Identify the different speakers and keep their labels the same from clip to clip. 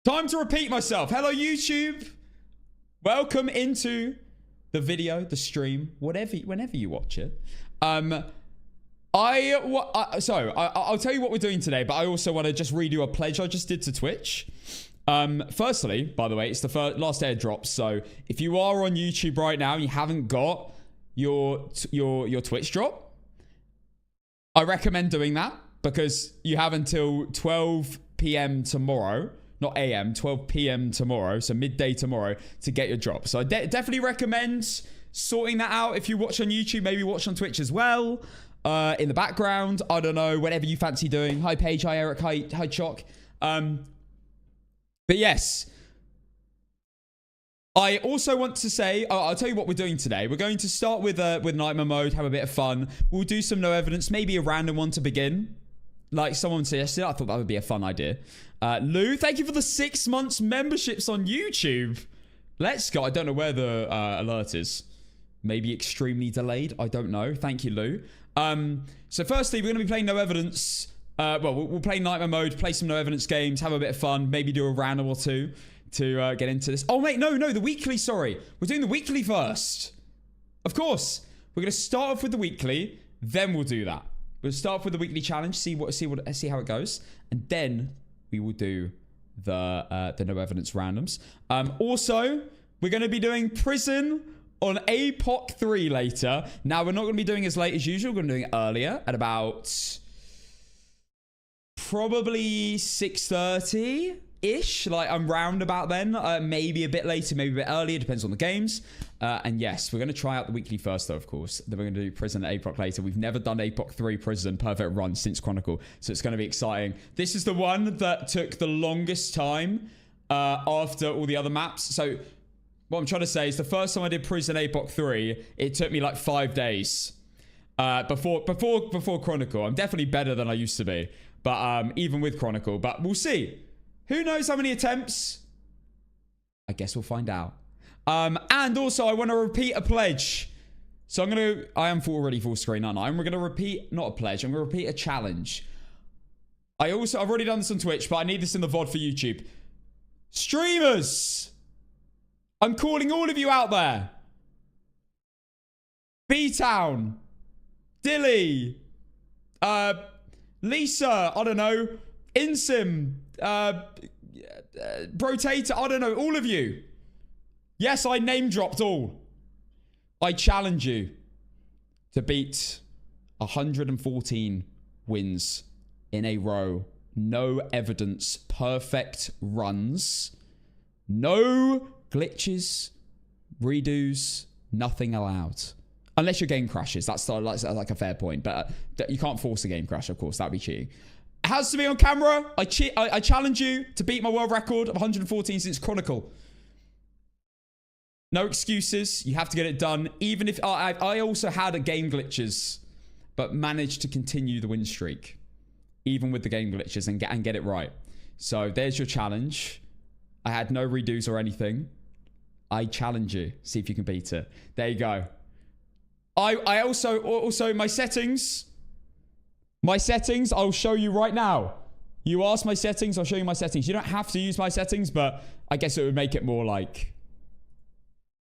Speaker 1: Time to repeat myself. Hello, YouTube. Welcome into the video, the stream, whenever you watch it. I'll tell you what we're doing today, but I also want to just redo a pledge I just did to Twitch. Firstly, by the way, it's the last airdrop. So if you are on YouTube right now and you haven't got your Twitch drop, I recommend doing that because you have until 12 p.m. tomorrow. Not AM, 12 p.m. tomorrow, so midday tomorrow, to get your drop. So I definitely recommend sorting that out. If you watch on YouTube, maybe watch on Twitch as well. In the background, I don't know, whatever you fancy doing. Hi, Paige. Hi, Eric. Hi, Choc. But yes. I also want to say, I'll tell you what we're doing today. We're going to start with Nightmare Mode, have a bit of fun. We'll do some no evidence, maybe a random one to begin. Like someone suggested, I thought that would be a fun idea. Lou, thank you for the 6 months memberships on YouTube. Let's go. I don't know where the alert is. Maybe extremely delayed. I don't know. Thank you, Lou. So firstly, we're going to be playing no evidence. We'll play Nightmare Mode, play some no evidence games, have a bit of fun, maybe do a random or two to get into this. Oh, wait, no, the weekly, sorry. We're doing the weekly first. Of course. We're going to start off with the weekly, then we'll do that. We'll start off with the weekly challenge, see how it goes, and then we will do the no evidence randoms. Also, we're going to be doing prison on APOC 3 later. Now, we're not going to be doing as late as usual. We're going to be doing it earlier at about probably 6:30-ish. Like, I'm round about then. Maybe a bit later, maybe a bit earlier. Depends on the games. And yes, we're going to try out the weekly first, though, of course. Then we're going to do prison at APOC later. We've never done APOC 3 prison perfect run since Chronicle. So it's going to be exciting. This is the one that took the longest time after all the other maps. So what I'm trying to say is the first time I did prison APOC 3, it took me like 5 days before Chronicle. I'm definitely better than I used to be. But even with Chronicle. But we'll see. Who knows how many attempts? I guess we'll find out. And also, I want to repeat a pledge. So I am already full screen, aren't I? And we're going to repeat, not a pledge, I'm going to repeat a challenge. I've already done this on Twitch, but I need this in the VOD for YouTube. Streamers! I'm calling all of you out there. B-Town. Dilly. Lisa, I don't know. Insim. Brotator, I don't know. All of you. Yes, I name dropped all. I challenge you to beat 114 wins in a row. No evidence. Perfect runs. No glitches, redos, nothing allowed. Unless your game crashes. That's like a fair point. But you can't force a game crash, of course. That'd be cheating. It has to be on camera. I challenge you to beat my world record of 114 since Chronicle. No excuses. You have to get it done. Even if I also had a game glitches, but managed to continue the win streak, even with the game glitches and get it right. So there's your challenge. I had no redos or anything. I challenge you. See if you can beat it. There you go. I also my settings. My settings. I'll show you right now. You asked my settings. I'll show you my settings. You don't have to use my settings, but I guess it would make it more like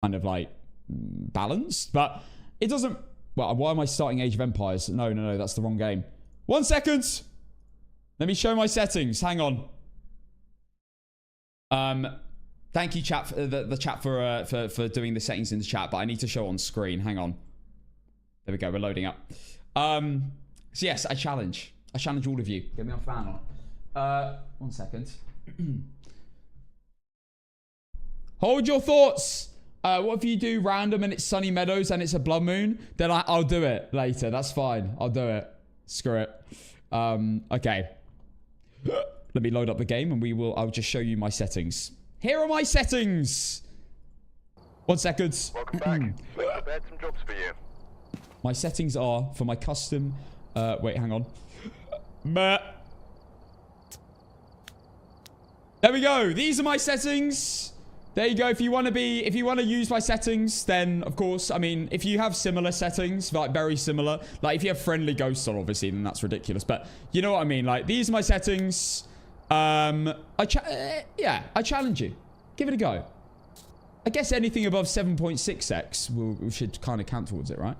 Speaker 1: kind of like balanced, but it doesn't. Well, why am I starting Age of Empires? No, that's the wrong game. 1 second. Let me show my settings. Hang on. Thank you, chat, the chat for doing the settings in the chat, but I need to show on screen. Hang on. There we go. We're loading up. So yes, I challenge all of you. Get me on fan on. 1 second. Hold your thoughts. What if you do random and it's Sunny Meadows and it's a blood moon? Then I'll do it later. That's fine. I'll do it. Screw it. Okay. Let me load up the game and I'll just show you my settings. Here are my settings. 1 second.
Speaker 2: Welcome back. We've prepared some jobs for you.
Speaker 1: My settings are for my custom. Wait, hang on. There we go. These are my settings. There you go. If you want to use my settings, then of course, I mean, if you have similar settings, like very similar, like if you have friendly ghosts on, obviously, then that's ridiculous. But you know what I mean? Like these are my settings. Yeah, I challenge you. Give it a go. I guess anything above 7.6x we should kind of count towards it, right?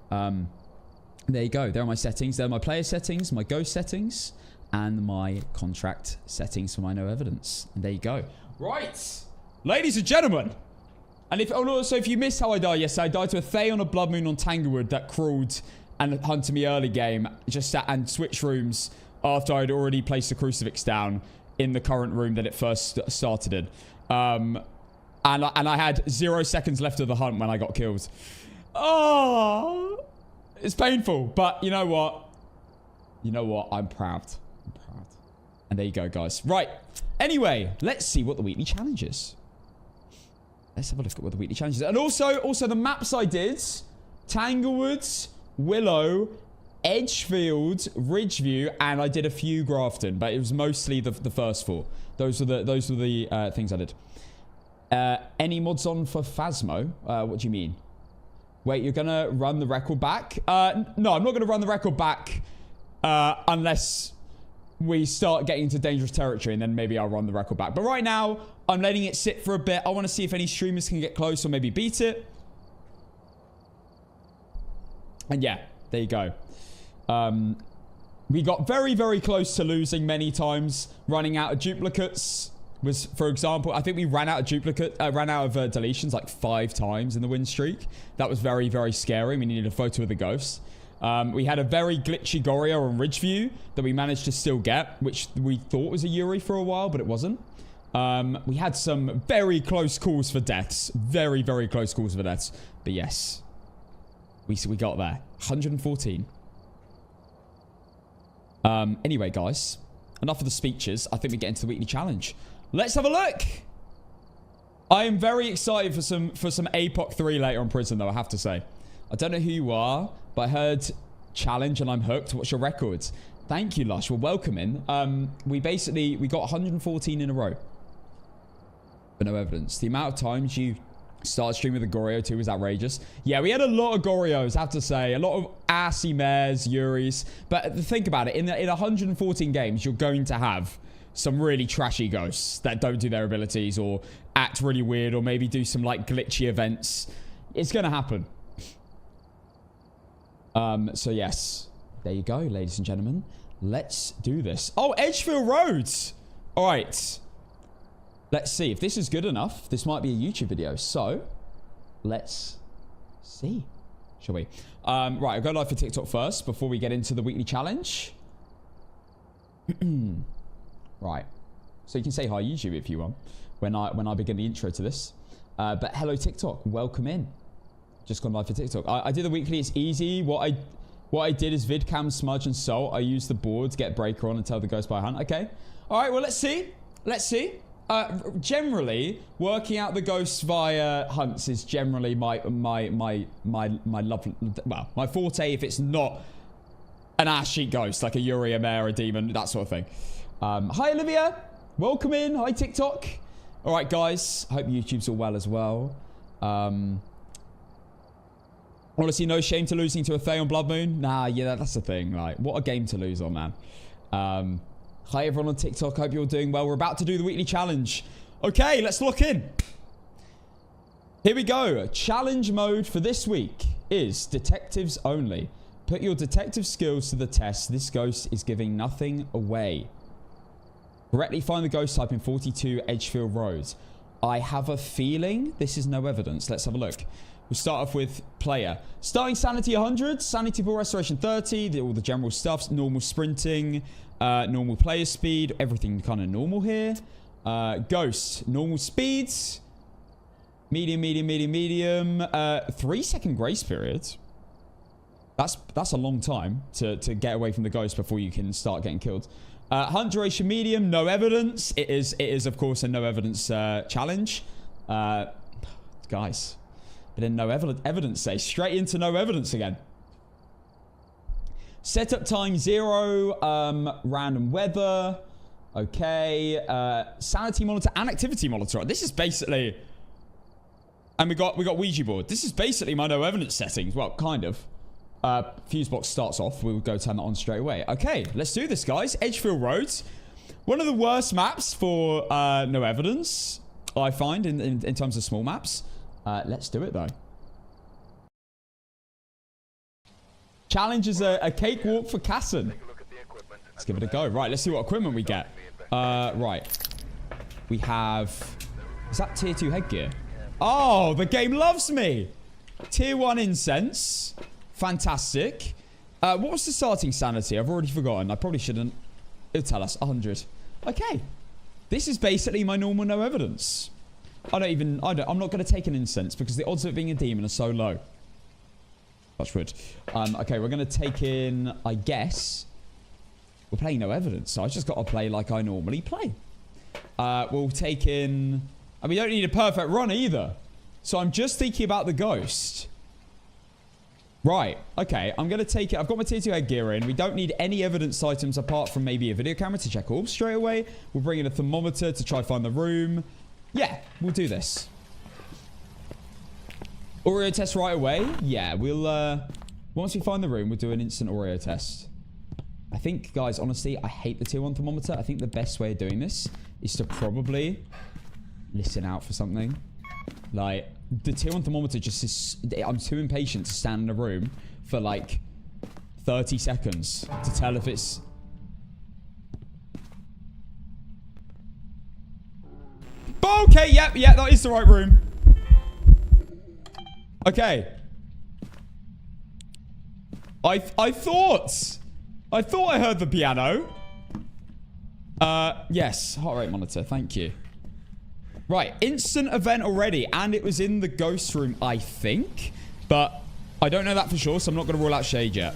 Speaker 1: There you go. There are my settings. There are my player settings, my ghost settings, and my contract settings for my no evidence. And there you go. Right. Ladies and gentlemen. And also, if you missed how I died yesterday, I died to a Thay on a Blood Moon on Tanglewood that crawled and hunted me early game, just sat and switched rooms after I'd already placed the crucifix down in the current room that it first started in. And I had 0 seconds left of the hunt when I got killed. Oh, it's painful, but you know what? You know what? I'm proud. I'm proud. And there you go, guys. Right. Anyway, let's see what the weekly challenge is. Let's have a look at what the weekly challenge is. And also the maps I did: Tanglewoods, Willow, Edgefield, Ridgeview, and I did a few Grafton, but it was mostly the first 4. Those were the things I did. Any mods on for Phasmo? What do you mean? Wait, you're gonna run the record back? No, I'm not gonna run the record back unless we start getting into dangerous territory, and then maybe I'll run the record back. But right now, I'm letting it sit for a bit. I want to see if any streamers can get close or maybe beat it. And yeah, there you go. We got very, very close to losing many times. Running out of duplicates was, for example, I think we ran out of deletions like 5 times in the win streak. That was very, very scary. We needed a photo of the ghost. We had a very glitchy Goryo on Ridgeview that we managed to still get, which we thought was a Yuri for a while, but it wasn't. We had some very close calls for deaths. Very, very close calls for deaths. But yes, we got there. 114. Anyway, guys, enough of the speeches. I think we get into the weekly challenge. Let's have a look. I am very excited for some APOC 3 later on Prison, though, I have to say. I don't know who you are, but I heard challenge and I'm hooked. What's your records? Thank you, Lush. Well, welcome in. We got 114 in a row. But no evidence. The amount of times you started streaming with a Goryo too was outrageous. Yeah, we had a lot of Goryos, I have to say. A lot of assy mares, Yuris. But think about it. In 114 games, you're going to have some really trashy ghosts that don't do their abilities or act really weird or maybe do some like glitchy events. It's going to happen. So yes, there you go, ladies and gentlemen. Let's do this. Oh, Edgefield Roads. All right. Let's see if this is good enough. This might be a YouTube video. So let's see, shall we? Right, I'll go live for TikTok first before we get into the weekly challenge. Right. So you can say hi YouTube if you want when I begin the intro to this. But hello TikTok, welcome in. Just gone live for TikTok. I did the weekly. It's easy. What I did is vidcam, smudge, and salt. I used the board to get breaker on and tell the ghost by hunt. Okay. All right. Well, let's see. Let's see. Generally, working out the ghosts via hunts is generally my love. Well, my forte. If it's not an ass sheet ghost like a Yuri, a mare, a demon, that sort of thing. Hi Olivia. Welcome in. Hi TikTok. All right, guys. I hope YouTube's all well as well. Honestly, no shame to losing to a Thay on Blood Moon. Nah, yeah, that's the thing. Like, what a game to lose on, man. Hi, everyone on TikTok. Hope you're doing well. We're about to do the weekly challenge. Okay, let's lock in. Here we go. Challenge mode for this week is detectives only. Put your detective skills to the test. This ghost is giving nothing away. Correctly find the ghost type in 42 Edgefield Road. I have a feeling this is no evidence. Let's have a look. We'll start off with player. Starting sanity 100, sanity pool restoration 30, all the general stuff, normal sprinting, normal player speed, everything kind of normal here. Ghost, normal speeds, medium, 3-second grace period. That's a long time to get away from the ghost before you can start getting killed. Hunt duration medium, no evidence. It is of course a no evidence challenge. Guys. But then no evidence, say. Straight into no evidence again. Setup time 0. Random weather. Okay. Sanity monitor and activity monitor. This is basically... And we got Ouija board. This is basically my no evidence settings. Well, kind of. Fuse box starts off. We'll go turn that on straight away. Okay, let's do this, guys. Edgefield Roads. One of the worst maps for no evidence, I find, in terms of small maps. Let's do it, though. Challenge is a cakewalk for Casson. Let's give it a go. Right, let's see what equipment we get. Right. We have... Is that tier 2 headgear? Oh, the game loves me. Tier 1 incense. Fantastic. What was the starting sanity? I've already forgotten. I probably shouldn't. It'll tell us. 100. Okay. This is basically my normal no evidence. I'm not going to take an incense because the odds of it being a demon are so low. Touch wood. Okay, we're going to take in, I guess... We're playing no evidence, so I just got to play like I normally play. We'll take in... And we don't need a perfect run either. So I'm just thinking about the ghost. Right. Okay, I'm going to take it. I've got my tier 2 headgear in. We don't need any evidence items apart from maybe a video camera to check orbs straight away. We'll bring in a thermometer to try find the room. Yeah, we'll do this. Oreo test right away. Yeah, we'll... Once we find the room, we'll do an instant Oreo test. I think, guys, honestly, I hate the tier 1 thermometer. I think the best way of doing this is to probably listen out for something. Like, the tier 1 thermometer just is... I'm too impatient to stand in a room for, like, 30 seconds to tell if it's... Okay, yep, that is the right room. Okay. I thought I heard the piano. Yes, heart rate monitor, thank you. Right, instant event already, and it was in the ghost room, I think. But I don't know that for sure, so I'm not going to rule out shade yet.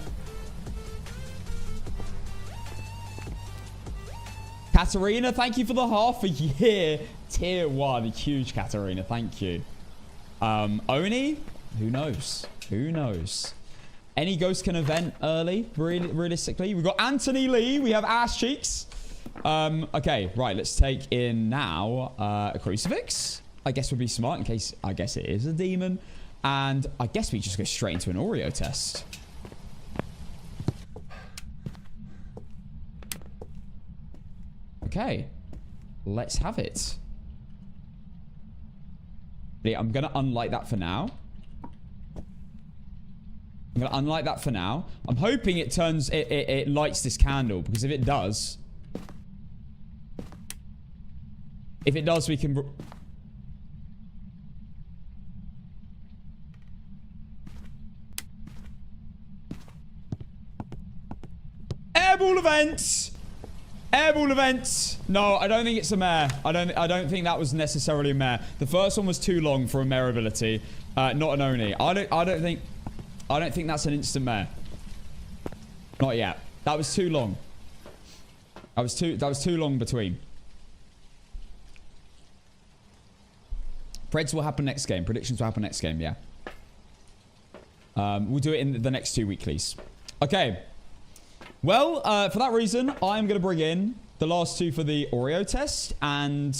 Speaker 1: Katarina, thank you for the half a year. Tier 1, huge Katarina, thank you. Oni? Who knows? Who knows? Any ghost can event early, realistically. We've got Anthony Lee. We have ass cheeks. Okay, right. Let's take in now a crucifix. I guess would be smart in case, I guess it is a demon. And I guess we just go straight into an Oreo test. Okay. Let's have it. Yeah, I'm going to unlight that for now. I'm going to unlight that for now. I'm hoping it turns... It lights this candle. Because if it does... If it does, we can... Airball events! Airball events! No, I don't think it's a mare. I don't think that was necessarily a mare. The first one was too long for a mare ability. Not an Oni. I don't think that's an instant mare. Not yet. That was too long. That was too long between. Preds will happen next game. Predictions will happen next game, yeah. We'll do it in the next 2 weeklies. Okay. Well, for that reason, I'm going to bring in the last 2 for the Oreo test and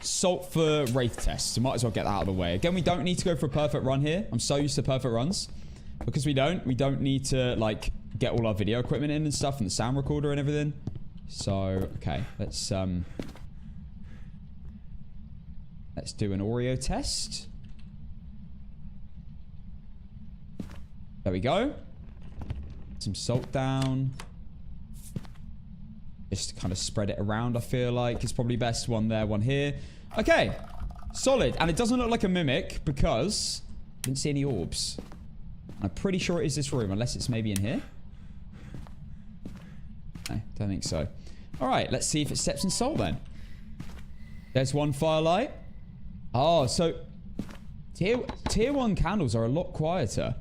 Speaker 1: Salt for Wraith test. So might as well get that out of the way. Again, we don't need to go for a perfect run here. I'm so used to perfect runs. Because we don't need to, like, get all our video equipment in and stuff and the sound recorder and everything. So, okay. Let's do an Oreo test. There we go. Some salt down. Just kind of spread it around, I feel like. It's probably best. One there, one here. Okay. Solid. And it doesn't look like a mimic because I didn't see any orbs. I'm pretty sure it is this room, unless it's maybe in here. No, don't think so. Alright, let's see if it steps in salt then. There's one firelight. Oh, so tier 1 candles are a lot quieter.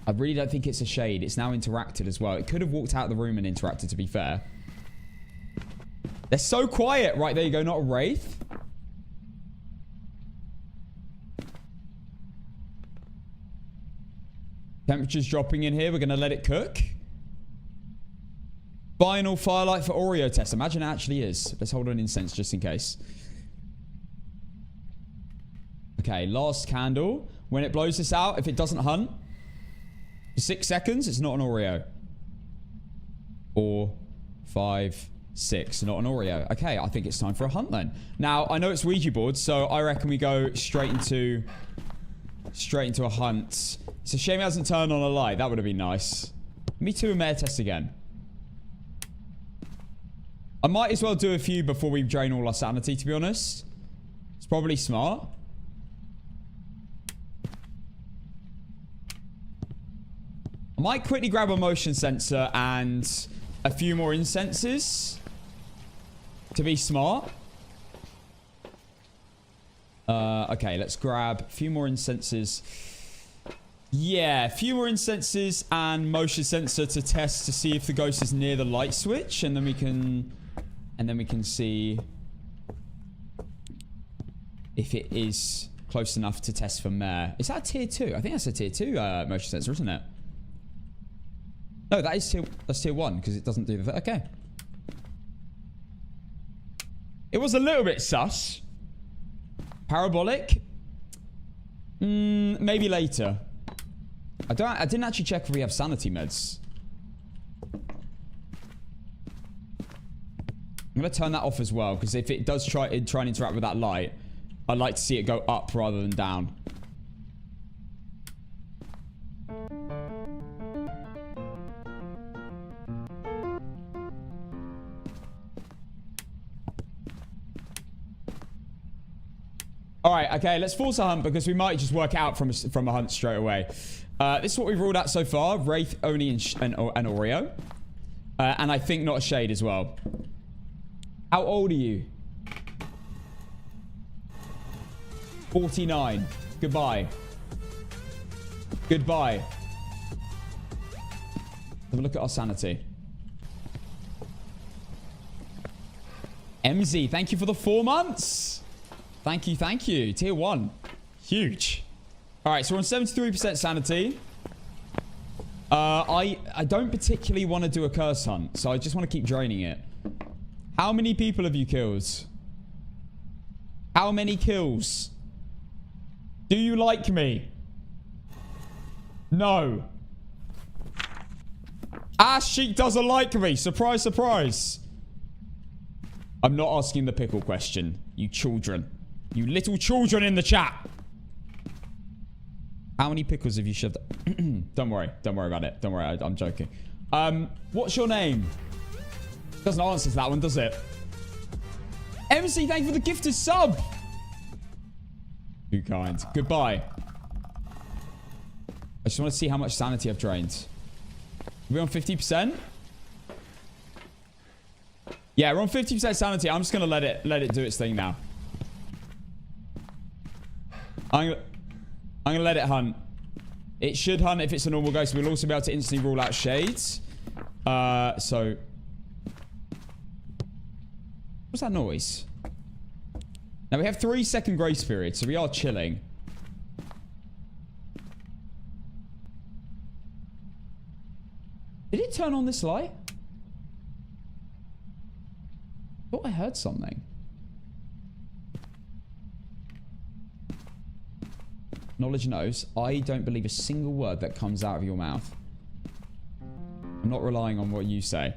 Speaker 1: I really don't think it's a shade. It's now interacted as well. It could have walked out of the room and interacted, to be fair. They're so quiet. Right, there you go. Not a wraith. Temperature's dropping in here. We're going to let it cook. Final firelight for Oreo test. Imagine it actually is. Let's hold on incense just in case. Okay, last candle. When it blows this out, if it doesn't hunt for 6 seconds, it's not an Oreo. 4, 5, 6. Not an Oreo. Okay, I think it's time for a hunt then. Now, I know it's Ouija board, so I reckon we go straight into a hunt. It's a shame it hasn't turned on a light. That would have been nice. Me too, a mare test again. I might as well do a few before we drain all our sanity, to be honest. It's probably smart. I might quickly grab a motion sensor and a few more incenses to be smart. Okay, let's grab a few more incenses. Yeah, a few more incenses and motion sensor to test to see if the ghost is near the light switch, and then we can see if it is close enough to test for mare. Is that a tier 2? I think that's a tier 2 motion sensor, isn't it? No, that's tier 1 because it doesn't do the... Okay. It was a little bit sus. Parabolic? Maybe later. I didn't actually check if we have sanity meds. I'm going to turn that off as well, because if it does try and interact with that light, I'd like to see it go up rather than down. Alright, okay, let's force a hunt because we might just work out from a hunt straight away. This is what we've ruled out so far. Wraith, Oni, and Oreo. And I think not a Shade as well. How old are you? 49. Goodbye. Goodbye. Have a look at our sanity. MZ, thank you for the 4 months. Thank you, thank you. Tier 1. Huge. Alright, so we're on 73% sanity. I don't particularly want to do a curse hunt, so I just want to keep draining it. How many people have you killed? How many kills? Do you like me? No. Ash Sheik doesn't like me. Surprise, surprise. I'm not asking the pickle question. You children. You little children in the chat. How many pickles have you shoved? Don't worry. Don't worry about it. Don't worry. I'm joking. What's your name? Doesn't answer to that one, does it? MC, thank you for the gifted sub. Too kind. Goodbye. I just want to see how much sanity I've drained. Are we on 50%? Yeah, we're on 50% sanity. I'm just going to let it do its thing now. I'm going to let it hunt. It should hunt if it's a normal ghost. We'll also be able to instantly rule out shades. So... What's that noise? Now, we have 3-second grace period, so we are chilling. Did it turn on this light? I thought I heard something. Knowledge knows. I don't believe a single word that comes out of your mouth. I'm not relying on what you say.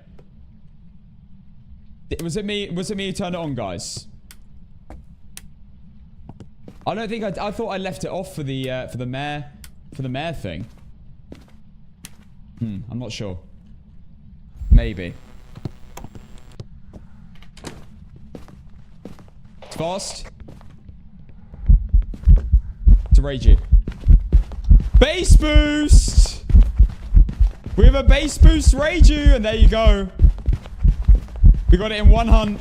Speaker 1: Was it me who turned it on, guys? I don't think I thought I left it off for the mare thing. I'm not sure. Maybe. It's fast. To rage you. Base boost! We have a base boost rage you, and there you go. We got it in one hunt.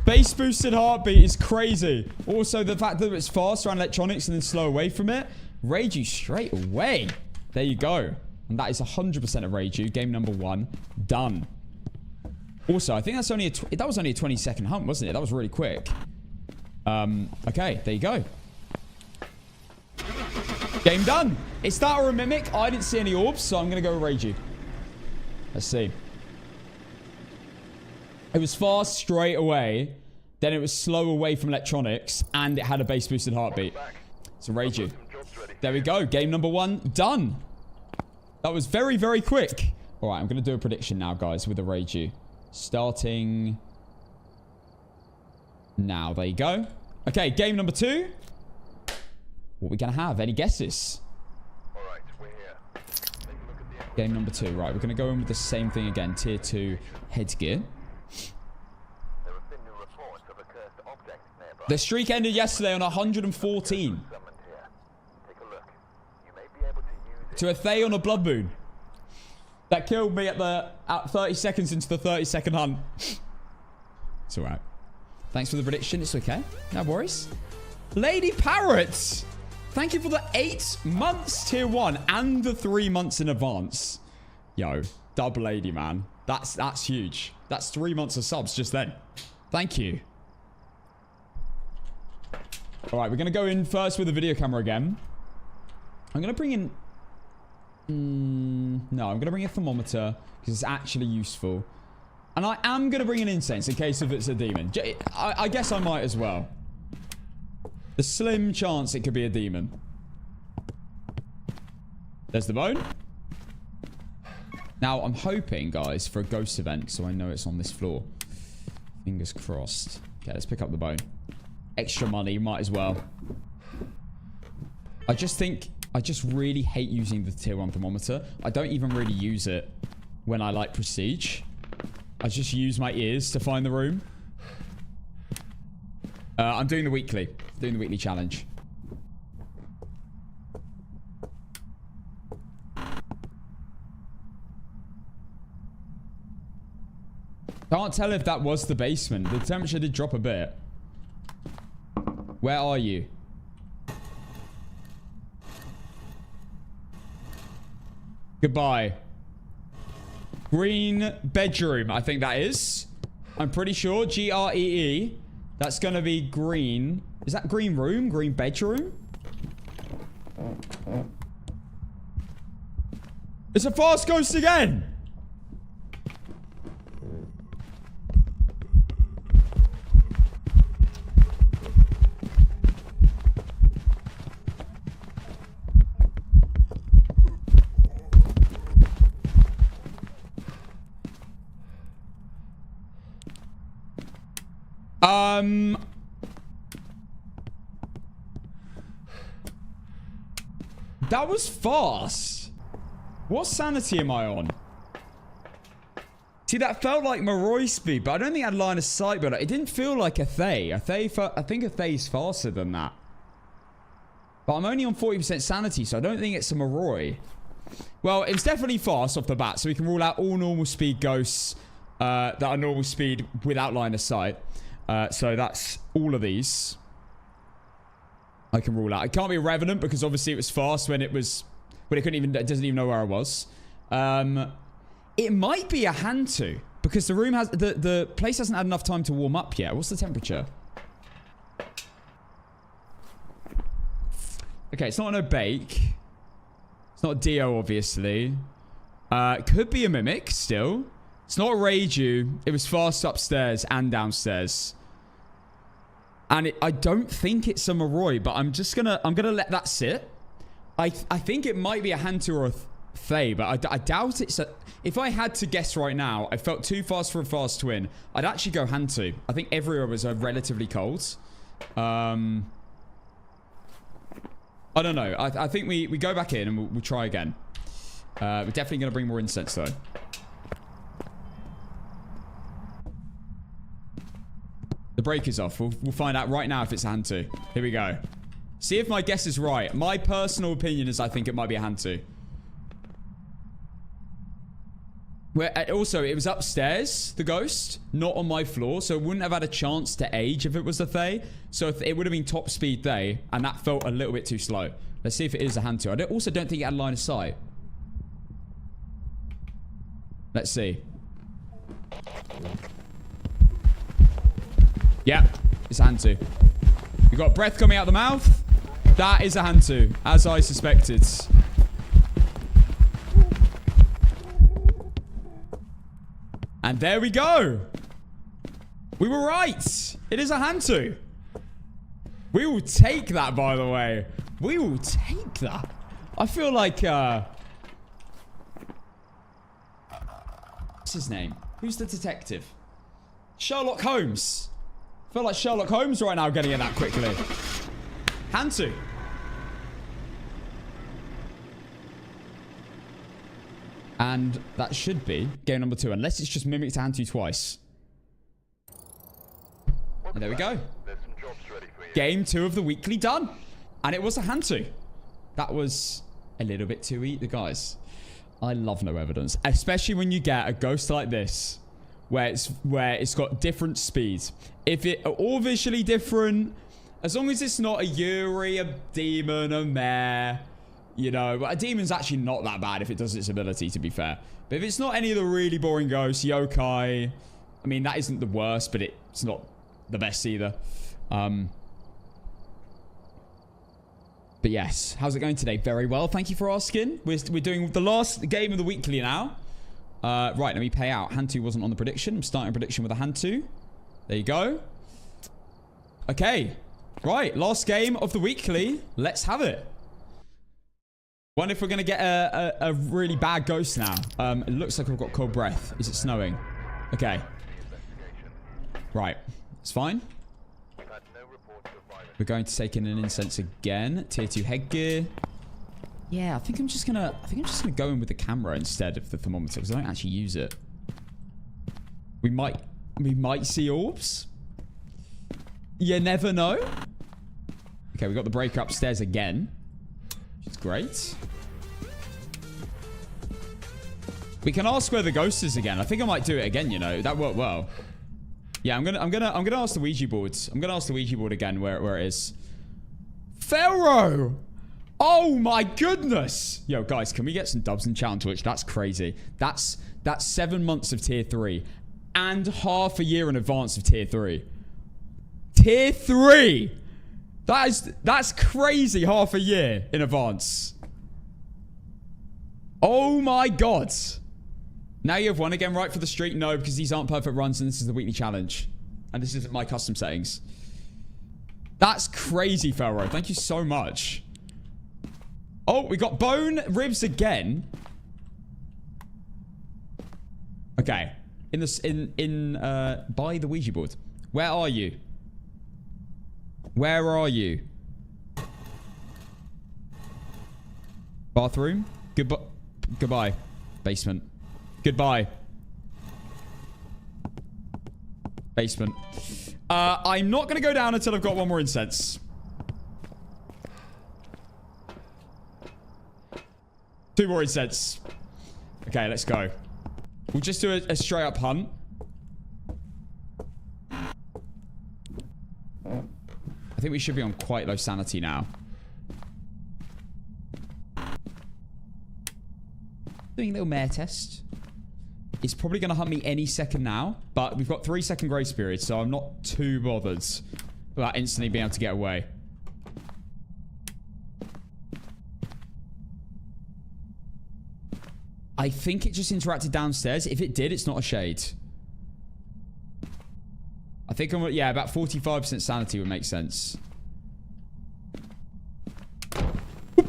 Speaker 1: Base boosted heartbeat is crazy. Also, the fact that it's fast around electronics and then slow away from it. Rage you straight away. There you go. And that is 100% of rage you. Game number 1. Done. Also, I think that's only that was only a 20-second hunt, wasn't it? That was really quick. Okay, there you go. Game done. It's that or a mimic. I didn't see any orbs, so I'm going to go rage you. Let's see. It was fast straight away. Then it was slow away from electronics. And it had a base boosted heartbeat. So rage you. There we go. Game number 1 done. That was very, very quick. All right, I'm going to do a prediction now, guys, with a rage you. Starting now. There you go. Okay, game number 2. What are we going to have? Any guesses?
Speaker 2: All right, we're here. Take a look at the
Speaker 1: Game number 2. Right, we're going to go in with the same thing again. Tier 2 headgear.
Speaker 2: There have been new reports of a cursed object nearby.
Speaker 1: The streak ended yesterday on 114.
Speaker 2: Summoned here. Take a look. You may be able to use it.
Speaker 1: To a Thay on a blood moon. That killed me at 30 seconds into the 30-second hunt. It's alright. Thanks for the prediction. It's okay. No worries. Lady Parrots. Thank you for the 8 months tier 1 and the 3 months in advance. Yo, dub lady, man. That's huge. That's 3 months of subs just then. Thank you. All right, we're going to go in first with the video camera again. I'm going to bring in... no, I'm going to bring a thermometer because it's actually useful. And I am going to bring an incense in case if it's a demon. I guess I might as well. The slim chance it could be a demon. There's the bone. Now, I'm hoping, guys, for a ghost event, so I know it's on this floor. Fingers crossed. Okay, let's pick up the bone. Extra money, might as well. I just really hate using the tier 1 thermometer. I don't even really use it when I like prestige. I just use my ears to find the room. I'm doing the weekly. Doing the weekly challenge. Can't tell if that was the basement. The temperature did drop a bit. Where are you? Goodbye. Green bedroom, I think that is. I'm pretty sure. G-R-E-E. That's gonna be green. Is that green room? Green bedroom? It's a fast ghost again! That was fast. What sanity am I on? See, that felt like Moroi speed, but I don't think I had line of sight, but it didn't feel like a Thay. I think a Thay's faster than that. But I'm only on 40% sanity, so I don't think it's a Moroi. Well, it's definitely fast off the bat, so we can rule out all normal speed ghosts that are normal speed without line of sight. So that's all of these. I can rule out. It can't be a Revenant because obviously it was fast when it doesn't even know where I was. It might be a Hantu because the room has the place hasn't had enough time to warm up yet. What's the temperature? Okay, it's not an Obake. It's not a Dio, obviously. Could be a Mimic still. It's not a Reiju. It was fast upstairs and downstairs. And I don't think it's a Moroi, but I'm gonna let that sit. I think it might be a Hantu or a Thay, but I doubt it's a... If I had to guess right now, I felt too fast for a fast twin. I'd actually go Hantu. I think everywhere was relatively cold. I don't know. I think we go back in and we'll try again. We're definitely going to bring more incense, though. The break is off. We'll find out right now if it's a Hantu. Here we go. See if my guess is right. My personal opinion is I think it might be a Hantu. Also, it was upstairs, the ghost, not on my floor, so it wouldn't have had a chance to age if it was a Thay. So if it would have been top speed Thay, and that felt a little bit too slow. Let's see if it is a Hantu. I also don't think it had line of sight. Let's see. Yeah, it's a Hantu. You got breath coming out the mouth. That is a Hantu, as I suspected. And there we go. We were right. It is a Hantu. We will take that, by the way. We will take that. I feel like, what's his name? Who's the detective? Sherlock Holmes. I feel like Sherlock Holmes right now getting it that quickly. Hantu. And that should be game number 2, unless it's just mimicked Hantu twice. And there we go.
Speaker 2: There's some jobs ready for you.
Speaker 1: Game 2 of the weekly done. And it was a Hantu. That was a little bit too easy, guys. I love no evidence. Especially when you get a ghost like this. Where it's got different speeds. If it all visually different, as long as it's not a Yuri, a demon, a mare, you know, but a demon's actually not that bad if it does its ability, to be fair. But if it's not any of the really boring ghosts, yokai, I mean, that isn't the worst, but it's not the best either. But yes, how's it going today? Very well, thank you for asking. We're doing the last game of the weekly now. Right, let me pay out. Hantu wasn't on the prediction. I'm starting a prediction with a Hantu. There you go. Okay. Right, last game of the weekly. Let's have it. Wonder if we're going to get a really bad ghost now. It looks like we've got cold breath. Is it snowing? Okay. Right. It's fine. We're going to take in an incense again. Tier 2 headgear. Yeah, I think I'm just gonna go in with the camera instead of the thermometer because I don't actually use it. We might see orbs. You never know. Okay, we got the breaker upstairs again, which is great. We can ask where the ghost is again. I think I might do it again. You know, that worked well. Yeah, I'm gonna ask the Ouija boards. I'm gonna ask the Ouija board again where it is. Pharaoh. Oh my goodness! Yo, guys, can we get some dubs in chat on Twitch? That's crazy. That's 7 months of tier 3 and half a year in advance of tier 3. Tier 3. That's crazy. Half a year in advance. Oh my god. Now you have one again, right, for the streak? No, because these aren't perfect runs and this is the weekly challenge. And this isn't my custom settings. That's crazy, Pharaoh. Thank you so much. Oh, we got bone ribs again. Okay. By the Ouija board. Where are you? Where are you? Bathroom? Goodbye. Basement. Goodbye. Basement. I'm not going to go down until I've got one more incense. 2 more incense. Okay, let's go. We'll just do a straight up hunt. I think we should be on quite low sanity now. Doing a little mare test. It's probably going to hunt me any second now. But we've got 3-second grace period, so I'm not too bothered about instantly being able to get away. I think it just interacted downstairs. If it did, it's not a shade. I think yeah, about 45% sanity would make sense.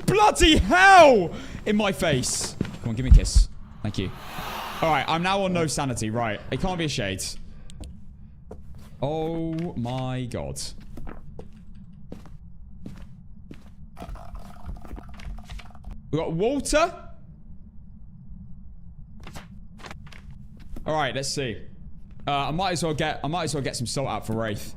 Speaker 1: Bloody hell! In my face. Come on, give me a kiss. Thank you. Alright, I'm now on no sanity. Right. It can't be a shade. Oh my god. We got Walter. Alright, let's see. I might as well get some salt out for Wraith.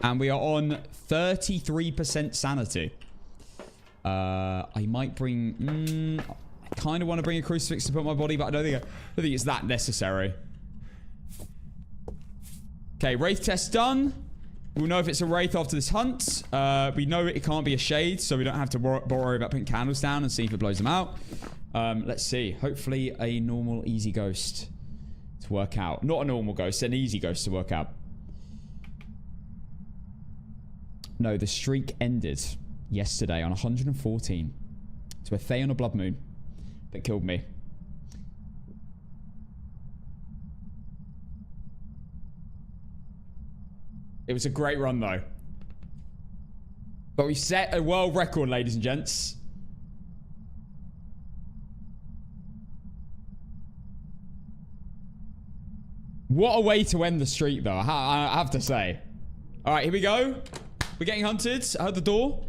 Speaker 1: And we are on 33% sanity. I might bring... I kind of want to bring a crucifix to put on my body, but I don't think it's that necessary. Okay, Wraith test done. We'll know if it's a Wraith after this hunt. We know it can't be a shade, so we don't have to worry about putting candles down and see if it blows them out. Let's see. Hopefully a normal, easy ghost to work out. Not a normal ghost, an easy ghost to work out. No, the streak ended yesterday on 114. To a Thay on a blood moon that killed me. It was a great run, though. But we set a world record, ladies and gents. What a way to end the streak, though. I have to say. All right, here we go. We're getting hunted. I heard the door.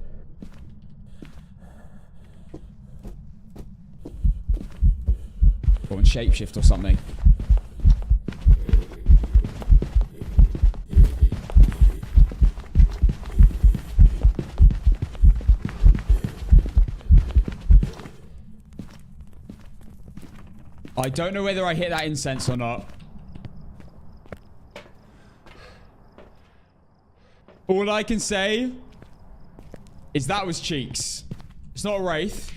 Speaker 1: Or in shapeshift or something. I don't know whether I hit that incense or not. All I can say is that was cheeks. It's not a wraith.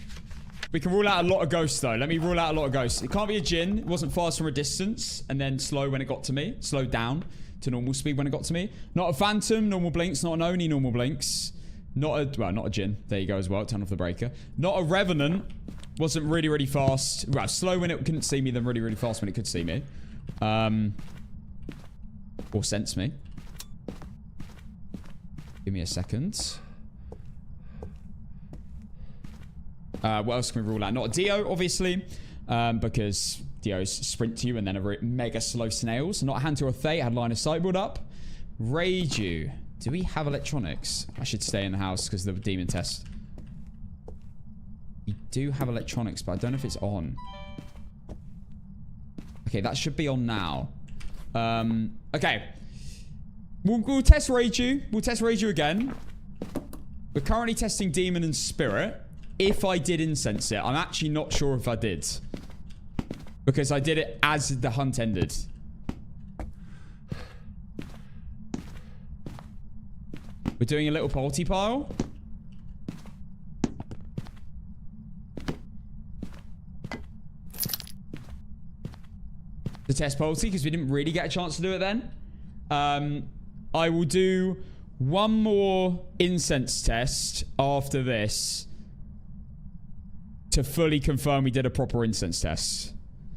Speaker 1: We can rule out a lot of ghosts, though. Let me rule out a lot of ghosts. It can't be a djinn. It wasn't fast from a distance. And then slow when it got to me. Slowed down to normal speed when it got to me. Not a phantom. Normal blinks. Not an Oni. Normal blinks. Not a... Well, not a djinn. There you go as well. Turn off the breaker. Not a revenant. Wasn't really, really fast. Well, slow when it couldn't see me. Then really, really fast when it could see me. Or sense me. Give me a second. What else can we rule out? Not a Dio, obviously, because Dio's sprint to you and then a mega slow snails. Not a Hunter or Thay. Had line of sight build up. Reiju. Do we have electronics? I should stay in the house because of the demon test. We do have electronics, but I don't know if it's on. Okay, that should be on now. Okay. We'll test Reiju. We'll test Reiju again. We're currently testing Demon and Spirit. If I did incense it, I'm actually not sure if I did. Because I did it as the hunt ended. We're doing a little polty pile. To test polty, because we didn't really get a chance to do it then. I will do one more incense test after this to fully confirm we did a proper incense test.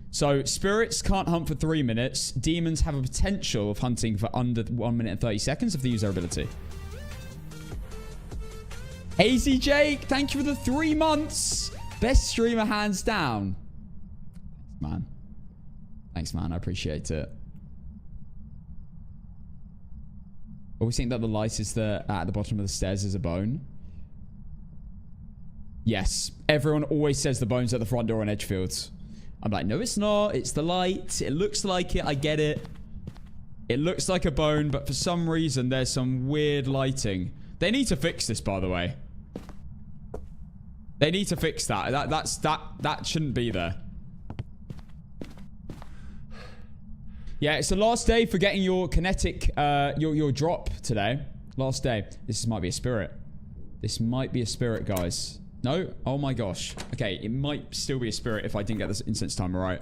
Speaker 1: So, spirits can't hunt for 3 minutes. Demons have a potential of hunting for under 1 minute and 30 seconds if they use their ability. Hazy Jake, thank you for the 3 months. Best streamer hands down. Thanks, man. Thanks, man. I appreciate it. Always think that the light is at the bottom of the stairs is a bone. Yes. Everyone always says the bone's at the front door on Edgefield. I'm like, no, it's not. It's the light. It looks like it. I get it. It looks like a bone, but for some reason, there's some weird lighting. They need to fix this, by the way. They need to fix that. That shouldn't be there. Yeah, it's the last day for getting your kinetic, your drop today. Last day. This might be a spirit. This might be a spirit, guys. No? Oh my gosh. Okay, it might still be a spirit if I didn't get this incense timer right.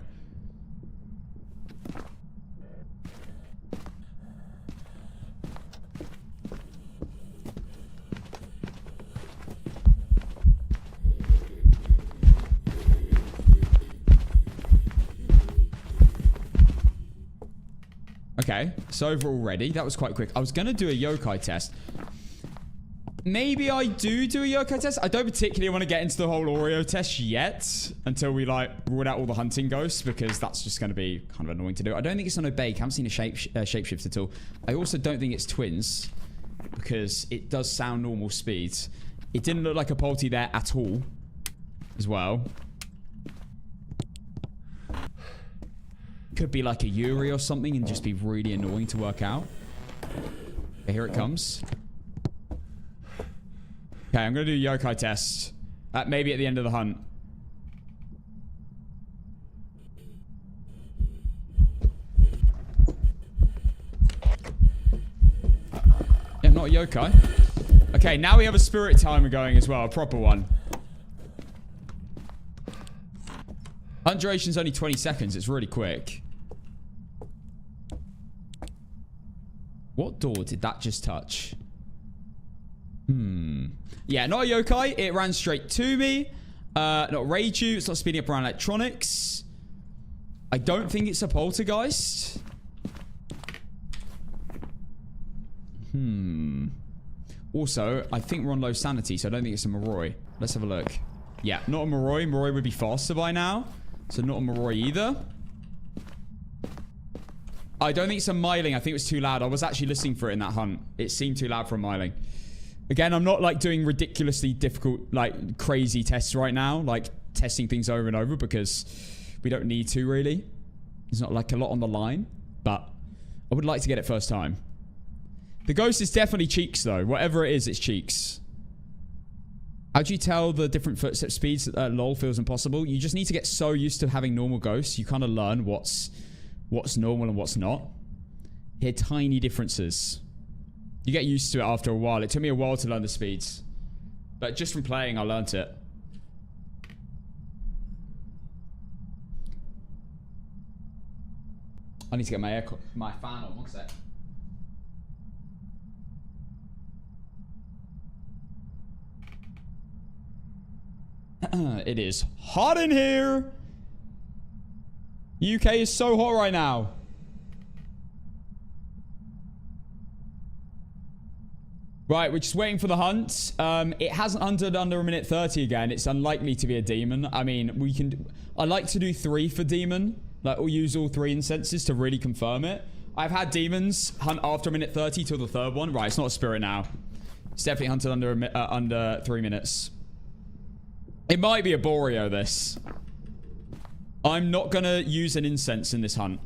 Speaker 1: Okay, it's over already. That was quite quick. I was going to do a yokai test. Maybe I do a yokai test. I don't particularly want to get into the whole Oreo test yet until we, like, rule out all the hunting ghosts because that's just going to be kind of annoying to do. I don't think it's on Obey. I haven't seen a shapeshift at all. I also don't think it's twins because it does sound normal speed. It didn't look like a polty there at all as well. Could be like a Yuri or something and just be really annoying to work out. Okay, here it comes. Okay, I'm going to do a yokai test. Maybe at the end of the hunt. Yeah, not a yokai. Okay, now we have a spirit timer going as well. A proper one. Hunt duration's only 20 seconds. It's really quick. What door did that just touch? Yeah, not a yokai. It ran straight to me. Not Reiju. It's not speeding up around electronics. I don't think it's a poltergeist. Also, I think we're on low sanity, so I don't think it's a Moroi. Let's have a look. Yeah, not a Moroi. Moroi would be faster by now. So not a Moroi either. I don't think it's a miling. I think it was too loud. I was actually listening for it in that hunt. It seemed too loud for a miling. Again, I'm not like doing ridiculously difficult, like crazy tests right now. Like testing things over and over because we don't need to really. There's not like a lot on the line. But I would like to get it first time. The ghost is definitely cheeks though. Whatever it is, it's cheeks. How do you tell the different footstep speeds that LOL feels impossible? You just need to get so used to having normal ghosts. You kind of learn what's normal and what's not. Hear tiny differences. You get used to it after a while. It took me a while to learn the speeds. But just from playing, I learned it. I need to get my fan on. One sec. It is hot in here. UK is so hot right now. Right, we're just waiting for the hunt. It hasn't hunted under a minute 30 again. It's unlikely to be a demon. I mean, we can... I like to do 3 for demon. Like, we'll use all 3 incenses to really confirm it. I've had demons hunt after a minute 30 till the 3rd one. Right, it's not a spirit now. It's definitely hunted under 3 minutes. It might be a Boreo, this. I'm not gonna use an incense in this hunt.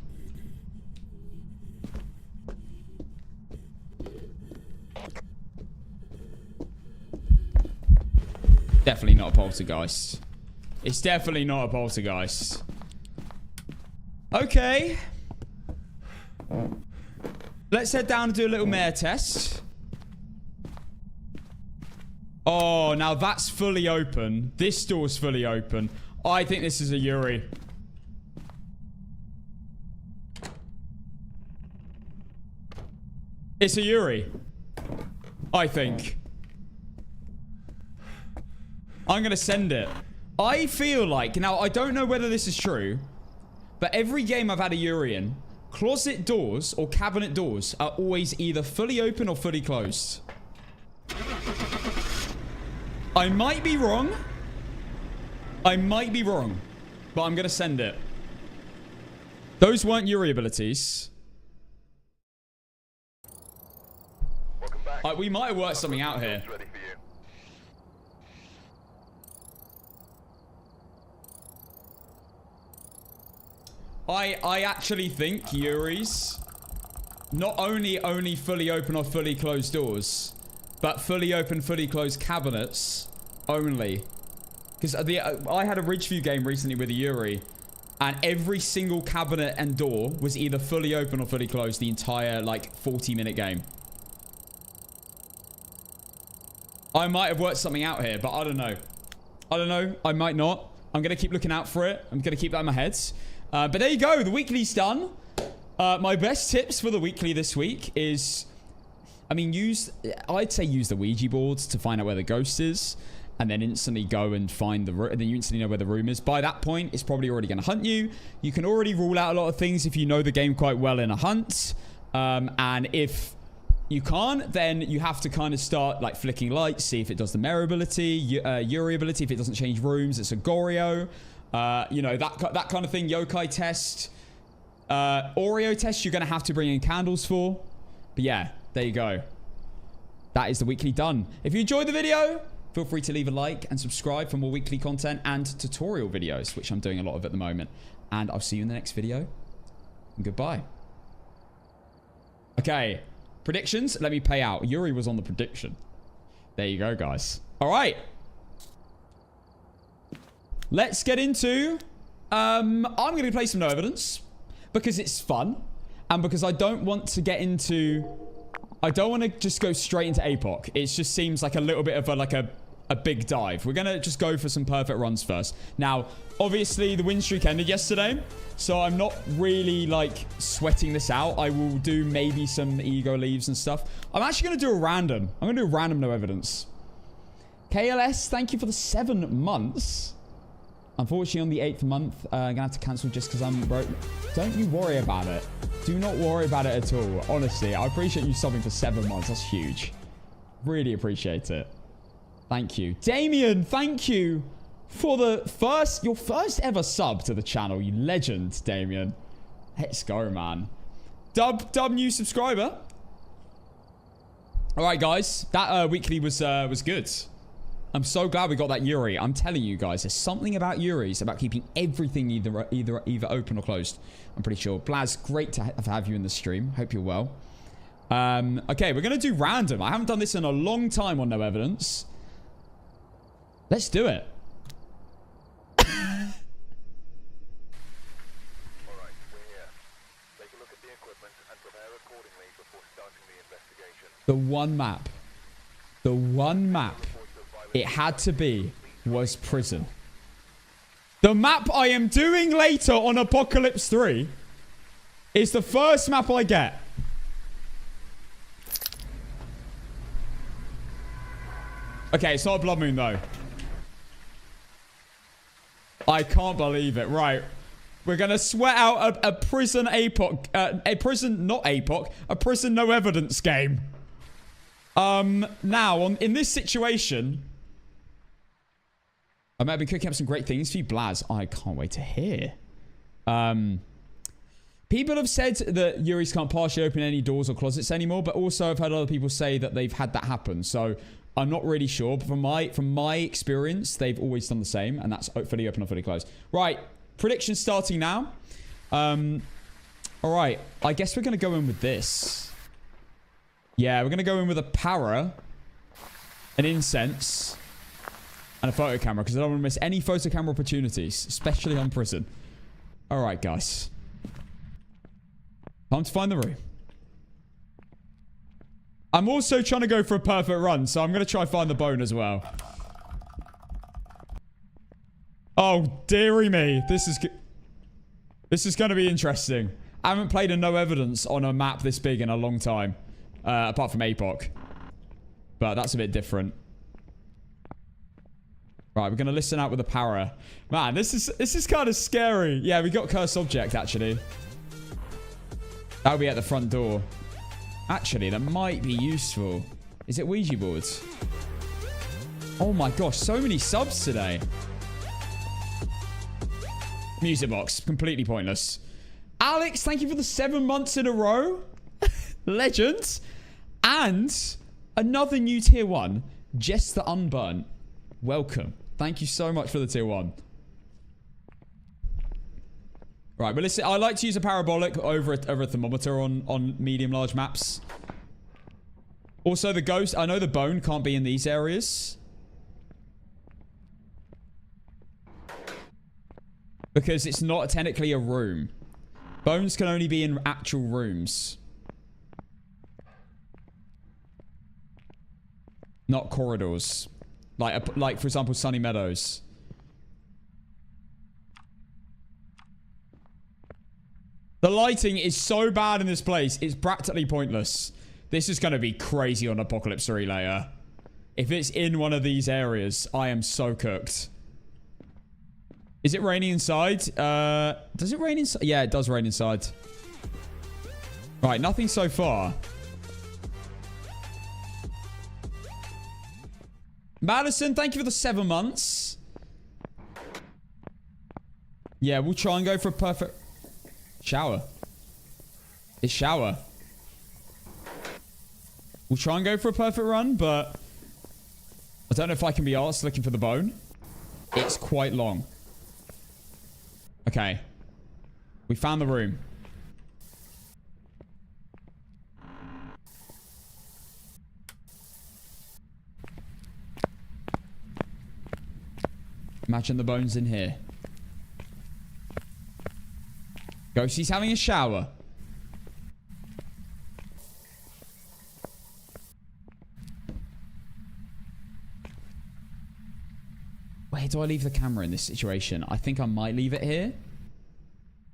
Speaker 1: Definitely not a poltergeist. It's definitely not a poltergeist. Okay. Let's head down and do a little mare test. Oh, now that's fully open. This door's fully open. I think this is a Yuri. It's a Yuri. I think. I'm going to send it. I feel like... Now, I don't know whether this is true, but every game I've had a Yuri in, closet doors or cabinet doors are always either fully open or fully closed. I might be wrong. I might be wrong, but I'm going to send it. Those weren't Yuri abilities.
Speaker 2: Welcome back.
Speaker 1: We might have worked something out here.
Speaker 2: Ready for you.
Speaker 1: I actually think Yuri's not only fully open or fully closed doors, but fully open, fully closed cabinets only. Because I had a Ridgeview game recently with a Yuri, and every single cabinet and door was either fully open or fully closed the entire, like, 40-minute game. I might have worked something out here, but I don't know. I don't know. I might not. I'm going to keep looking out for it. I'm going to keep that in my head. But there you go. The weekly's done. My best tips for the weekly this week is... I mean, I'd say use the Ouija boards to find out where the ghost is. And then instantly go and find the room. And then you instantly know where the room is. By that point, it's probably already going to hunt you. You can already rule out a lot of things if you know the game quite well in a hunt. And if you can't, then you have to kind of start like flicking lights. See if it does the Mare ability, Yuri ability. If it doesn't change rooms, it's a Goryo. You know, that kind of thing. Yokai test. Oreo test, you're going to have to bring in candles for. But yeah, there you go. That is the weekly done. If you enjoyed the video, feel free to leave a like and subscribe for more weekly content and tutorial videos, which I'm doing a lot of at the moment. And I'll see you in the next video. And goodbye. Okay. Predictions. Let me pay out. Yuri was on the prediction. There you go, guys. All right. Let's get into... I'm going to play some No Evidence. Because it's fun. And because I don't want to get into... I don't want to just go straight into APOC. It just seems like a little bit of a big dive. We're going to just go for some perfect runs first. Now, obviously, the win streak ended yesterday. So I'm not really, like, sweating this out. I will do maybe some ego leaves and stuff. I'm actually going to do a random. I'm going to do a random No Evidence. KLS, thank you for the 7 months. Unfortunately, on the 8th month, I'm going to have to cancel just because I'm broke. Don't you worry about it. Do not worry about it at all. Honestly, I appreciate you subbing for 7 months. That's huge. Really appreciate it. Thank you. Damien, thank you for your first ever sub to the channel. You legend, Damien. Let's go, man. Dub new subscriber. All right, guys. That weekly was good. I'm so glad we got that Yuri. I'm telling you guys, there's something about Yuri's about keeping everything either open or closed. I'm pretty sure. Blaz, great to have you in the stream. Hope you're well. Okay, we're going to do random. I haven't done this in a long time on No Evidence. Let's do it.
Speaker 2: Alright, we're here. Take a look at the equipment and prepare accordingly before starting the investigation.
Speaker 1: The one map. The one map it had to be was prison. The map I am doing later on Apocalypse 3 is the first map I get. Okay, it's not a blood moon though. I can't believe it. Right. We're going to sweat out a prison APOC. A prison, not APOC. A prison no evidence game. Now, in this situation, I might be cooking up some great things for you, Blaz. I can't wait to hear. People have said that Yuri's can't partially open any doors or closets anymore, but also I've heard other people say that they've had that happen. So I'm not really sure, but from my experience, they've always done the same, and that's fully open or fully closed. Right, predictions starting now. All right, I guess we're going to go in with this. Yeah, we're going to go in with a para, an incense, and a photo camera, because I don't want to miss any photo camera opportunities, especially on prison. All right, guys. Time to find the room. I'm also trying to go for a perfect run, so I'm going to try find the bone as well. Oh, dearie me. This is going to be interesting. I haven't played a no evidence on a map this big in a long time. Apart from APOC. But that's a bit different. Right, we're going to listen out with the para. Man, this is kind of scary. Yeah, we got cursed object, actually. That'll be at the front door. Actually, that might be useful. Is it Ouija boards? Oh my gosh, so many subs today. Music box, completely pointless. Alex, thank you for the 7 months in a row. Legend. And another new tier 1, Jess the Unburnt. Welcome. Thank you so much for the tier 1. Right, but listen, I like to use a parabolic over a thermometer on medium large maps. Also, the ghost, I know the bone can't be in these areas. Because it's not technically a room. Bones can only be in actual rooms. Not corridors. Like for example, Sunny Meadows. The lighting is so bad in this place, it's practically pointless. This is going to be crazy on Apocalypse 3 later. If it's in one of these areas, I am so cooked. Is it raining inside? Does it rain inside? Yeah, it does rain inside. Right, nothing so far. Madison, thank you for the 7 months. Yeah, we'll try and go for a perfect... Shower. It's shower. We'll try and go for a perfect run, but... I don't know if I can be arsed looking for the bone. It's quite long. Okay. We found the room. Imagine the bones in here. Ghostie's having a shower. Where do I leave the camera in this situation? I think I might leave it here.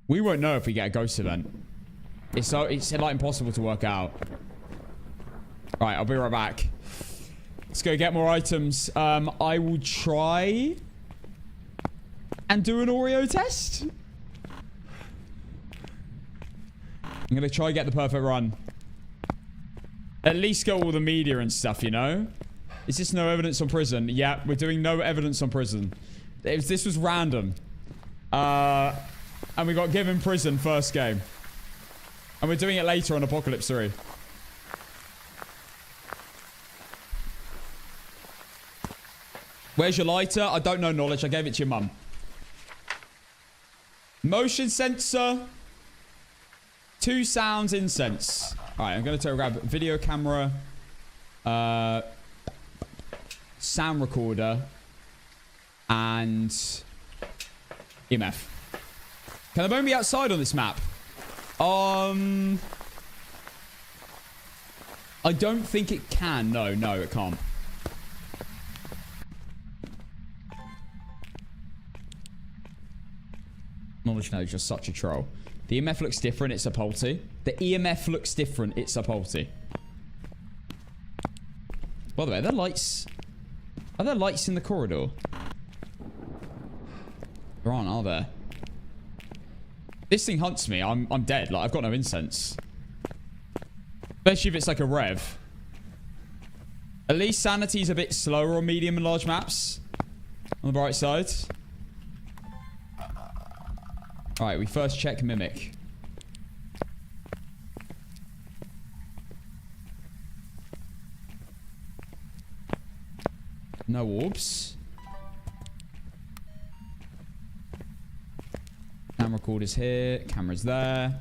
Speaker 1: We won't know if we get a ghost event. It's like impossible to work out. Right, I'll be right back. Let's go get more items. I will try and do an Oreo test. I'm going to try and get the perfect run. At least go all the media and stuff, you know? Is this no evidence on prison? Yeah, we're doing no evidence on prison. This was random. And we got given prison first game. And we're doing it later on Apocalypse 3. Where's your lighter? I don't know, Knowledge. I gave it to your mum. Motion sensor. 2 sounds, incense. Alright, I'm going to grab video camera. Sound recorder. And EMF. Can the bone be outside on this map? I don't think it can. No, it can't. Knowledge knows you're such a troll. The EMF looks different. It's a Polty. The EMF looks different. It's a Polty. By the way, are there lights? Are there lights in the corridor? There aren't, are there? This thing hunts me. I'm dead. Like, I've got no incense. Especially if it's like a rev. At least sanity's a bit slower on medium and large maps. On the bright side. Alright, we first check Mimic. No orbs. Camera recorder's here. Camera's there.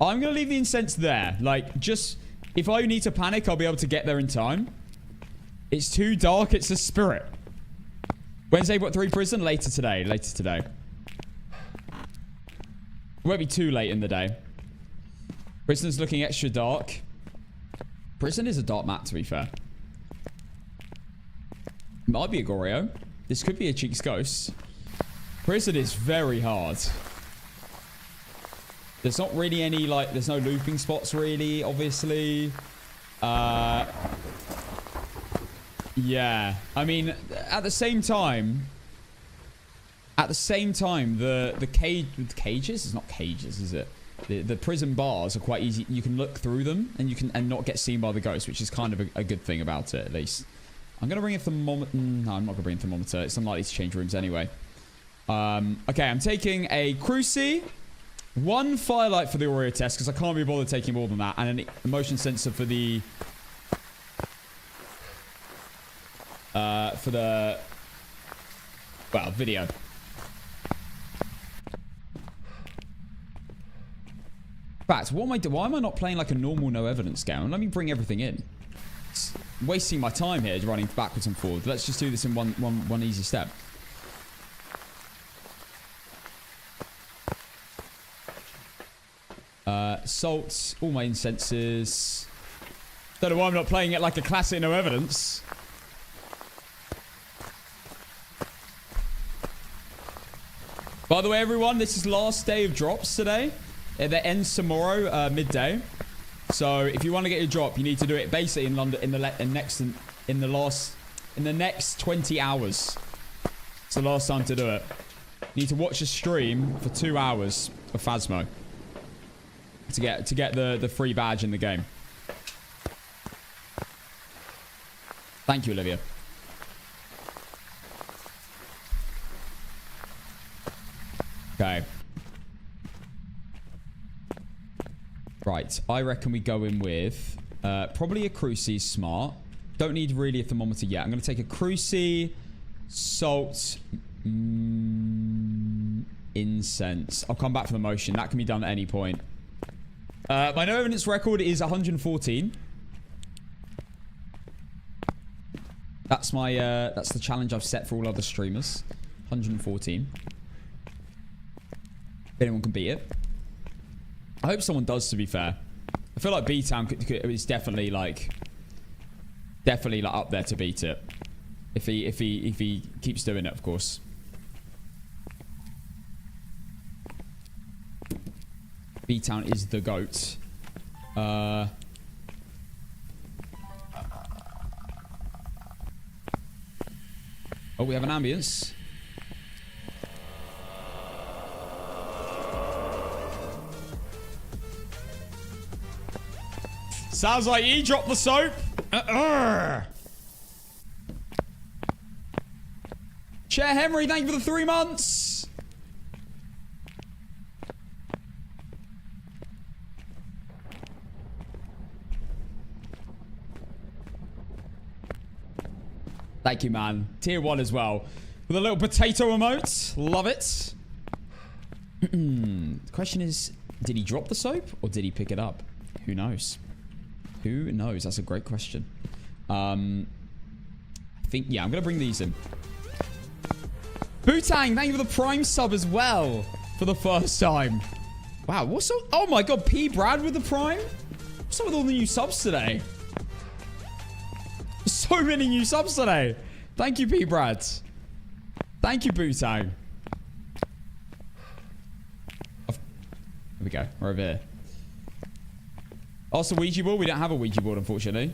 Speaker 1: I'm going to leave the incense there. Like, just... If I need to panic, I'll be able to get there in time. It's too dark. It's a spirit. Wednesday, what, 3 prison? Later today. Later today. It won't be too late in the day. Prison's looking extra dark. Prison is a dark map, to be fair. Might be a Goreo. This could be a Cheeks Ghost. Prison is very hard. There's not really any, like, there's no looping spots, really, obviously. Yeah. I mean, at the same time, the cages? It's not cages, is it? The prison bars are quite easy. You can look through them, and not get seen by the ghost, which is kind of a good thing about it, at least. I'm going to bring a thermometer. No, I'm not going to bring a thermometer. It's unlikely to change rooms anyway. Okay, I'm taking a Cruci, 1 firelight for the Oreo test, because I can't be bothered taking more than that, and a motion sensor for the... well, video. In fact, what am I doing? Why am I not playing like a normal no evidence game? Let me bring everything in. It's wasting my time here running backwards and forwards. Let's just do this in one easy step. Salts, all my incenses. Don't know why I'm not playing it like a classic no evidence. By the way, everyone, this is last day of drops today. That ends tomorrow, midday. So if you want to get your drop, you need to do it basically in London in the next 20 hours. It's the last time to do it. You need to watch a stream for 2 hours of Phasmo to get the free badge in the game. Thank you, Olivia. Okay. Right, I reckon we go in with probably a Cruci smart. Don't need really a thermometer yet. I'm going to take a Cruci, salt, incense. I'll come back for the motion. That can be done at any point. My no evidence record is 114. That's my that's the challenge I've set for all other streamers. 114. If anyone can beat it. I hope someone does, to be fair. I feel like B-Town is definitely like up there to beat it. If he keeps doing it, of course. B-Town is the GOAT. Oh, we have an ambulance. Sounds like he dropped the soap. Chair Henry, thank you for the 3 months. Thank you, man. Tier 1 as well. With a little potato emote. Love it. The question is, did he drop the soap or did he pick it up? Who knows? Who knows? That's a great question. I think, yeah, I'm going to bring these in. Bootang, thank you for the Prime sub as well for the first time. Wow, what's up? Oh my god, P. Brad with the Prime? What's up with all the new subs today? So many new subs today. Thank you, P. Brad. Thank you, Bootang. Here we go. We're over here. Also, Ouija board. We don't have a Ouija board, unfortunately.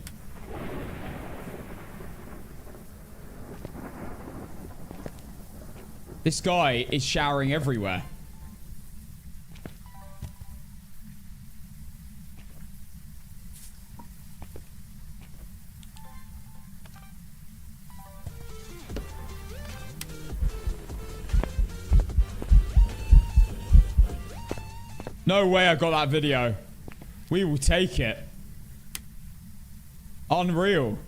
Speaker 1: This guy is showering everywhere. No way I got that video. We will take it. Unreal.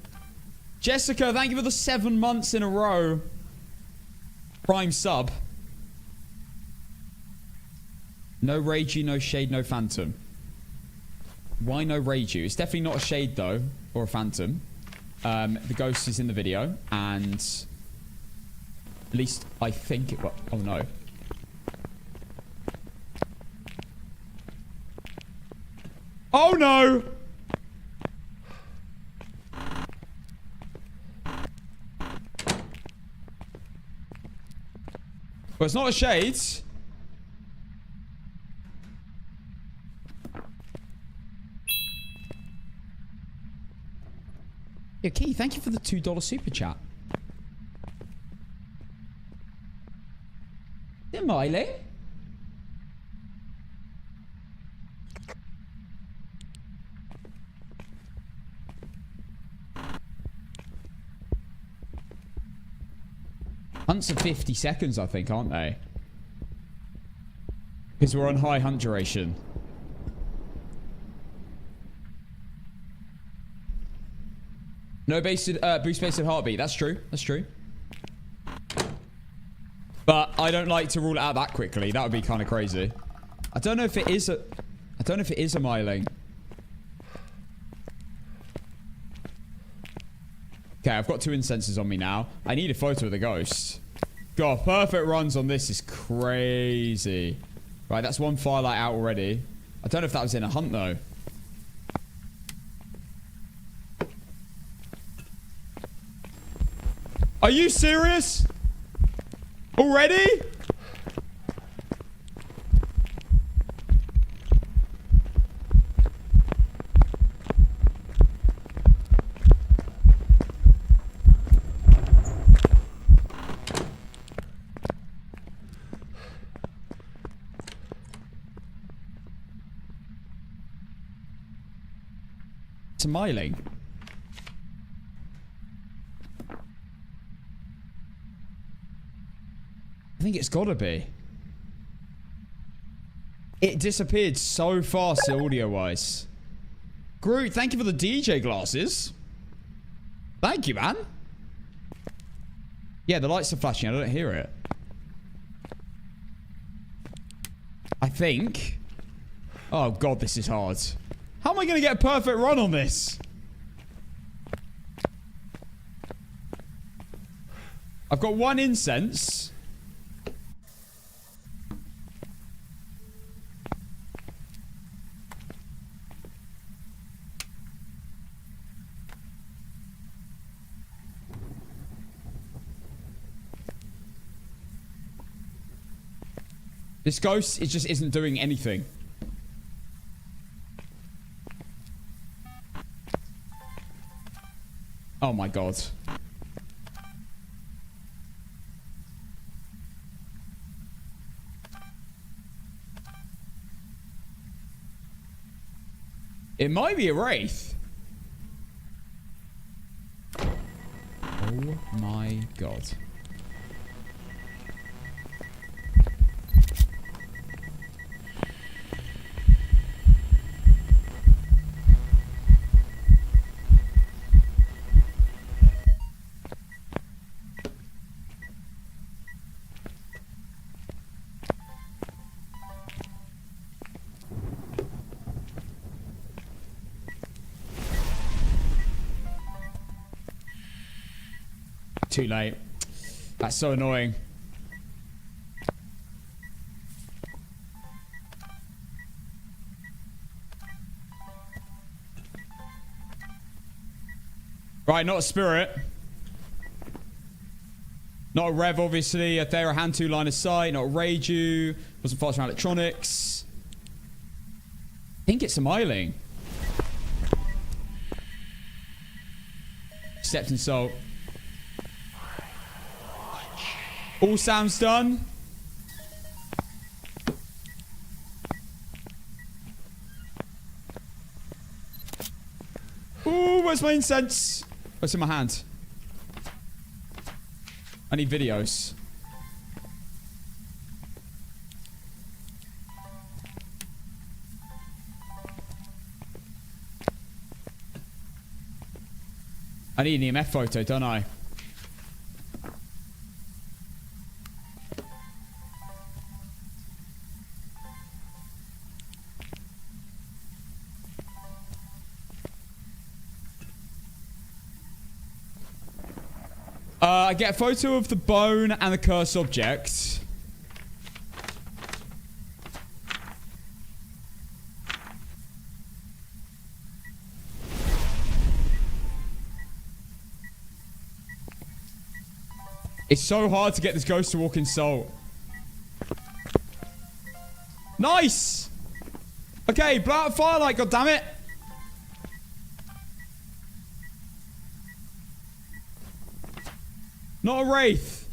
Speaker 1: Jessica, thank you for the 7 months in a row. Prime sub. No Ragey, no Shade, no Phantom. Why no Ragey? It's definitely not a Shade though, or a Phantom. The ghost is in the video, and at least I think it was. Oh no. Oh no! Well, it's not a Shade. Yeah, Key, thank you for the $2 super chat. Yeah, Miley. Hunts are 50 seconds, I think, aren't they? Because we're on high hunt duration. No boost-based heartbeat. That's true. That's true. But I don't like to rule it out that quickly. That would be kind of crazy. I don't know if it is a... I don't know if it is a myling. Okay, I've got 2 incenses on me now. I need a photo of the ghost. God, perfect runs on this is crazy. Right, that's 1 firelight out already. I don't know if that was in a hunt, though. Are you serious? Already? It's a myling. I think it's gotta be. It disappeared so fast audio-wise. Groot, thank you for the DJ glasses. Thank you, man. Yeah, the lights are flashing. I don't hear it. I think. Oh, God, this is hard. How am I going to get a perfect run on this? I've got 1 incense. This ghost, it just isn't doing anything. Oh my god. It might be a wraith. Oh my god. too late. That's so annoying. Right, not a spirit. Not a rev, obviously. A Thera hand 2 line of sight. Not a Reiju. Wasn't fast around electronics. I think it's a Myling. Stepped in salt. All sounds done. Ooh, where's my incense? What's in my hand? I need videos. I need an EMF photo, don't I? I get a photo of the bone and the cursed object. It's so hard to get this ghost to walk in salt. Nice! Okay, blow out firelight, goddammit! Not a wraith.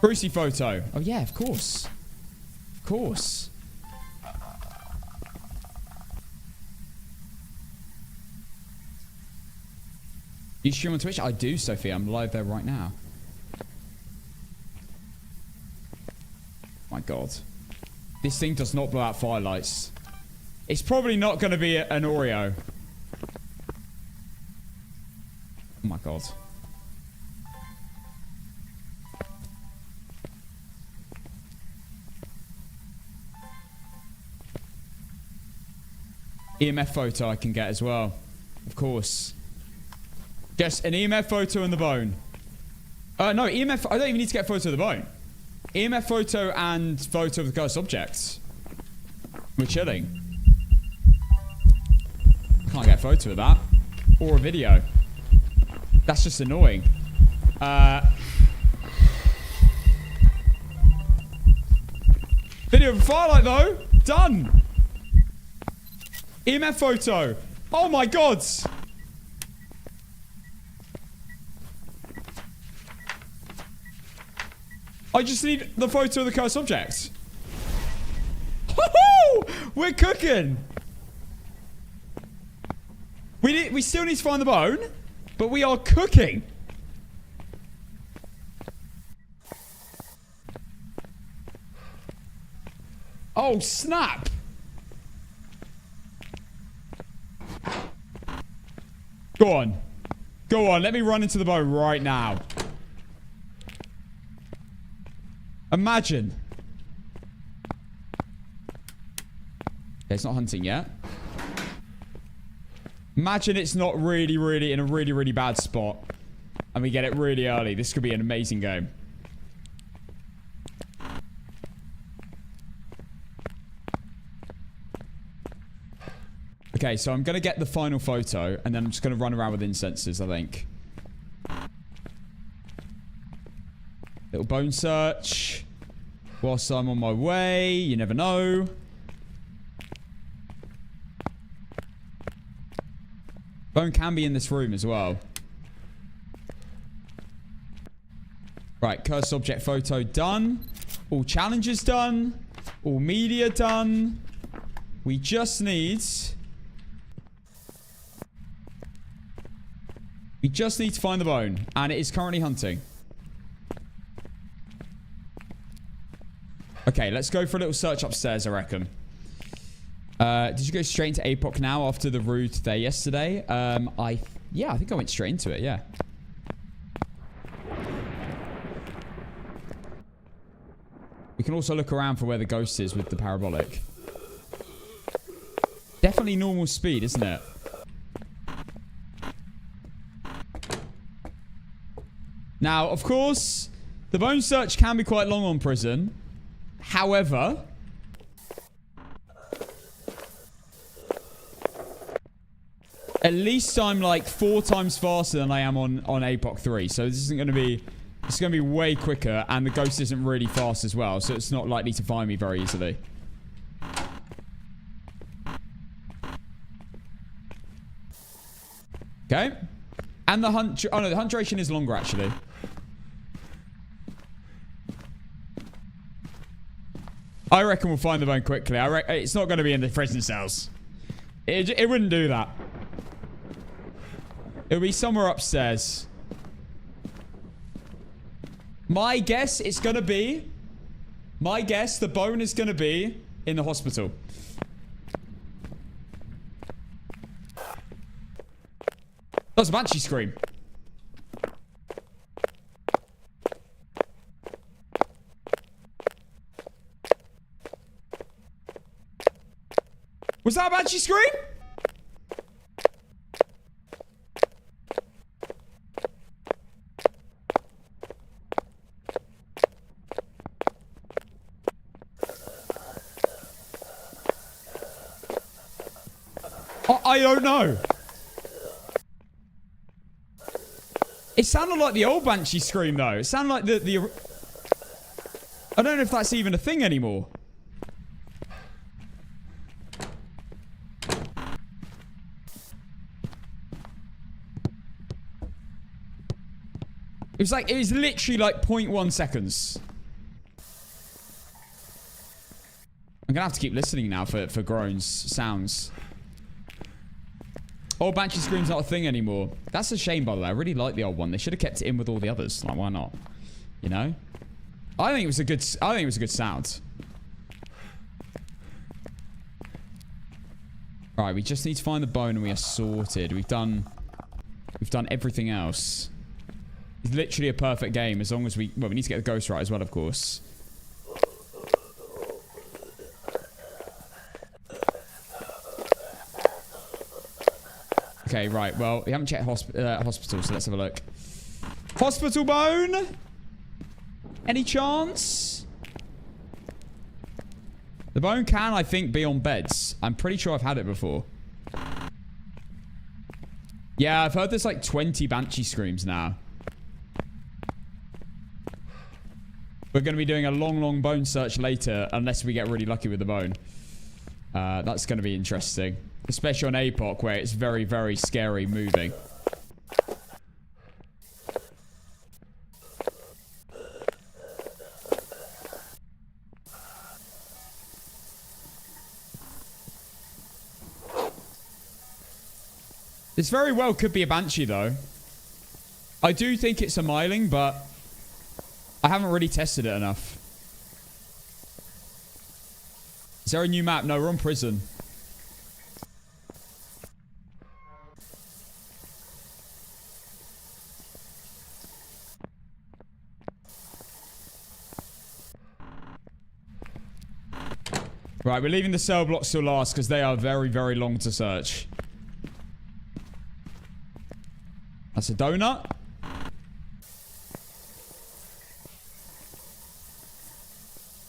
Speaker 1: Brucey photo. Oh yeah, of course. Of course. You stream on Twitch? I do, Sophie. I'm live there right now. My God. This thing does not blow out firelights. It's probably not going to be an Oreo. Oh my God. EMF photo I can get as well. Of course. Just an EMF photo and the bone. No, EMF... I don't even need to get a photo of the bone. EMF photo and photo of the ghost objects. We're chilling. Can't get a photo of that. Or a video. That's just annoying. Video of firelight though. Done. EMF photo. Oh my God. I just need the photo of the cursed object. We're cooking. We still need to find the bone. But we are cooking. Oh, snap. Go on. Go on. Let me run into the bone right now. Imagine. Okay, it's not hunting yet. Imagine it's not really in a really bad spot. And we get it really early. This could be an amazing game. Okay, so I'm going to get the final photo. And then I'm just going to run around with incenses, I think. Little bone search. Whilst I'm on my way. You never know. Bone can be in this room as well. Right, cursed object photo done. All challenges done. All media done. We just need... We just need to find the bone. And it is currently hunting. Okay, let's go for a little search upstairs, I reckon. Did you go straight into Apoc now after the route there yesterday? Yeah, I think I went straight into it, yeah. We can also look around for where the ghost is with the parabolic. Definitely normal speed, isn't it? Now, of course, the bone search can be quite long on prison. However, at least I'm like 4 times faster than I am on APOC 3. So this isn't going to be... It's going to be way quicker, and the ghost isn't really fast as well, so it's not likely to find me very easily. Okay. And the hunt... Oh, no, the hunt duration is longer, actually. I reckon we'll find the bone quickly. It's not going to be in the prison cells. It wouldn't do that. It'll be somewhere upstairs. My guess, it's going to be... My guess, the bone is going to be in the hospital. That was a banshee scream. Was that a banshee scream? I don't know. It sounded like the old banshee scream, though. It sounded like the... I don't know if that's even a thing anymore. It was literally like 0.1 seconds. I'm gonna have to keep listening now for groans, sounds. Old banshee scream's not a thing anymore. That's a shame, by the way. I really like the old one. They should have kept it in with all the others. Like, why not? You know? I think it was a good sound. Alright, we just need to find the bone and we are sorted. We've done everything else. It's literally a perfect game as long as we... Well, we need to get the ghost right as well, of course. Okay, right. Well, we haven't checked hospital, so let's have a look. Hospital bone? Any chance? The bone can, I think, be on beds. I'm pretty sure I've had it before. Yeah, I've heard there's like 20 banshee screams now. We're going to be doing a long, long bone search later, unless we get really lucky with the bone. That's going to be interesting. Especially on APOC, where it's very, very scary moving. This very well could be a banshee, though. I do think it's a myling, but I haven't really tested it enough. Is there a new map? No, we're on prison. Right, we're leaving the cell blocks till last because they are very, very long to search. That's a donut.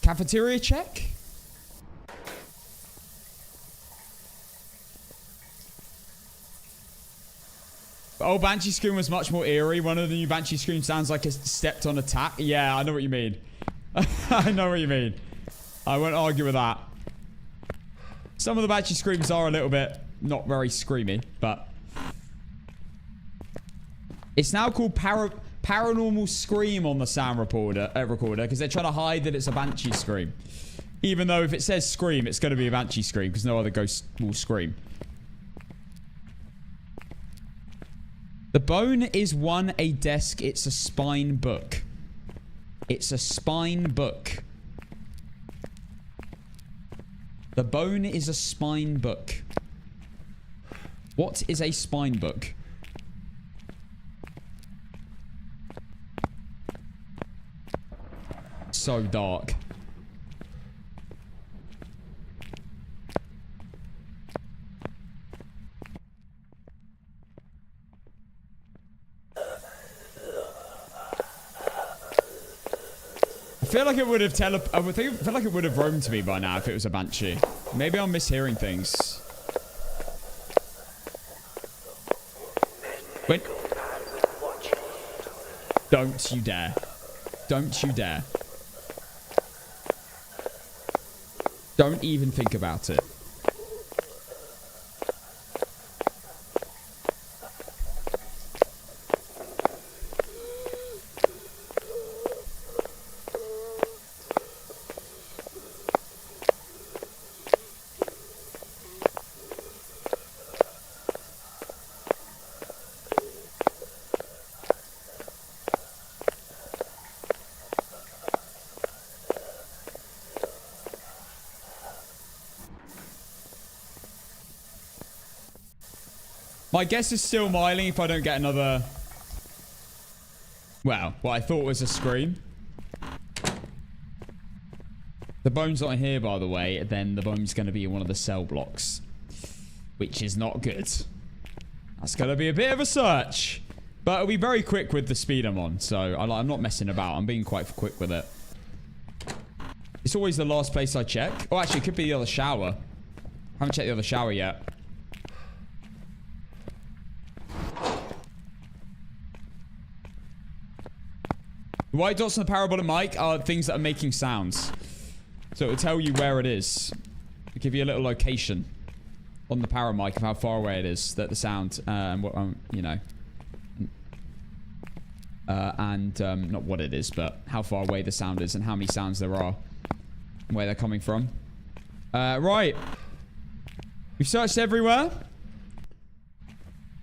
Speaker 1: Cafeteria check. The old banshee scream was much more eerie. One of the new banshee screams sounds like it stepped on a tack. Yeah, I know what you mean. I know what you mean. I won't argue with that. Some of the banshee screams are a little bit not very screamy, but it's now called paranormal scream on the sound recorder because they're trying to hide that it's a banshee scream. Even though if it says scream, it's going to be a banshee scream because no other ghost will scream. The bone is a desk. It's a spine book. It's a spine book. The bone is a spine book. What is a spine book? So dark. feel like it would have feel like it would have roamed to me by now if it was a banshee. Maybe I'm mishearing things. Wait. Don't you dare. Don't you dare. Don't even think about it. My guess is still miling if I don't get another... Well, what I thought was a scream. The bone's not in here, by the way. Then the bone's going to be in one of the cell blocks. Which is not good. That's going to be a bit of a search. But it'll be very quick with the speed I'm on. So I'm not messing about. I'm being quite quick with it. It's always the last place I check. Oh, actually, it could be the other shower. Haven't checked the other shower yet. The white dots on the parabolic mic are things that are making sounds. So it'll tell you where it is. It'll give you a little location on the paramic of how far away it is that the sound, you know. Not what it is, but how far away the sound is and how many sounds there are. And where they're coming from. Right. We've searched everywhere.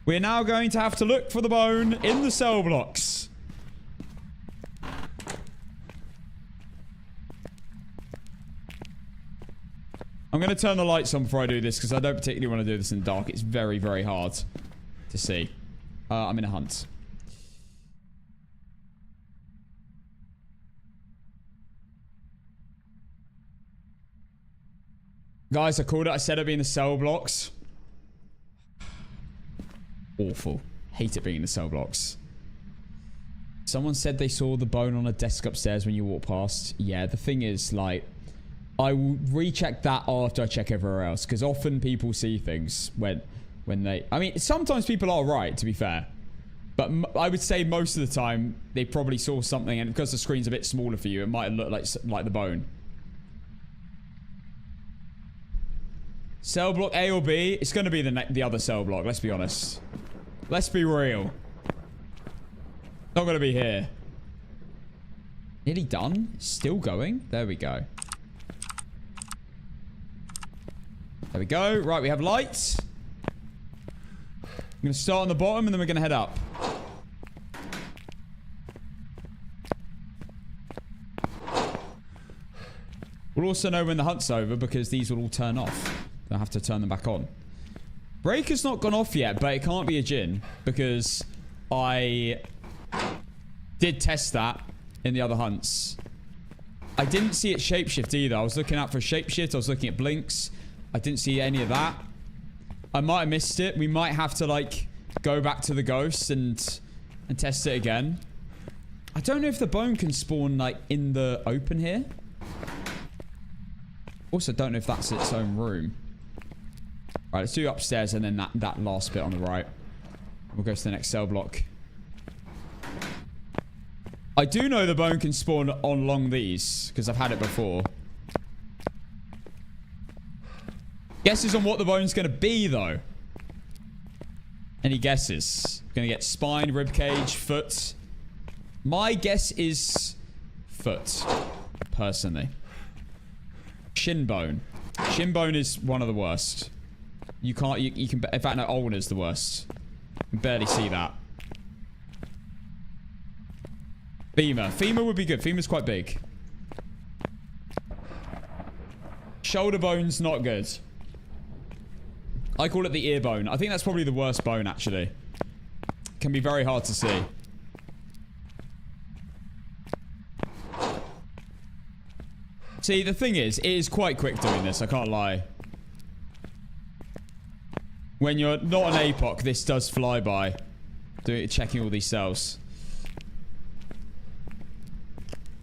Speaker 1: We're now going to have to look for the bone in the cell blocks. I'm going to turn the lights on before I do this because I don't particularly want to do this in the dark. It's very, very hard to see. I'm in a hunt. Guys, I called it. I said it'd be in the cell blocks. Awful. Hate it being in the cell blocks. Someone said they saw the bone on a desk upstairs when you walk past. Yeah, the thing is, like... I will recheck that after I check everywhere else. Because often people see things when they... I mean, sometimes people are right, to be fair. But I would say most of the time, they probably saw something. And because the screen's a bit smaller for you, it might look like the bone. Cell block A or B? It's going to be the other cell block, let's be honest. Let's be real. Not going to be here. Nearly done? Still going? There we go. There we go. Right, we have lights. I'm going to start on the bottom and then we're going to head up. We'll also know when the hunt's over because these will all turn off. I'll have to turn them back on. Breaker's not gone off yet, but it can't be a djinn because I did test that in the other hunts. I didn't see it shapeshift either. I was looking out for shapeshift. I was looking at blinks. I didn't see any of that. I might have missed it. We might have to, like, go back to the ghost and test it again. I don't know if the bone can spawn, like, in the open here. Also, don't know if that's its own room. Right, let's do upstairs and then that last bit on the right. We'll go to the next cell block. I do know the bone can spawn on along these because I've had it before. Guesses on what the bone's going to be, though? Any guesses? Going to get spine, ribcage, foot. My guess is foot, personally. Shin bone. Shin bone is one of the worst. You can't... You can... In fact, no, ulna's the worst. You can barely see that. Femur. Femur would be good. Femur's quite big. Shoulder bone's not good. I call it the ear bone. I think that's probably the worst bone, actually. Can be very hard to see. See, the thing is, it is quite quick doing this. I can't lie. When you're not an APOC, this does fly by. Checking all these cells.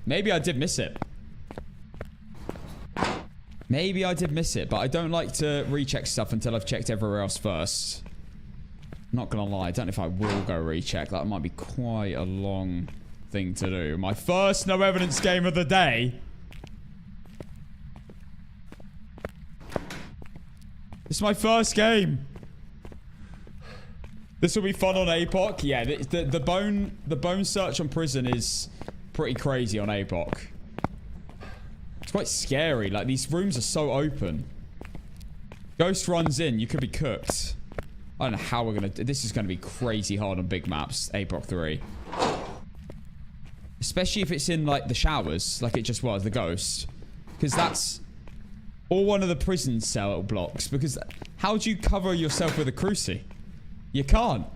Speaker 1: Maybe I did miss it. Maybe I did miss it, but I don't like to recheck stuff until I've checked everywhere else first. Not gonna lie, I don't know if I will go recheck. That might be quite a long thing to do. My first no evidence game of the day. This is my first game. This will be fun on APOC. Yeah, the bone search on prison is pretty crazy on APOC. It's quite scary. Like, these rooms are so open. Ghost runs in, you could be cooked. I don't know how we're gonna... This is gonna be crazy hard on big maps, APOC 3. Especially if it's in, like, the showers, like it just was, the ghost. Because that's... or one of the prison cell blocks. Because how do you cover yourself with a cruci? You can't.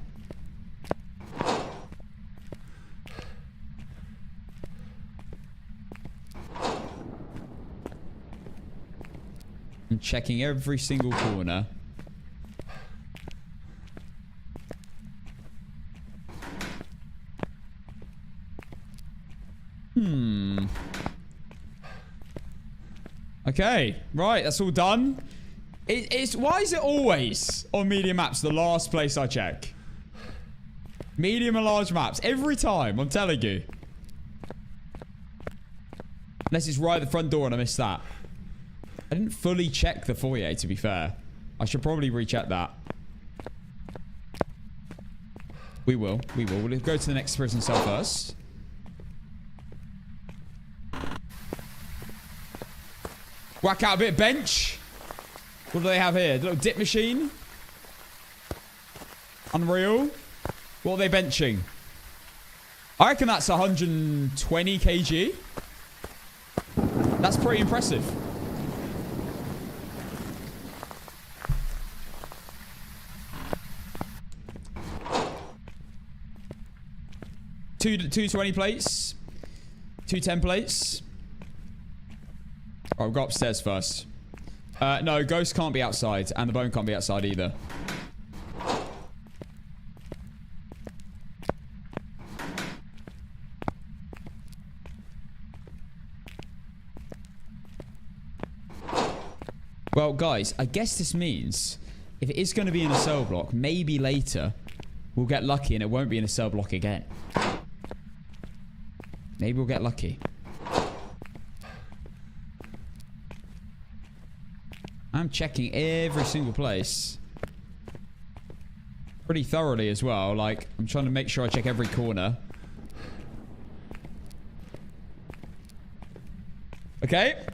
Speaker 1: I'm checking every single corner. Okay, right, that's all done. Why is it always on medium maps the last place I check? Medium and large maps. Every time, I'm telling you. Unless it's right at the front door and I missed that. I didn't fully check the foyer, to be fair. I should probably recheck that. We will. We will. We'll go to the next prison cell first. Whack out a bit of bench. What do they have here? A little dip machine. Unreal. What are they benching? I reckon that's 120 kg. That's pretty impressive. Two 20 plates. 2 10 plates. Oh, we'll go upstairs first. No, ghost can't be outside, and the bone can't be outside either. Well, guys, I guess this means if it is going to be in a cell block, maybe later we'll get lucky and it won't be in a cell block again. Maybe we'll get lucky. I'm checking every single place. Pretty thoroughly as well. Like, I'm trying to make sure I check every corner. Okay.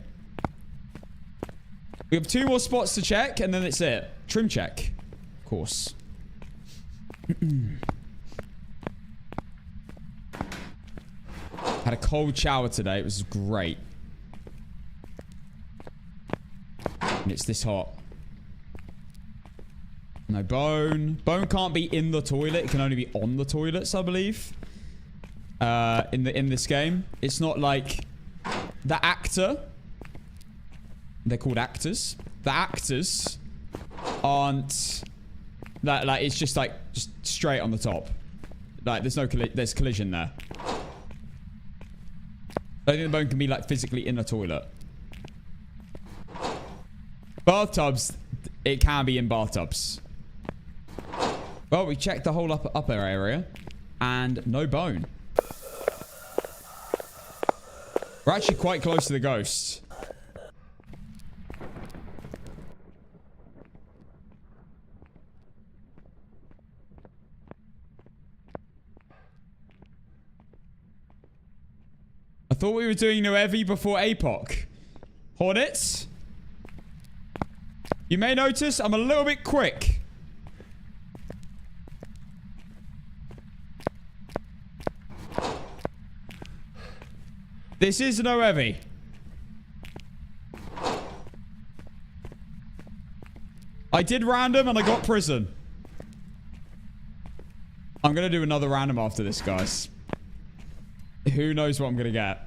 Speaker 1: We have 2 more spots to check, and then it's it. Trim check. Of course. Had a cold shower today. It was great. And it's this hot. No bone. Bone can't be in the toilet. It can only be on the toilets, I believe. In this game. It's not like the actor. They're called actors. The actors aren't that, like, it's just like just straight on the top. Like, there's no there's collision there. I think the bone can be like physically in a toilet. Bathtubs, it can be in bathtubs. Well, we checked the whole upper area and no bone. We're actually quite close to the ghost. I thought we were doing no heavy before APOC. Hornets? You may notice I'm a little bit quick. This is no heavy. I did random and I got prison. I'm going to do another random after this, guys. Who knows what I'm going to get?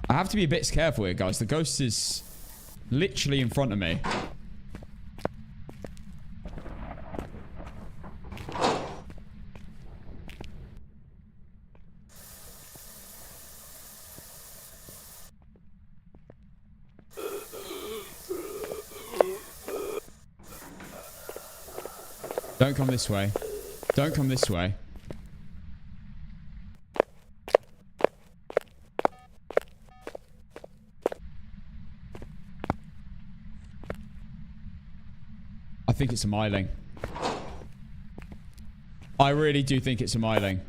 Speaker 1: I have to be a bit careful here, guys. The ghost is literally in front of me. Don't come this way. Don't come this way. I think it's a myling. I really do think it's a myling.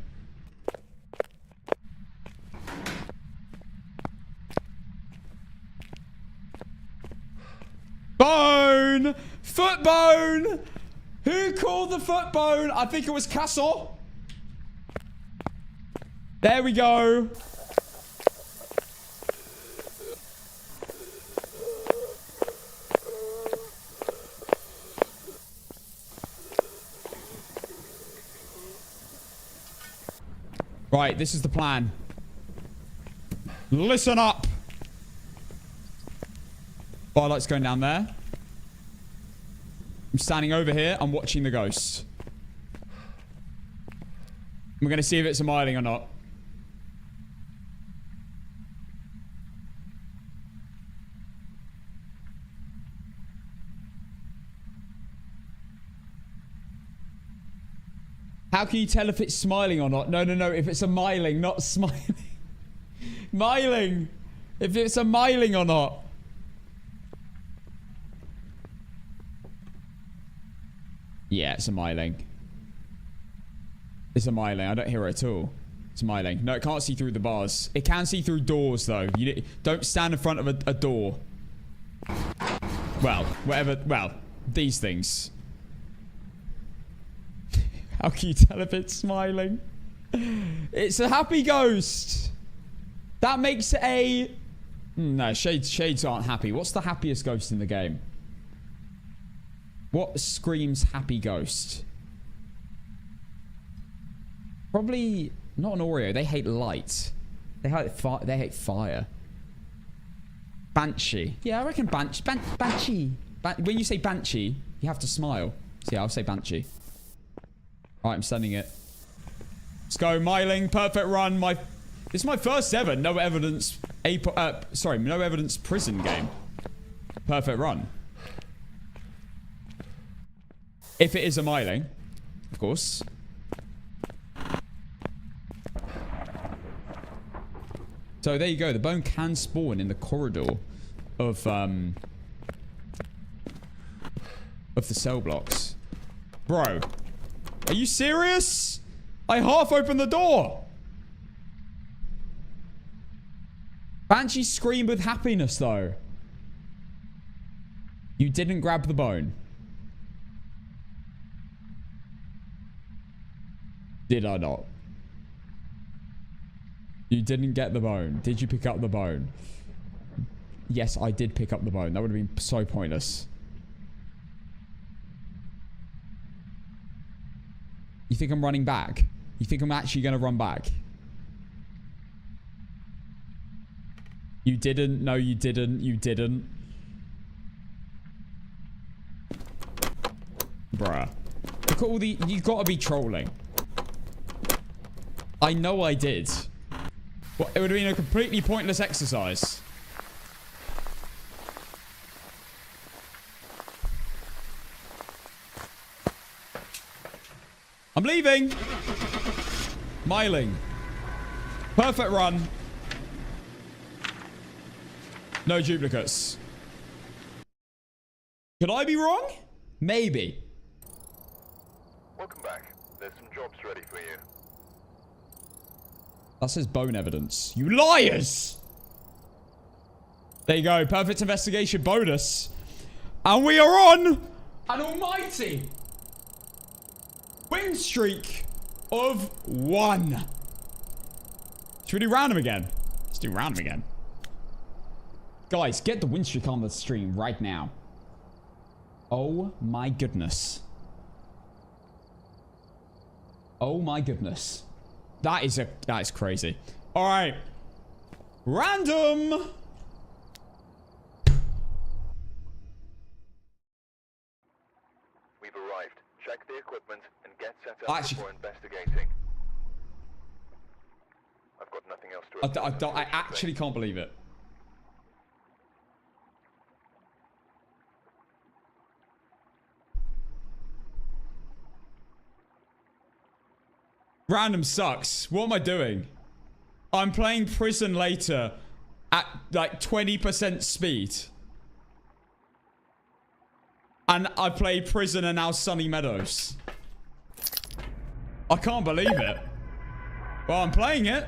Speaker 1: Bone! Foot bone! Who called the foot bone? I think it was Castle. There we go. Right, this is the plan. Listen up. Firelight's going down there. I'm standing over here. I'm watching the ghost. We're going to see if it's a myling or not. How can you tell if it's smiling or not? No, no, no. If it's a myling, not smiling. Myling. If it's a myling or not. Yeah, it's a myling. It's a myling. I don't hear it at all. It's a myling. No, it can't see through the bars. It can see through doors, though. You don't stand in front of a door. Well, whatever. Well, these things. How can you tell if it's smiling? It's a happy ghost. That makes it a... No, shades aren't happy. What's the happiest ghost in the game? What screams happy ghost? Probably not an Oreo. They hate light. They hate fire. Banshee. Yeah, I reckon Banshee. When you say Banshee, you have to smile. So yeah, I'll say Banshee. Alright, I'm sending it. Let's go, myling. Perfect run. This is my first ever no evidence no evidence prison game. Perfect run. If it is a myling, of course. So there you go. The bone can spawn in the corridor of the cell blocks. Bro, are you serious? I half opened the door. Banshee screamed with happiness, though. You didn't grab the bone. Did I not? You didn't get the bone. Did you pick up the bone? Yes, I did pick up the bone. That would have been so pointless. You think I'm running back? You think I'm actually going to run back? You didn't. No, you didn't. You didn't. Bruh. Look at all the... You gotta be trolling. I know I did. Well, it would have been a completely pointless exercise. I'm leaving. Myling. Perfect run. No duplicates. Could I be wrong? Maybe.
Speaker 2: Welcome back. There's some jobs ready for you.
Speaker 1: That says bone evidence. You liars! There you go. Perfect investigation bonus. And we are on an almighty win streak of 1. Should we do random again? Let's do random again. Guys, get the win streak on the stream right now. Oh my goodness. Oh my goodness. That is crazy. All right. Random.
Speaker 2: We've arrived. Check the equipment and get set up before investigating. I've got nothing else to...
Speaker 1: I actually can't believe it. Random sucks. What am I doing? I'm playing Prison later at like 20% speed. And I played Prison and now Sunny Meadows. I can't believe it. Well, I'm playing it.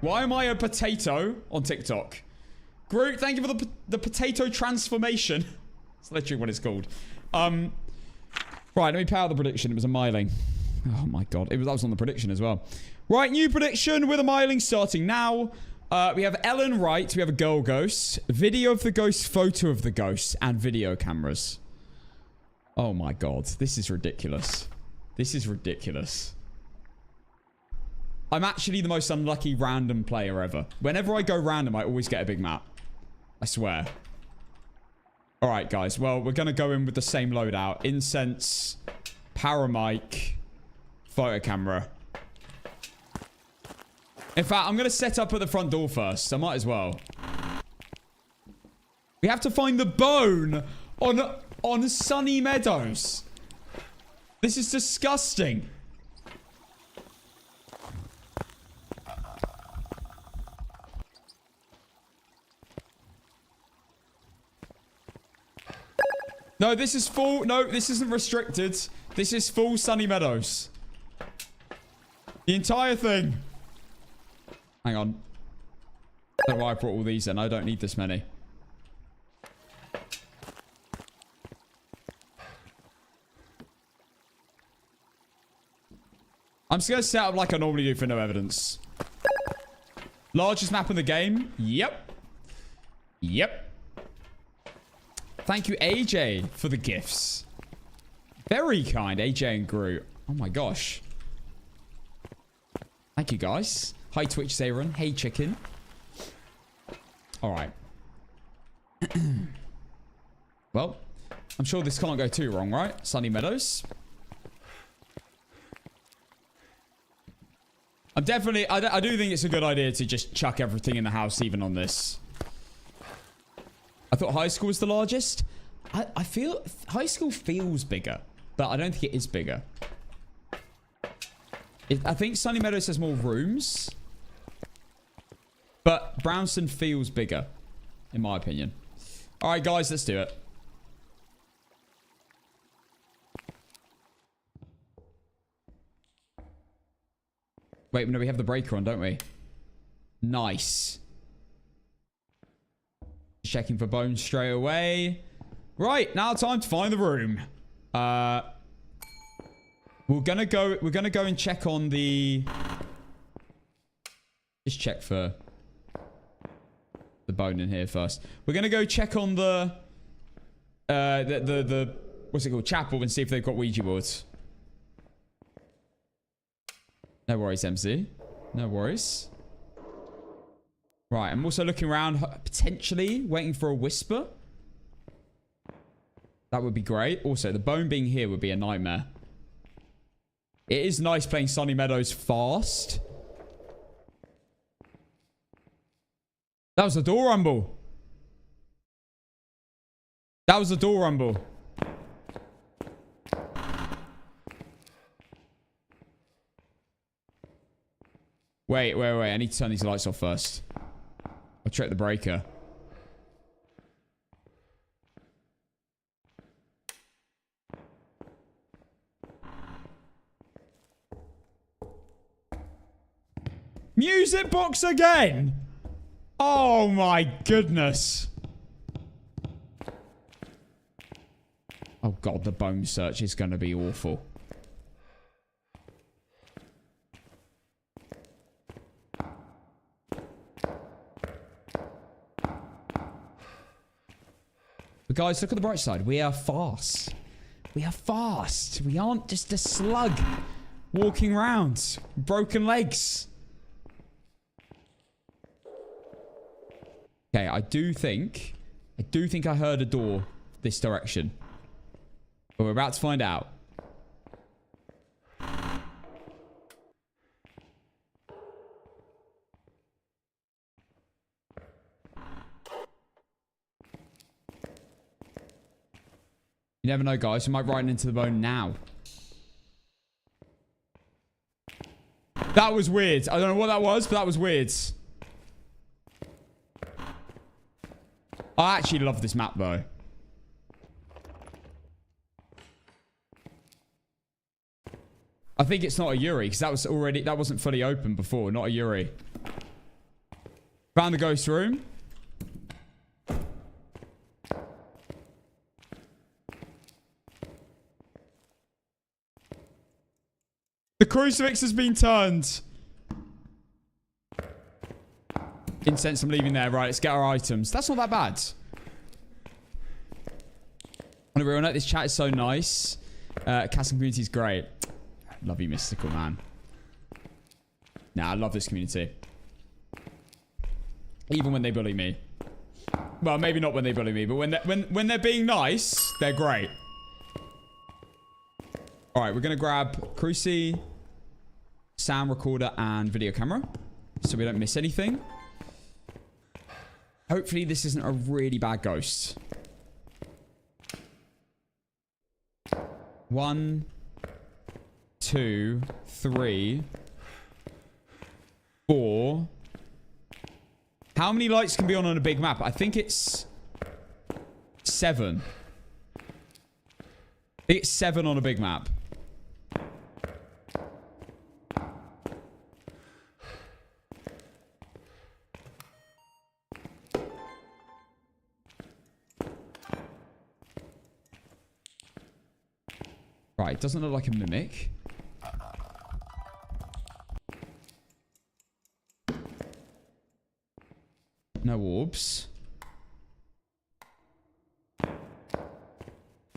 Speaker 1: Why am I a potato on TikTok? Groot, thank you for the potato transformation. That's literally what it's called. Right, let me power the prediction. It was a miling. Oh my god. That was on the prediction as well. Right, new prediction with a miling starting now. We have Ellen Wright. We have a girl ghost. Video of the ghost, photo of the ghost, and video cameras. Oh my god. This is ridiculous. This is ridiculous. I'm actually the most unlucky random player ever. Whenever I go random, I always get a big map. I swear. Alright, guys. Well, we're going to go in with the same loadout. Incense, power mic, photo camera. In fact, I'm going to set up at the front door first. I might as well. We have to find the bone on Sunny Meadows. This is disgusting. No, this is full. No, this isn't restricted. This is full Sunny Meadows. The entire thing. Hang on. I don't know why I brought all these in. I don't need this many. I'm just going to set up like I normally do for no evidence. Largest map in the game? Yep. Yep. Thank you, AJ, for the gifts. Very kind, AJ and Groot. Oh my gosh. Thank you, guys. Hi, Twitch Zaron. Hey, Chicken. Alright. Well, I'm sure this can't go too wrong, right? Sunny Meadows. I'm definitely... I do think it's a good idea to just chuck everything in the house, even on this. I thought high school was the largest. I feel... High school feels bigger, but I don't think it is bigger. I think Sunny Meadows has more rooms. But Brownston feels bigger, in my opinion. Alright, guys, let's do it. Wait, no, we have the breaker on, don't we? Nice. Checking for bones straight away. Right, now time to find the room. We're gonna go and check on the... Just check for the bone in here first. We're gonna go check on the what's it called? Chapel, and see if they've got Ouija boards. No worries, MZ. No worries. Right, I'm also looking around, potentially waiting for a whisper. That would be great. Also, the bone being here would be a nightmare. It is nice playing Sunny Meadows fast. That was a door rumble. That was a door rumble. Wait. I need to turn these lights off first. I'll check the breaker. Music box again! Oh my goodness. Oh god, the bone search is going to be awful. But guys, look at the bright side. We are fast. We are fast. We aren't just a slug walking around. Broken legs. Okay, I do think I heard a door this direction. But we're about to find out. You never know, guys. We might ride into the bone now. That was weird. I don't know what that was, but that was weird. I actually love this map, though. I think it's not a Yuri, because that wasn't fully open before. Not a Yuri. Found the ghost room. The crucifix has been turned. Incense, I'm leaving there. Right, let's get our items. That's not that bad. On a real note, this chat is so nice. Casting community is great. Love you, Mystical, man. Nah, I love this community. Even when they bully me. Well, maybe not when they bully me, but when they're being nice, they're great. Alright, we're going to grab Cruci, sound recorder, and video camera. So we don't miss anything. Hopefully this isn't a really bad ghost. 1, 2, 3, 4. How many lights can be on a big map? I think it's 7. I think it's 7 on a big map. Right, doesn't look like a mimic. No orbs.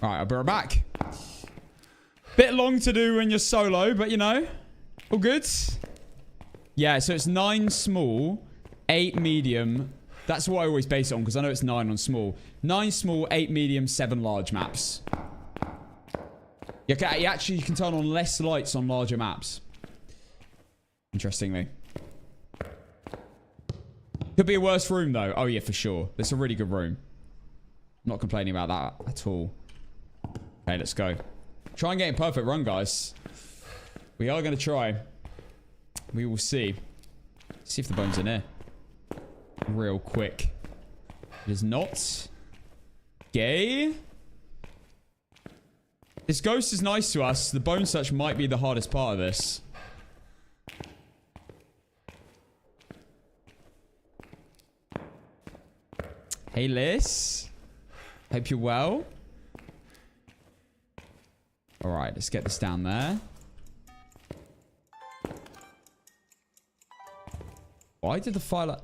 Speaker 1: Alright, I'll be right back. Bit long to do when you're solo, but you know, all good. Yeah, so it's 9 small, 8 medium. That's what I always base it on, because I know it's 9 on small. 9 small, 8 medium, 7 large maps. You actually can turn on less lights on larger maps. Interestingly. Could be a worse room, though. Oh, yeah, for sure. It's a really good room. I'm not complaining about that at all. Okay, let's go. Try and get a perfect run, guys. We are going to try. We will see. See if the bone's in here. Real quick. It is not. Gay. This ghost is nice to us. The bone search might be the hardest part of this. Hey, Liz. Hope you're well. Alright, let's get this down there. Why did the file...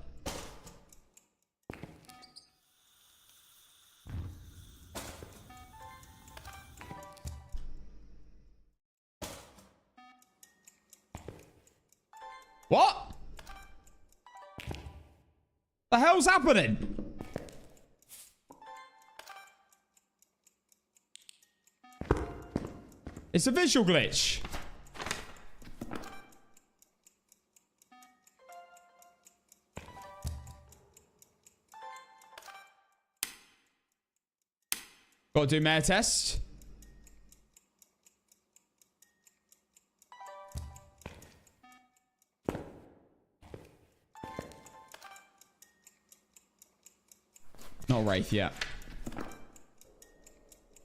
Speaker 1: What? The hell's happening? It's a visual glitch. Got to do mayor test. Not Wraith yet.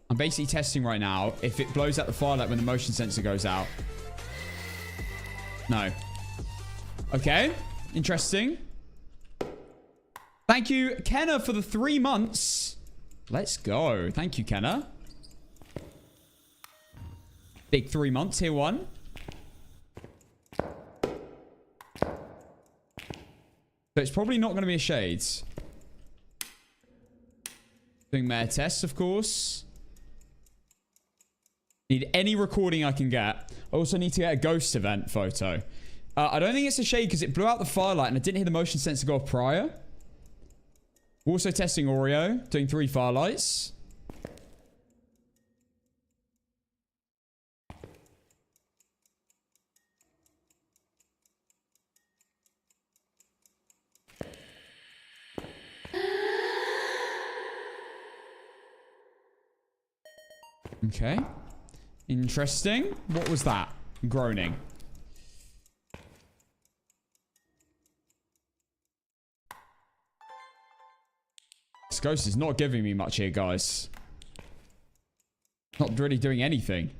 Speaker 1: I'm basically testing right now if it blows out the firelight when the motion sensor goes out. No. Okay. Interesting. Thank you, Kenna, for the 3 months. Let's go. Thank you, Kenna. Big 3 months. Here, one. So it's probably not going to be a Shades. Doing mayor tests, of course. Need any recording I can get. I also need to get a ghost event photo. I don't think it's a shade because it blew out the firelight and I didn't hear the motion sensor go off prior. Also testing Oreo. Doing 3 firelights. Okay. Interesting. What was that? Groaning. This ghost is not giving me much here, guys. Not really doing anything.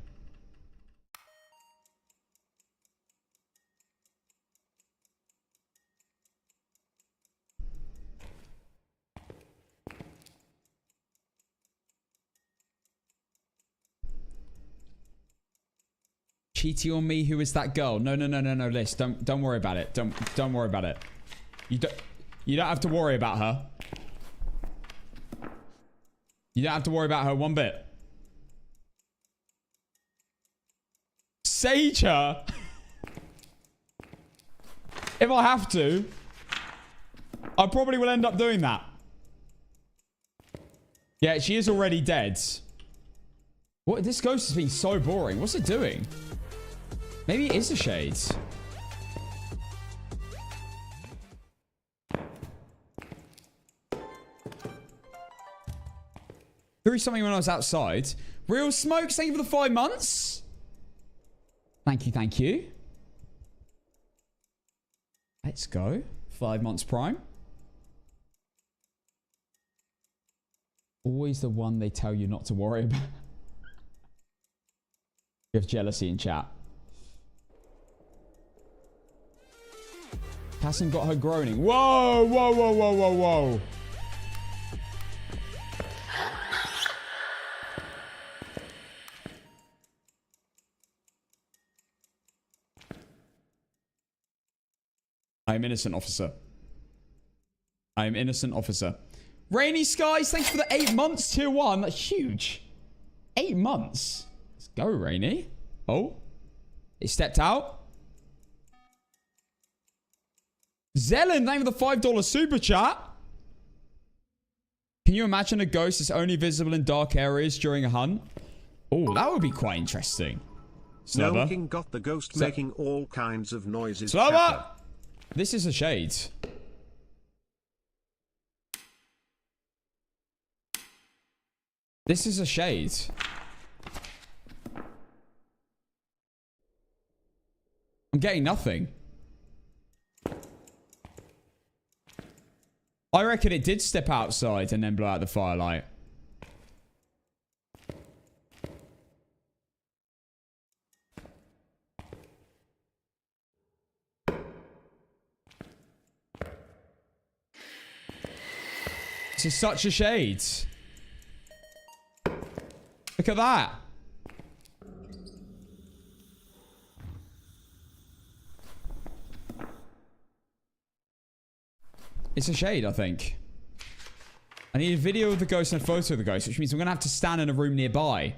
Speaker 1: Cheating on me? Who is that girl? No, Liz. Don't worry about it. Don't worry about it. You don't have to worry about her. You don't have to worry about her one bit. Sage her? If I have to, I probably will end up doing that. Yeah, she is already dead. What? This ghost has been so boring. What's it doing? Maybe it is a shade. Threw something when I was outside. Real Smokes, thank you for the 5 months. Thank you, thank you. Let's go. 5 months prime. Always the one they tell you not to worry about. You have jealousy in chat. Hasn't got her groaning. Whoa, whoa, whoa, whoa, whoa, whoa. I am innocent, officer. I am innocent, officer. Rainy Skies, thanks for the 8 months, tier 1. That's huge. 8 months. Let's go, Rainy. Oh. It stepped out. Zelen, thank you for the $5 super chat. Can you imagine a ghost that's only visible in dark areas during a hunt? Oh, that would be quite interesting.
Speaker 3: No King got the ghost making all kinds of noises.
Speaker 1: Slower! This is a shade. This is a shade. I'm getting nothing. I reckon it did step outside and then blow out the firelight. This is such a shade. Look at that. It's a shade, I think. I need a video of the ghost and a photo of the ghost, which means I'm going to have to stand in a room nearby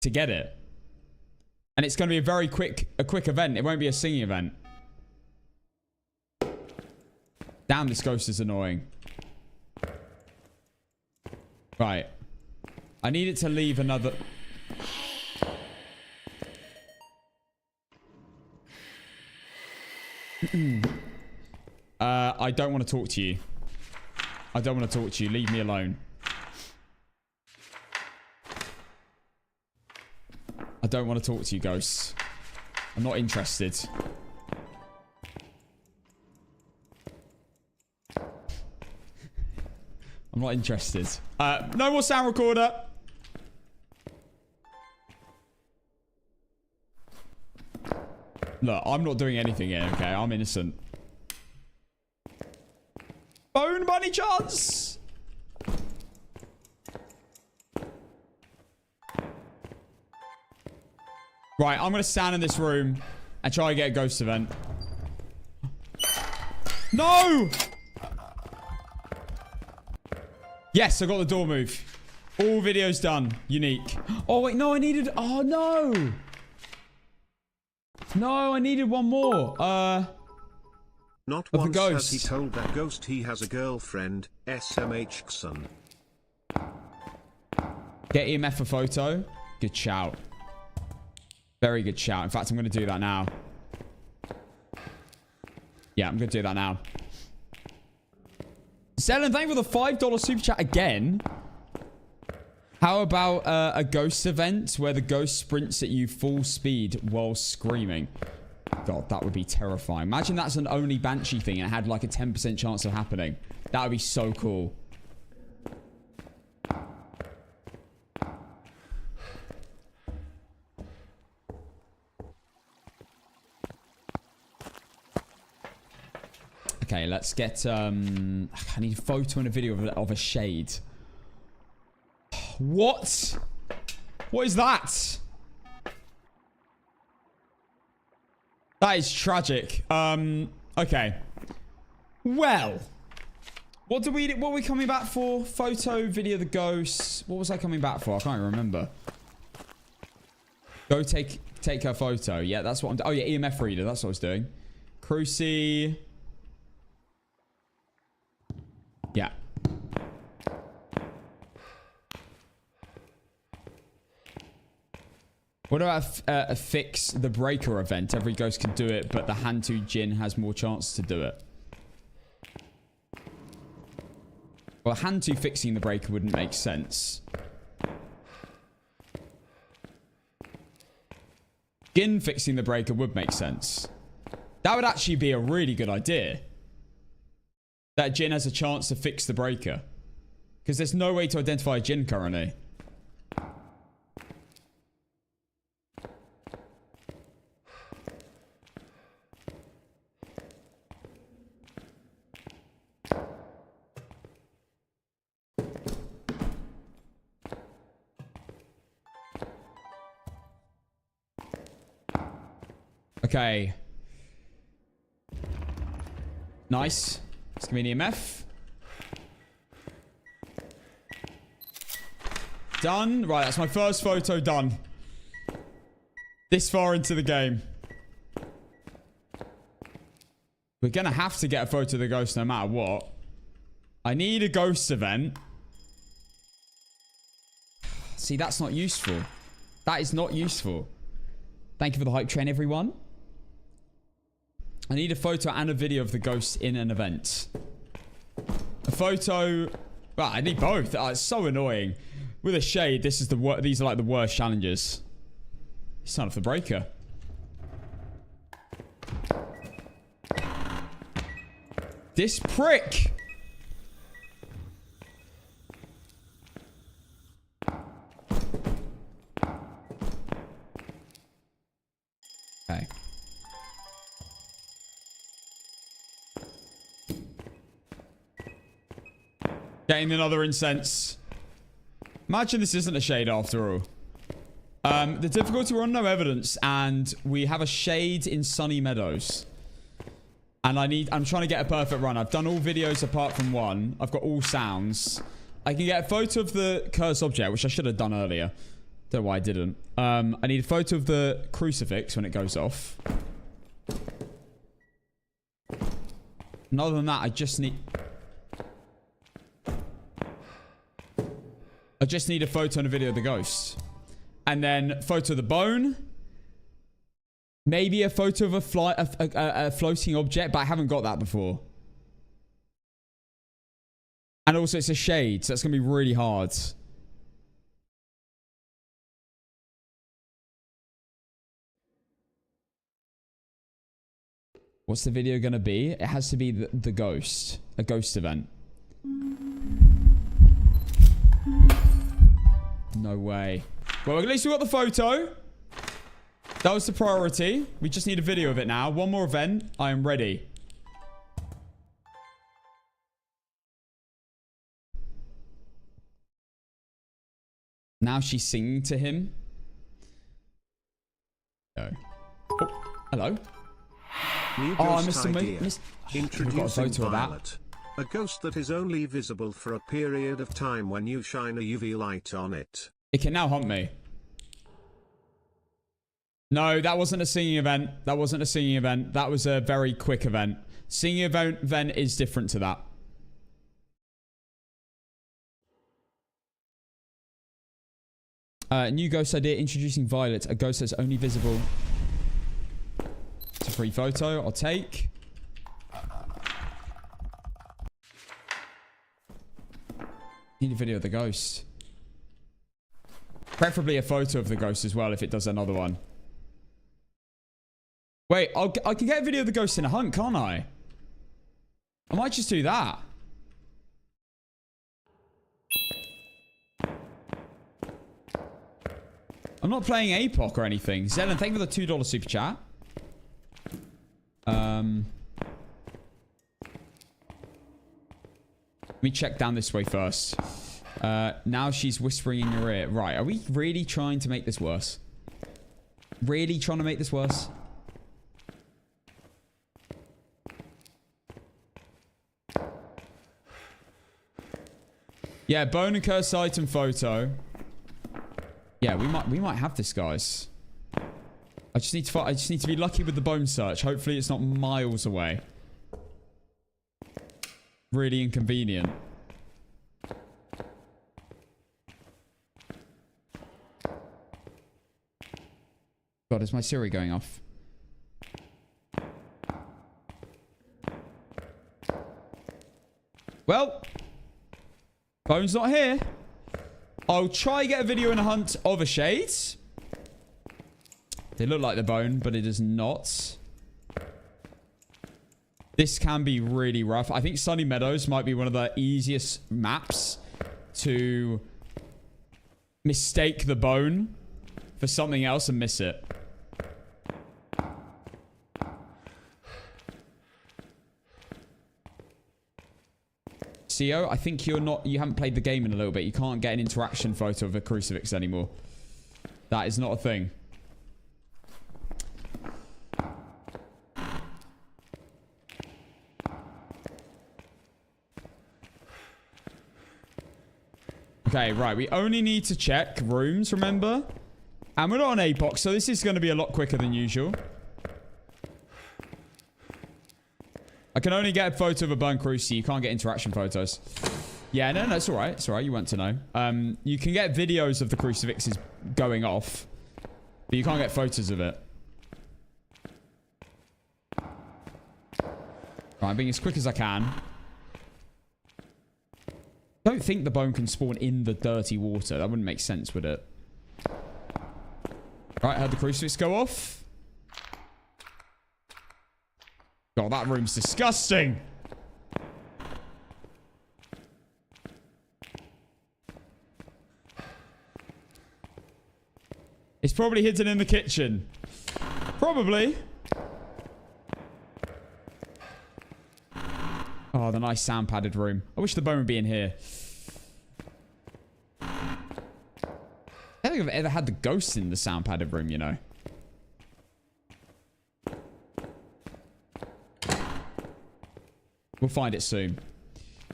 Speaker 1: to get it. And it's going to be a very quick event. It won't be a singing event. Damn, this ghost is annoying. Right. I need it to leave another... I don't want to talk to you. I don't want to talk to you. Leave me alone. I don't want to talk to you, ghosts. I'm not interested. I'm not interested. No more sound recorder. Look, I'm not doing anything here, okay? I'm innocent. Bone bunny chance! Right, I'm going to stand in this room and try to get a ghost event. No! Yes, I got the door move. All videos done. Unique. Oh, wait, no, I needed... Oh, no! No, I needed one more.
Speaker 3: Not once has he told that ghost he has a girlfriend, SMH son.
Speaker 1: Get EMF for photo. Good shout. Very good shout. In fact, I'm going to do that now. Yeah, I'm going to do that now. Selen, thank you for the $5 super chat again. How about a ghost event where the ghost sprints at you full speed while screaming? God, that would be terrifying. Imagine that's an only Banshee thing and it had like a 10% chance of happening. That would be so cool. Okay, let's get... I need a photo and a video of a shade. What? What is that? That is tragic. Okay. Well. What are we coming back for? Photo, video, the ghosts. What was I coming back for? I can't remember. Go take her photo. Yeah, that's what I'm doing. Oh, yeah, EMF reader. That's what I was doing. Cruci. Yeah. What about fix the breaker event? Every ghost can do it, but the Hantu Jinn has more chance to do it. Well, Hantu fixing the breaker wouldn't make sense. Jinn fixing the breaker would make sense. That would actually be a really good idea. That Jinn has a chance to fix the breaker. Because there's no way to identify a Jinn currently. Okay. Nice. Let's give me an EMF. Done. Right, that's my first photo done. This far into the game. We're going to have to get a photo of the ghost no matter what. I need a ghost event. See, that's not useful. That is not useful. Thank you for the hype train, everyone. I need a photo and a video of the ghost in an event. A photo... Well, I need both. Oh, it's so annoying. With a shade, this is these are like the worst challenges. Son of the breaker. This prick! Okay. Getting another incense. Imagine this isn't a shade after all. The difficulty, we're on no evidence, and we have a shade in Sunny Meadows. And I'm trying to get a perfect run. I've done all videos apart from one. I've got all sounds. I can get a photo of the cursed object, which I should have done earlier. Don't know why I didn't. I need a photo of the crucifix when it goes off. And other than that, I just need a photo and a video of the ghost. And then photo of the bone. Maybe a photo of a floating object, but I haven't got that before. And also it's a shade, so that's going to be really hard. What's the video going to be? It has to be the ghost. A ghost event. No way. Well, at least we got the photo. That was the priority. We just need a video of it now. One more event. I am ready. Now she's singing to him. Oh, hello.
Speaker 3: New
Speaker 1: oh, I
Speaker 3: missed
Speaker 1: Introducing
Speaker 3: Violet. A ghost that is only visible for a period of time when you shine a UV light on it.
Speaker 1: It can now hunt me. No, that wasn't a singing event. That wasn't a singing event. That was a very quick event. Singing event is different to that. New ghost idea. Introducing Violet. A ghost that's only visible. It's a free photo. I'll take. Need a video of the ghost. Preferably a photo of the ghost as well if it does another one. Wait, I can get a video of the ghost in a hunt, can't I? I might just do that. I'm not playing APOC or anything. Zelen, thank you for the $2 super chat. Let me check down this way first. Now she's whispering in your ear. Right, are we really trying to make this worse? Really trying to make this worse? Yeah, bone and cursed item photo. Yeah, we might have this, guys. I just need to be lucky with the bone search. Hopefully it's not miles away. Really inconvenient. God, is my Siri going off? Well, bone's not here. I'll try get a video in a hunt of a shade. They look like the bone, but it is not. This can be really rough. I think Sunny Meadows might be one of the easiest maps to mistake the bone for something else and miss it. CEO, I think you haven't played the game in a little bit. You can't get an interaction photo of a crucifix anymore. That is not a thing. Okay, right. We only need to check rooms, remember? And we're not on APOC, so this is going to be a lot quicker than usual. I can only get a photo of a burnt cruci. You can't get interaction photos. Yeah, no, it's all right. It's all right. You want to know. You can get videos of the crucifixes going off, but you can't get photos of it. Right, I'm being as quick as I can. Don't think the bone can spawn in the dirty water. That wouldn't make sense, would it? Right, heard the crucifix go off. God, that room's disgusting. It's probably hidden in the kitchen. Probably. Oh, the nice sound padded room. I wish the bone would be in here. I don't think I've ever had the ghost in the sound padded room, you know. We'll find it soon.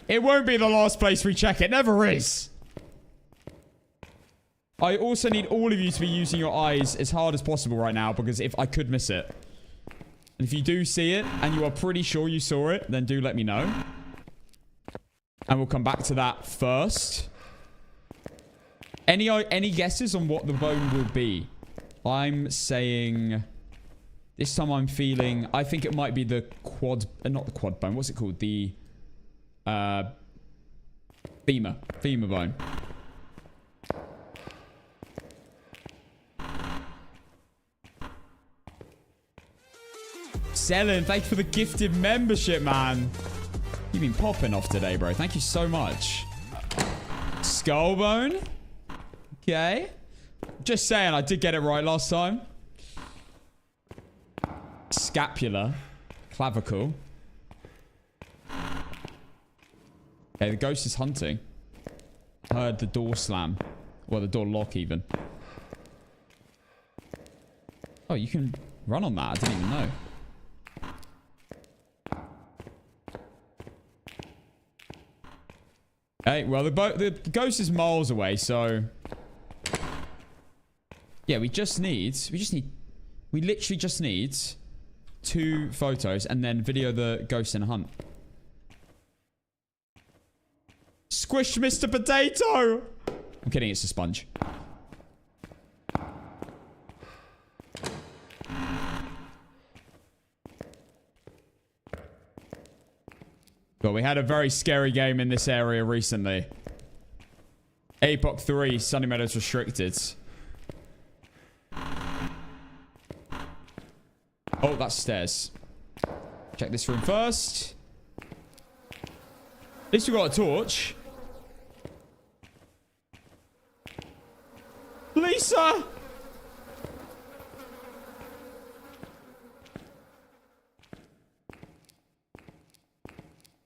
Speaker 1: It won't be the last place we check. It never is. I also need all of you to be using your eyes as hard as possible right now, because if I could miss it. And if you do see it and you are pretty sure you saw it, then do let me know. And we'll come back to that first. Any guesses on what the bone will be? I'm saying... This time I'm feeling... I think it might be the quad... not the quad bone. What's it called? The... femur. Femur bone. Selling, thank you for the gifted membership, man. You've been popping off today, bro. Thank you so much. Skull bone. Okay. Just saying, I did get it right last time. Scapula. Clavicle. Okay, the ghost is hunting. Heard the door slam. Well, the door lock even. Oh, you can run on that. I didn't even know. Okay, well, the ghost is miles away, so... Yeah, we literally just need 2 photos and then video the ghost in a hunt. Squish Mr. Potato! I'm kidding, it's a sponge. But we had a very scary game in this area recently. APOC 3, Sunny Meadows restricted. Oh, that's stairs. Check this room first. At least we got a torch. Lisa!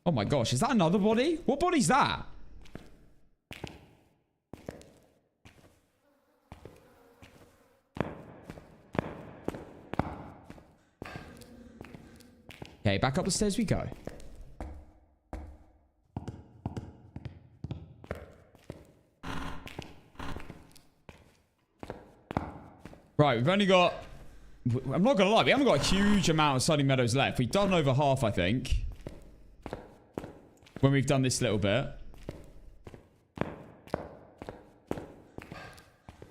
Speaker 1: Oh my gosh, is that another body? What body's that? Okay, back up the stairs we go. Right, we've only got... I'm not going to lie, we haven't got a huge amount of Sunny Meadows left. We've done over half, I think. When we've done this little bit.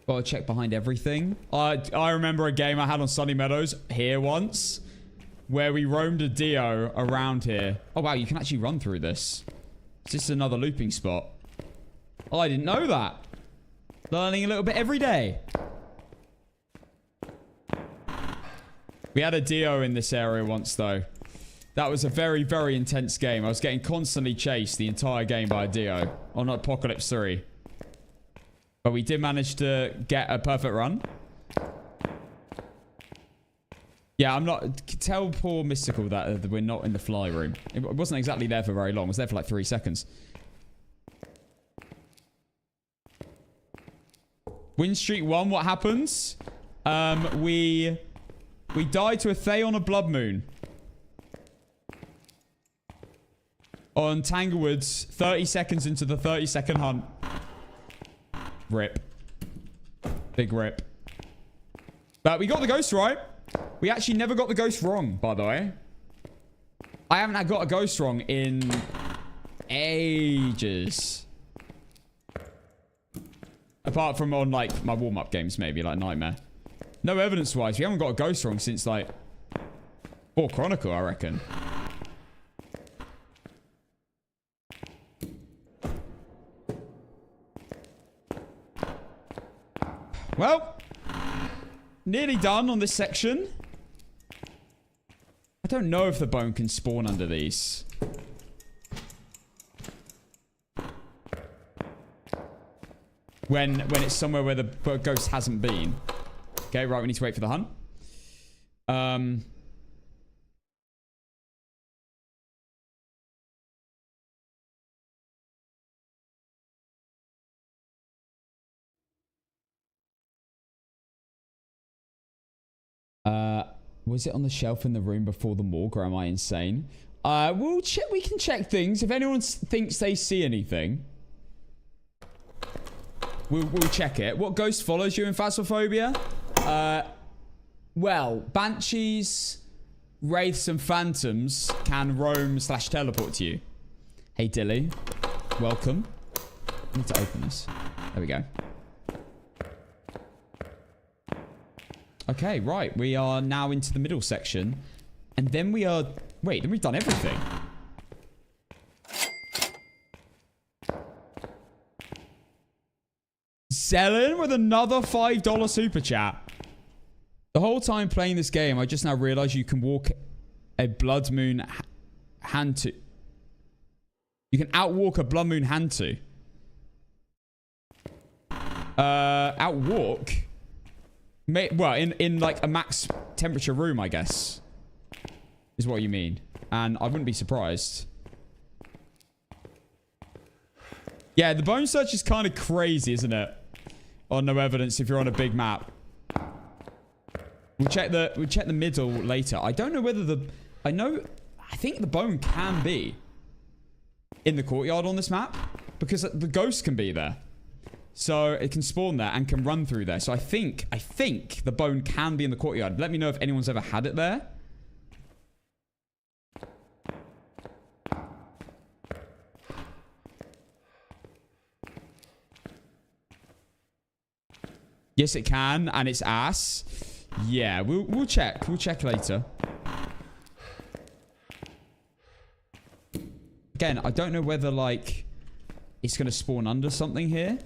Speaker 1: Gotta check behind everything. I remember a game I had on Sunny Meadows here once. Where we roamed a Dio around here. Oh, wow, you can actually run through this. Is this another looping spot? Oh, I didn't know that. Learning a little bit every day. We had a Dio in this area once, though. That was a very, very intense game. I was getting constantly chased the entire game by a Dio on Apocalypse 3. But we did manage to get a perfect run. Yeah, I'm not... Tell poor Mystical that we're not in the fly room. It wasn't exactly there for very long. It was there for like 3 seconds. Win streak 1, what happens? We died to a Thay on a Blood Moon. On Tanglewood's 30 seconds into the 30-second hunt. Rip. Big rip. But we got the ghost right. We actually never got the ghost wrong, by the way. I haven't got a ghost wrong in ages. Apart from on, like, my warm-up games, maybe, like Nightmare. No evidence-wise, we haven't got a ghost wrong since, like, 4 Chronicle, I reckon. Well, nearly done on this section. I don't know if the bone can spawn under these. When it's somewhere where the ghost hasn't been. Okay, right, we need to wait for the hunt. Was it on the shelf in the room before the morgue, or am I insane? We'll check. We can check things. If anyone thinks they see anything, we'll check it. What ghost follows you in Phasmophobia? Well, banshees, wraiths, and phantoms can roam / teleport to you. Hey, Dilly, welcome. I need to open this. There we go. Okay, right. We are now into the middle section. And then we are... Wait, then we've done everything. Zelen with another $5 super chat. The whole time playing this game, I just now realized you can walk a Blood Moon Hantu. You can outwalk a Blood Moon Hantu. Outwalk? Well, in like a max temperature room, I guess. Is what you mean. And I wouldn't be surprised. Yeah, the bone search is kind of crazy, isn't it? On no evidence if you're on a big map. We'll check the middle later. I don't know whether I think the bone can be in the courtyard on this map. Because the ghost can be there. So it can spawn there and can run through there. So I think the bone can be in the courtyard. Let me know if anyone's ever had it there. Yes, it can, and it's ass. Yeah, we'll check. We'll check later. Again, I don't know whether, like, it's going to spawn under something here.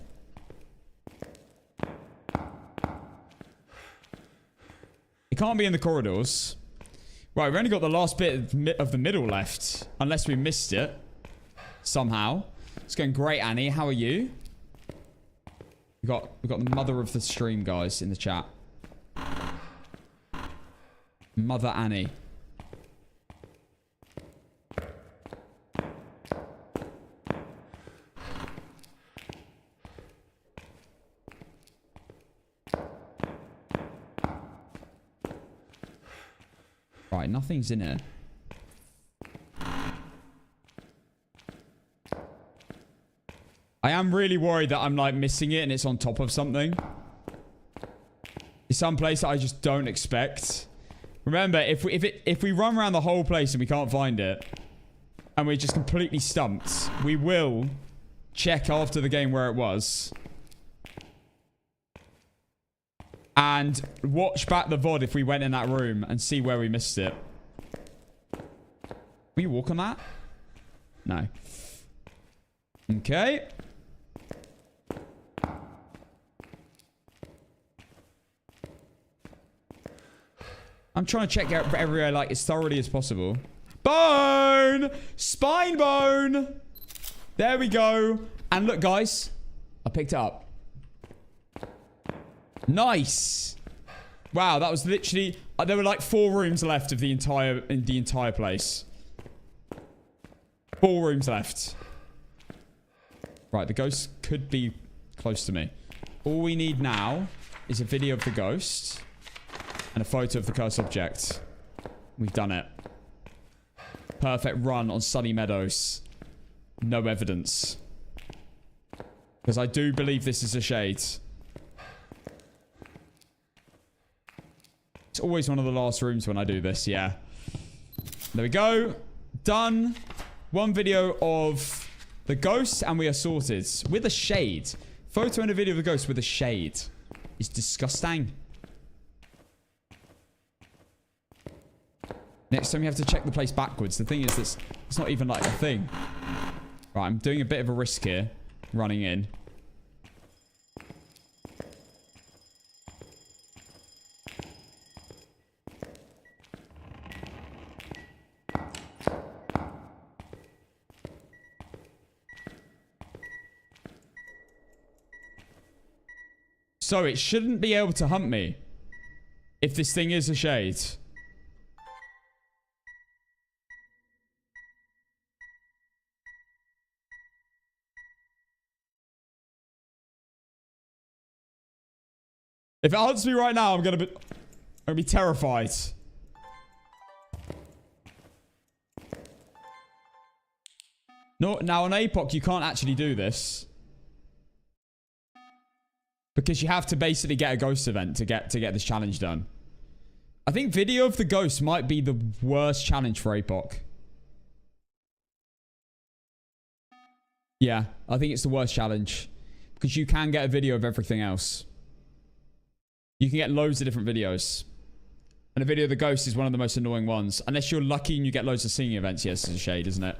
Speaker 1: It can't be in the corridors. Right, we've only got the last bit of the middle left. Unless we missed it. Somehow. It's going great, Annie. How are you? We've got the mother of the stream, guys, in the chat. Mother Annie. Right, nothing's in it. I am really worried that I'm like missing it and it's on top of something. It's some place that I just don't expect. Remember, if we run around the whole place and we can't find it, and we're just completely stumped, we will check after the game where it was. And watch back the VOD if we went in that room and see where we missed it. Will you walk on that? No. Okay. I'm trying to check out everywhere like as thoroughly as possible. Bone! Spine bone! There we go. And look, guys. I picked it up. Nice. Wow, that was literally... there were like 4 rooms left of the entire place. 4 rooms left. Right, the ghost could be close to me. All we need now is a video of the ghost and a photo of the cursed object. We've done it. Perfect run on sunny Meadows. No evidence. Because I do believe this is a shade. It's always one of the last rooms when I do this, yeah. There we go. Done. 1 video of the ghost and we are sorted. With a shade. Photo and a video of the ghost with a shade. It's disgusting. Next time you have to check the place backwards. The thing is, it's not even like a thing. Right, I'm doing a bit of a risk here. Running in. So it shouldn't be able to hunt me. If this thing is a shade. If it hunts me right now, I'm gonna be terrified. No, now on APOC, you can't actually do this. Because you have to basically get a ghost event to get this challenge done. I think video of the ghost might be the worst challenge for APOC. Yeah, I think it's the worst challenge. Because you can get a video of everything else. You can get loads of different videos. And a video of the ghost is one of the most annoying ones. Unless you're lucky and you get loads of singing events. Yes, it's a shade, isn't it?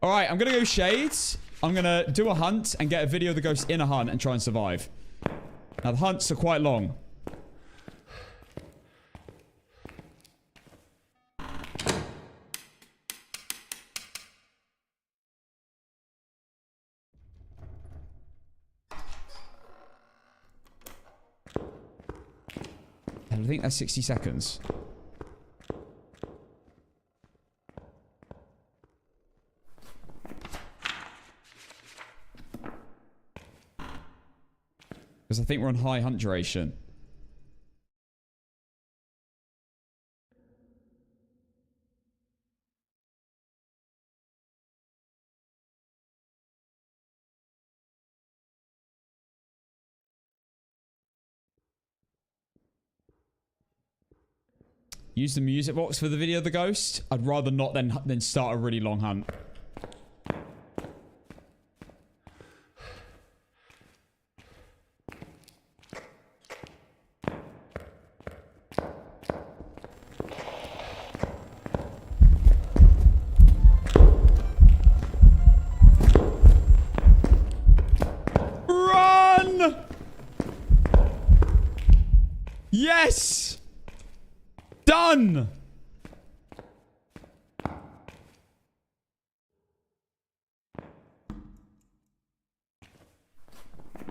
Speaker 1: Alright, I'm going to go shades. I'm going to do a hunt and get a video of the ghost in a hunt and try and survive. Now, the hunts are quite long. I think that's 60 seconds. Because I think we're on high hunt duration. Use the music box for the video of the ghost. I'd rather not than start a really long hunt. Run! Yes! Done!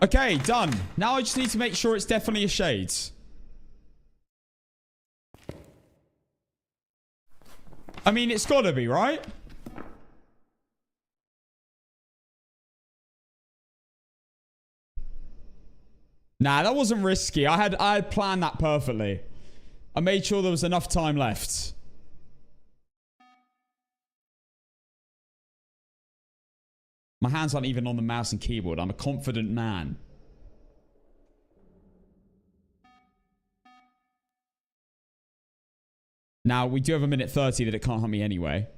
Speaker 1: Okay, done. Now I just need to make sure it's definitely a shade. I mean, it's gotta be, right? Nah, that wasn't risky. I had planned that perfectly. I made sure there was enough time left. My hands aren't even on the mouse and keyboard. I'm a confident man. Now, we do have a minute 30 that it can't hunt me anyway.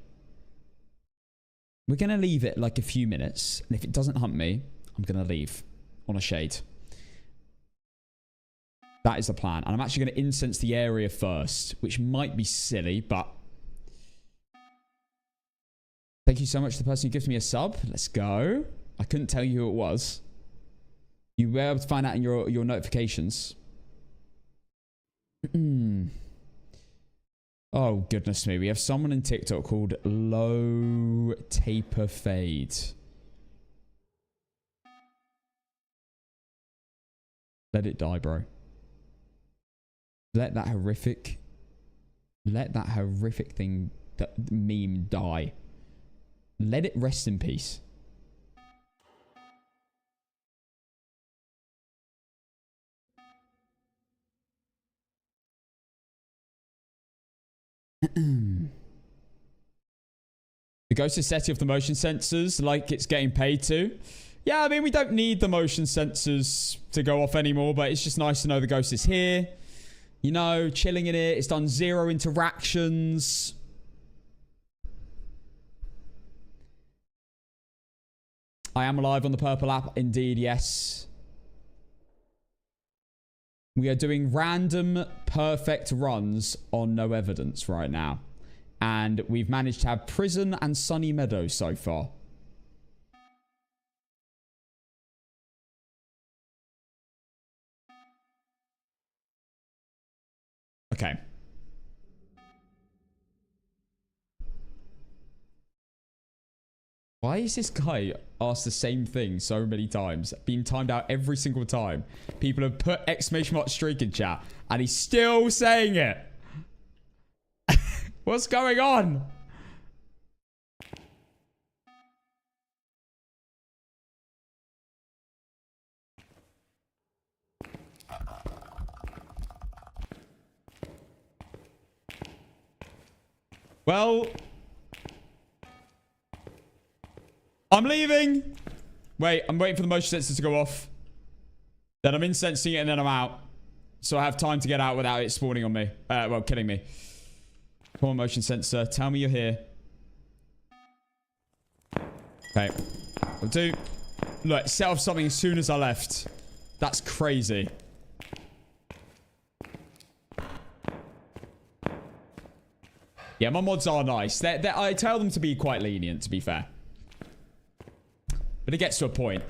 Speaker 1: We're going to leave it like a few minutes. And if it doesn't hunt me, I'm going to leave on a shade. That is the plan. And I'm actually going to incense the area first, which might be silly, but... Thank you so much to the person who gifted me a sub. Let's go. I couldn't tell you who it was. You were able to find out in your notifications. Oh, goodness me. We have someone in TikTok called Low Taper Fade. Let it die, bro. Let that horrific thing, that meme die. Let it rest in peace. The ghost is setting off the motion sensors like it's getting paid to. Yeah, I mean, we don't need the motion sensors to go off anymore, but it's just nice to know the ghost is here. You know, chilling in it. It's done 0 interactions. I am alive on the purple app. Indeed, yes. We are doing random perfect runs on no evidence right now. And we've managed to have Prison and Sunny Meadows so far. Okay. Why is this guy asked the same thing so many times? Being timed out every single time. People have put exclamation mark streak in chat. And he's still saying it. What's going on? Well... I'm leaving. Wait, I'm waiting for the motion sensor to go off. Then I'm incensing it and then I'm out. So I have time to get out without it spawning on me. Well, killing me. Come on, motion sensor. Tell me you're here. Okay. I'll do. Look, set off something as soon as I left. That's crazy. Yeah, my mods are nice. I tell them to be quite lenient, to be fair. But it gets to a point.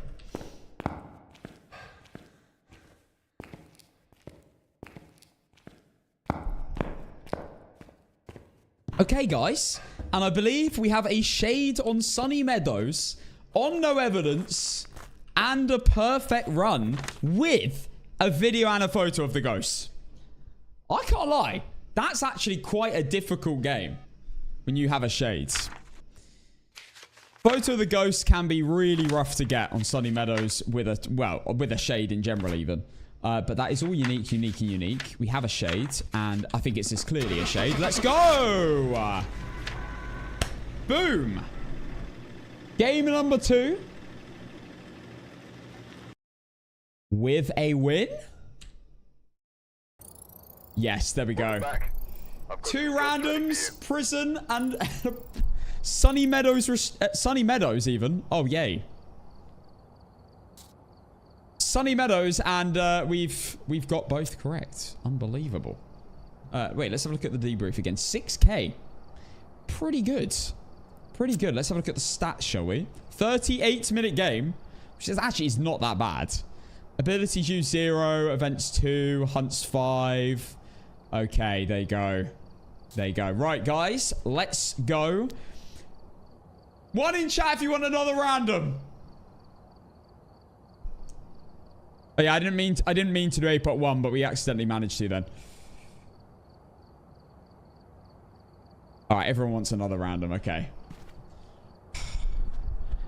Speaker 1: Okay, guys. And I believe we have a shade on Sunny Meadows, on no evidence, and a perfect run with a video and a photo of the ghost. I can't lie. That's actually quite a difficult game when you have a shade. Photo of the ghost can be really rough to get on Sunny Meadows with a, well, with a shade in general even. But that is all unique, unique, and unique. We have a shade, and I think it's as clearly a shade. Let's go! Boom! Game number 2. With a win? Yes, there we go. 2 randoms, Prison, and... Sunny Meadows, Sunny Meadows even. Oh, yay. Sunny Meadows, and we've got both correct. Unbelievable. Wait, let's have a look at the debrief again. 6k. Pretty good. Pretty good. Let's have a look at the stats, shall we? 38-minute game, which is actually is not that bad. Abilities used 0, events 2, hunts 5. Okay, there you go. There you go. Right, guys, let's go. 1 in chat if you want another random. Oh yeah, I didn't mean to do APOC 1, but we accidentally managed to then. All right, everyone wants another random. Okay.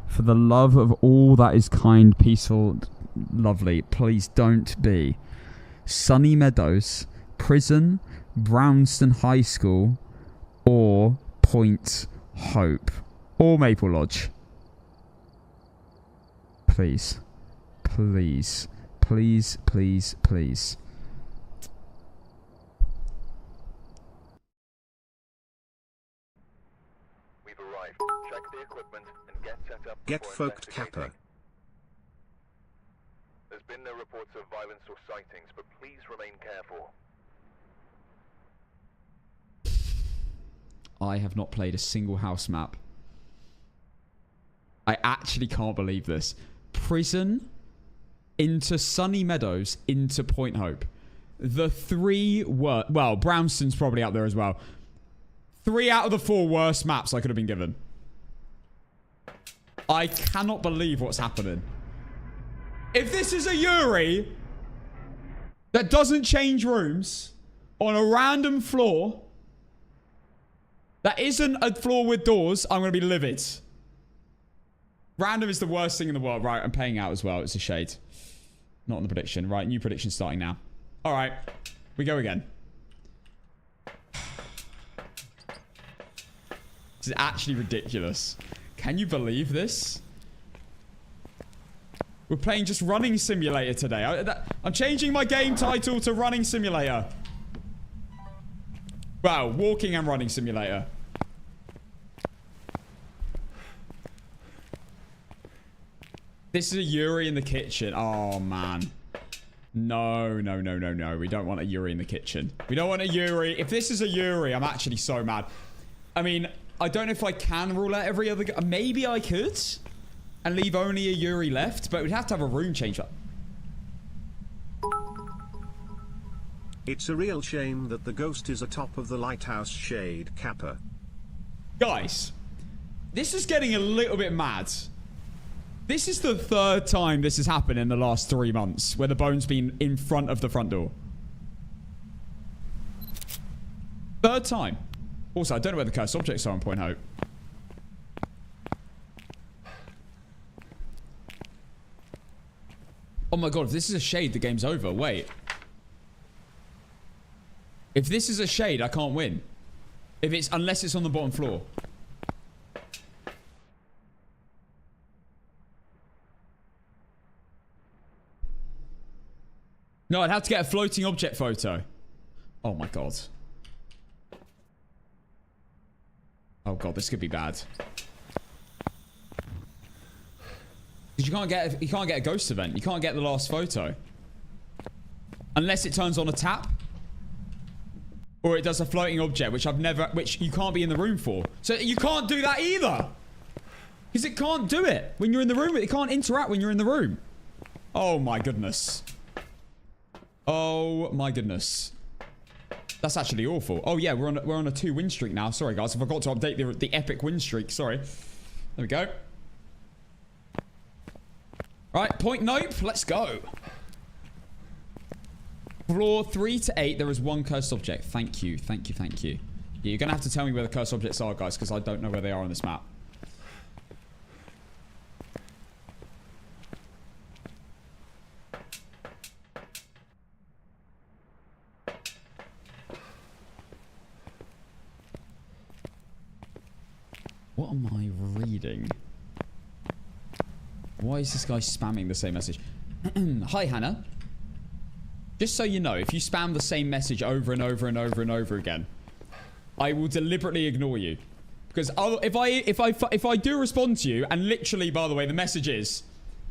Speaker 1: For the love of all that is kind, peaceful, lovely, please don't be Sunny Meadows, Prison, Brownston High School, or Point Hope, or Maple Lodge. Please. Please. Please, please, please.
Speaker 2: We've arrived. Check the equipment and get set up.
Speaker 3: Get
Speaker 2: before
Speaker 3: folked, Kappa.
Speaker 2: investigating. There's been no reports of violence or sightings, but please remain careful.
Speaker 1: I have not played a single house map. I actually can't believe this. Prison into Sunny Meadows into Point Hope. The 3 were... Well, Brownston's probably out there as well. 3 out of the 4 worst maps I could have been given. I cannot believe what's happening. If this is a Yuri that doesn't change rooms on a random floor that isn't a floor with doors, I'm going to be livid. Random is the worst thing in the world. Right, I'm paying out as well. It's a shade. Not on the prediction. Right, new prediction starting now. All right, we go again. This is actually ridiculous. Can you believe this? We're playing just Running Simulator today. I'm changing my game title to Running Simulator. Wow, Walking and Running Simulator. This is a Yuri in the kitchen. Oh, man. No, no, no, no, no. We don't want a Yuri in the kitchen. We don't want a Yuri. If this is a Yuri, I'm actually so mad. I mean, I don't know if I can rule out every other... Maybe I could. And leave only a Yuri left. But we'd have to have a room change up.
Speaker 3: It's a real shame that the ghost is atop of the lighthouse shade, Kappa.
Speaker 1: Guys, this is getting a little bit mad. This is the 3rd time this has happened in the last 3 months, where the bone's been in front of the front door. 3rd time. Also, I don't know where the cursed objects are on Point Hope. Oh my god, if this is a shade, the game's over. Wait. If this is a shade, I can't win. Unless it's on the bottom floor. No, I'd have to get a floating object photo. Oh my god. Oh god, this could be bad. Because you can't get a ghost event. You can't get the last photo. Unless it turns on a tap. Or it does a floating object, which you can't be in the room for. So you can't do that either. Because it can't do it when you're in the room. It can't interact when you're in the room. Oh my goodness. Oh my goodness. That's actually awful. Oh yeah, we're on a 2 win streak now. Sorry guys, I forgot to update the epic win streak. Sorry. There we go. Right, Point Nope. Let's go. Floor 3 to 8, there is 1 cursed object. Thank you, thank you, thank you. Yeah, you're going to have to tell me where the cursed objects are, guys, because I don't know where they are on this map. What am I reading? Why is this guy spamming the same message? Hi, Hannah. Just so you know, if you spam the same message over and over and over and over again, I will deliberately ignore you. Because if I do respond to you, and literally, by the way, the message is,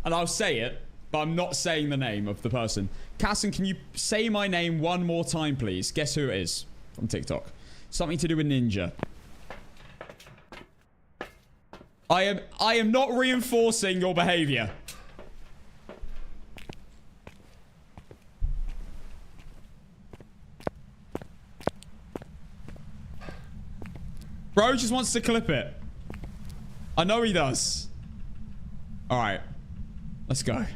Speaker 1: and I'll say it, but I'm not saying the name of the person. Casson, can you say my name one more time, please? Guess who it is from TikTok? Something to do with Ninja. I am not reinforcing your behavior. Bro just wants to clip it. I know he does. Alright. Let's go.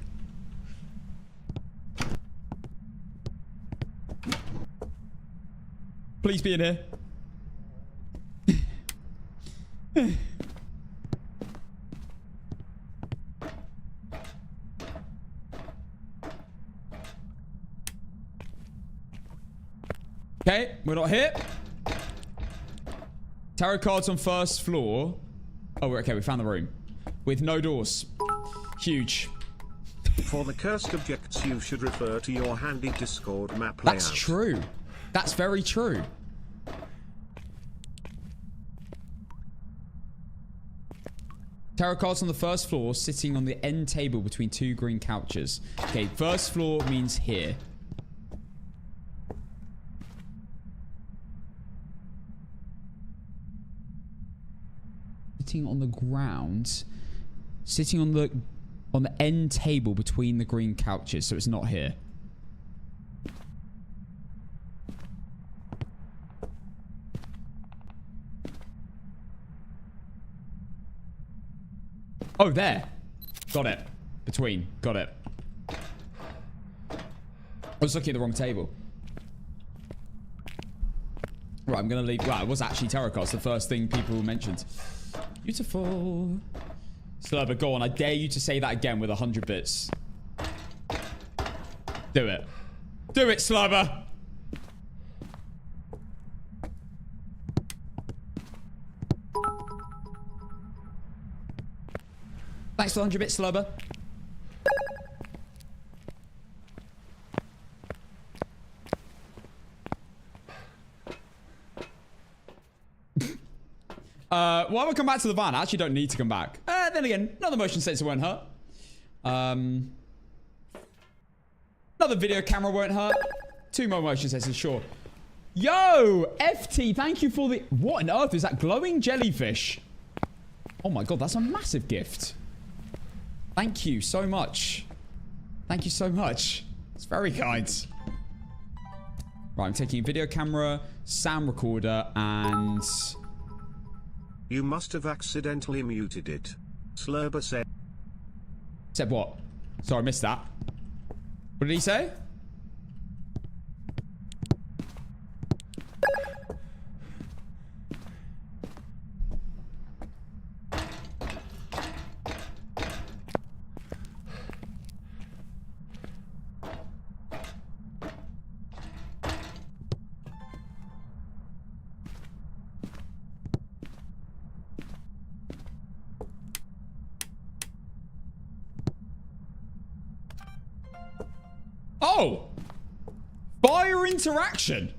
Speaker 1: Please be in here. Okay, we're not here. Tarot cards on first floor. Oh, okay, we found the room. With no doors. Huge.
Speaker 3: For the cursed objects, you should refer to your handy Discord map layout.
Speaker 1: That's true. That's very true. Tarot cards on the first floor, sitting on the end table between two green couches. Okay, first floor means here. Sitting on the ground. Sitting on the end table between the green couches, so it's not here. Oh, there. Got it. Between. Got it. I was looking at the wrong table. Right, I'm going to leave. Wow, it was actually tarot cards, the first thing people mentioned. Beautiful. Slurber, go on. I dare you to say that again with 100 bits. Do it. Do it, Slurber. Thanks for 100 bits, Slurber. Why would I come back to the van? I actually don't need to come back. Then again, another motion sensor won't hurt. Another video camera won't hurt. 2 more motion sensors, sure. Yo, FT, thank you for the... What on earth is that glowing jellyfish? Oh my god, that's a massive gift. Thank you so much. Thank you so much. It's very kind. Right, I'm taking video camera, sound recorder, and...
Speaker 3: You must have accidentally muted it. Slurber said...
Speaker 1: Said what? Sorry, I missed that. What did he say? Oh! Fire interaction.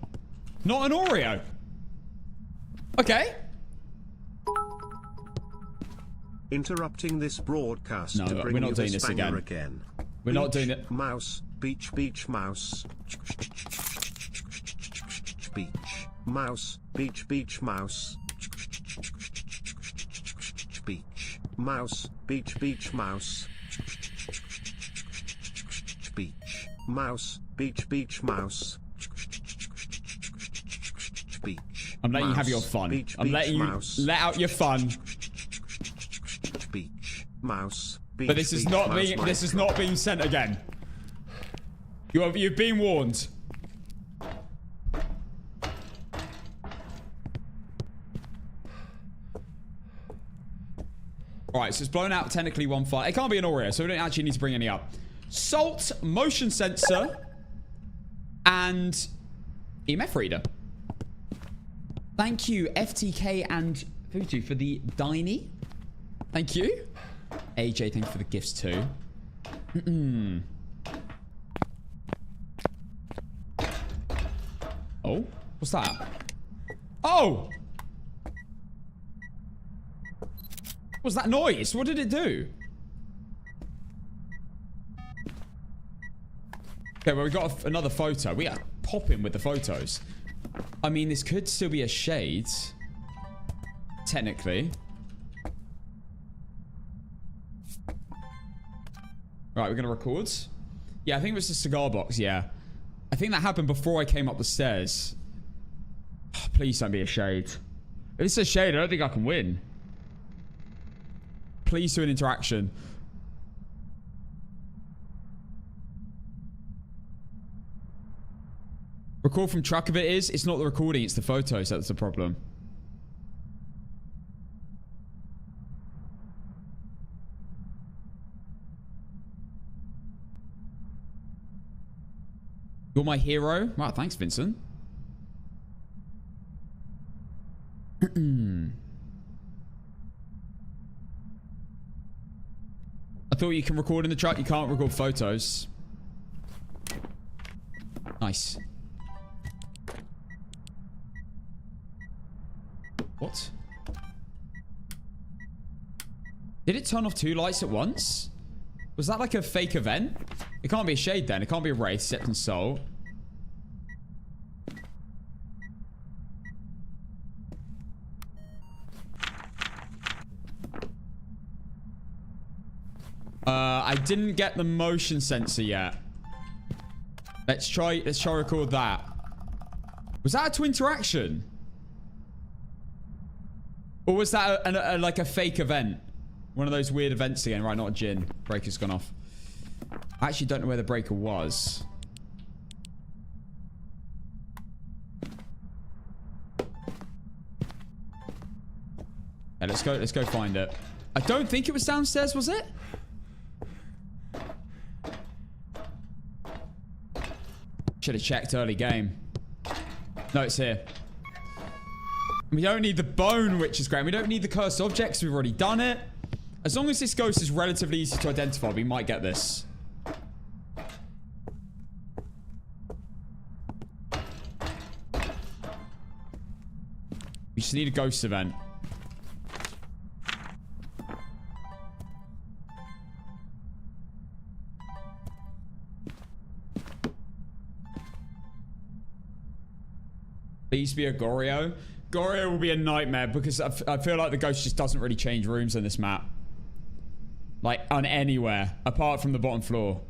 Speaker 1: Not an Oreo. Okay.
Speaker 3: Interrupting this broadcast to bring
Speaker 1: we're not
Speaker 3: you
Speaker 1: doing this again. We're not doing it.
Speaker 3: Mouse, beach, mouse. Beach, mouse, beach, mouse. Beach, mouse, beach, mouse. Beach, mouse, beach, mouse. Beach.
Speaker 1: I'm letting you have your fun. I'm letting you let out your fun.
Speaker 3: Beach, mouse.
Speaker 1: But this is not being being sent again. You've been warned. Alright, so it's blown out technically 1 file. It can't be an Oreo, so we don't actually need to bring any up. Salt, motion sensor, and EMF reader. Thank you, FTK and Futu, for the Diney. Thank you. AJ, thank you for the gifts too. Oh, what's that? Oh! What was that noise? What did it do? Okay, well, we got another photo. We are popping with the photos. I mean, this could still be a shade. Technically. Right, we're going to record. Yeah, I think it was the cigar box, yeah. I think that happened before I came up the stairs. Oh, please don't be a shade. If it's a shade, I don't think I can win. Please do an interaction. Record from truck of it is. It's not the recording, it's the photos that's the problem. You're my hero. Wow, thanks, Vincent. I thought you can record in the chat. You can't record photos. Nice. What? Did it turn off 2 lights at once? Was that like a fake event? It can't be a shade then. It can't be a wraith, except in soul. I didn't get the motion sensor yet. Let's try record that. Was that a twin interaction? Or was that like a fake event? One of those weird events again. Right, not a Jinn. Breaker's gone off. I actually don't know where the breaker was. Yeah, let's go find it. I don't think it was downstairs, was it? Should have checked early game. No, it's here. We don't need the bone, which is great. We don't need the cursed objects. We've already done it. As long as this ghost is relatively easy to identify, we might get this. We just need a ghost event. Please be a Goryo. Goryo will be a nightmare because I feel like the ghost just doesn't really change rooms on this map. Like, on anywhere. Apart from the bottom floor.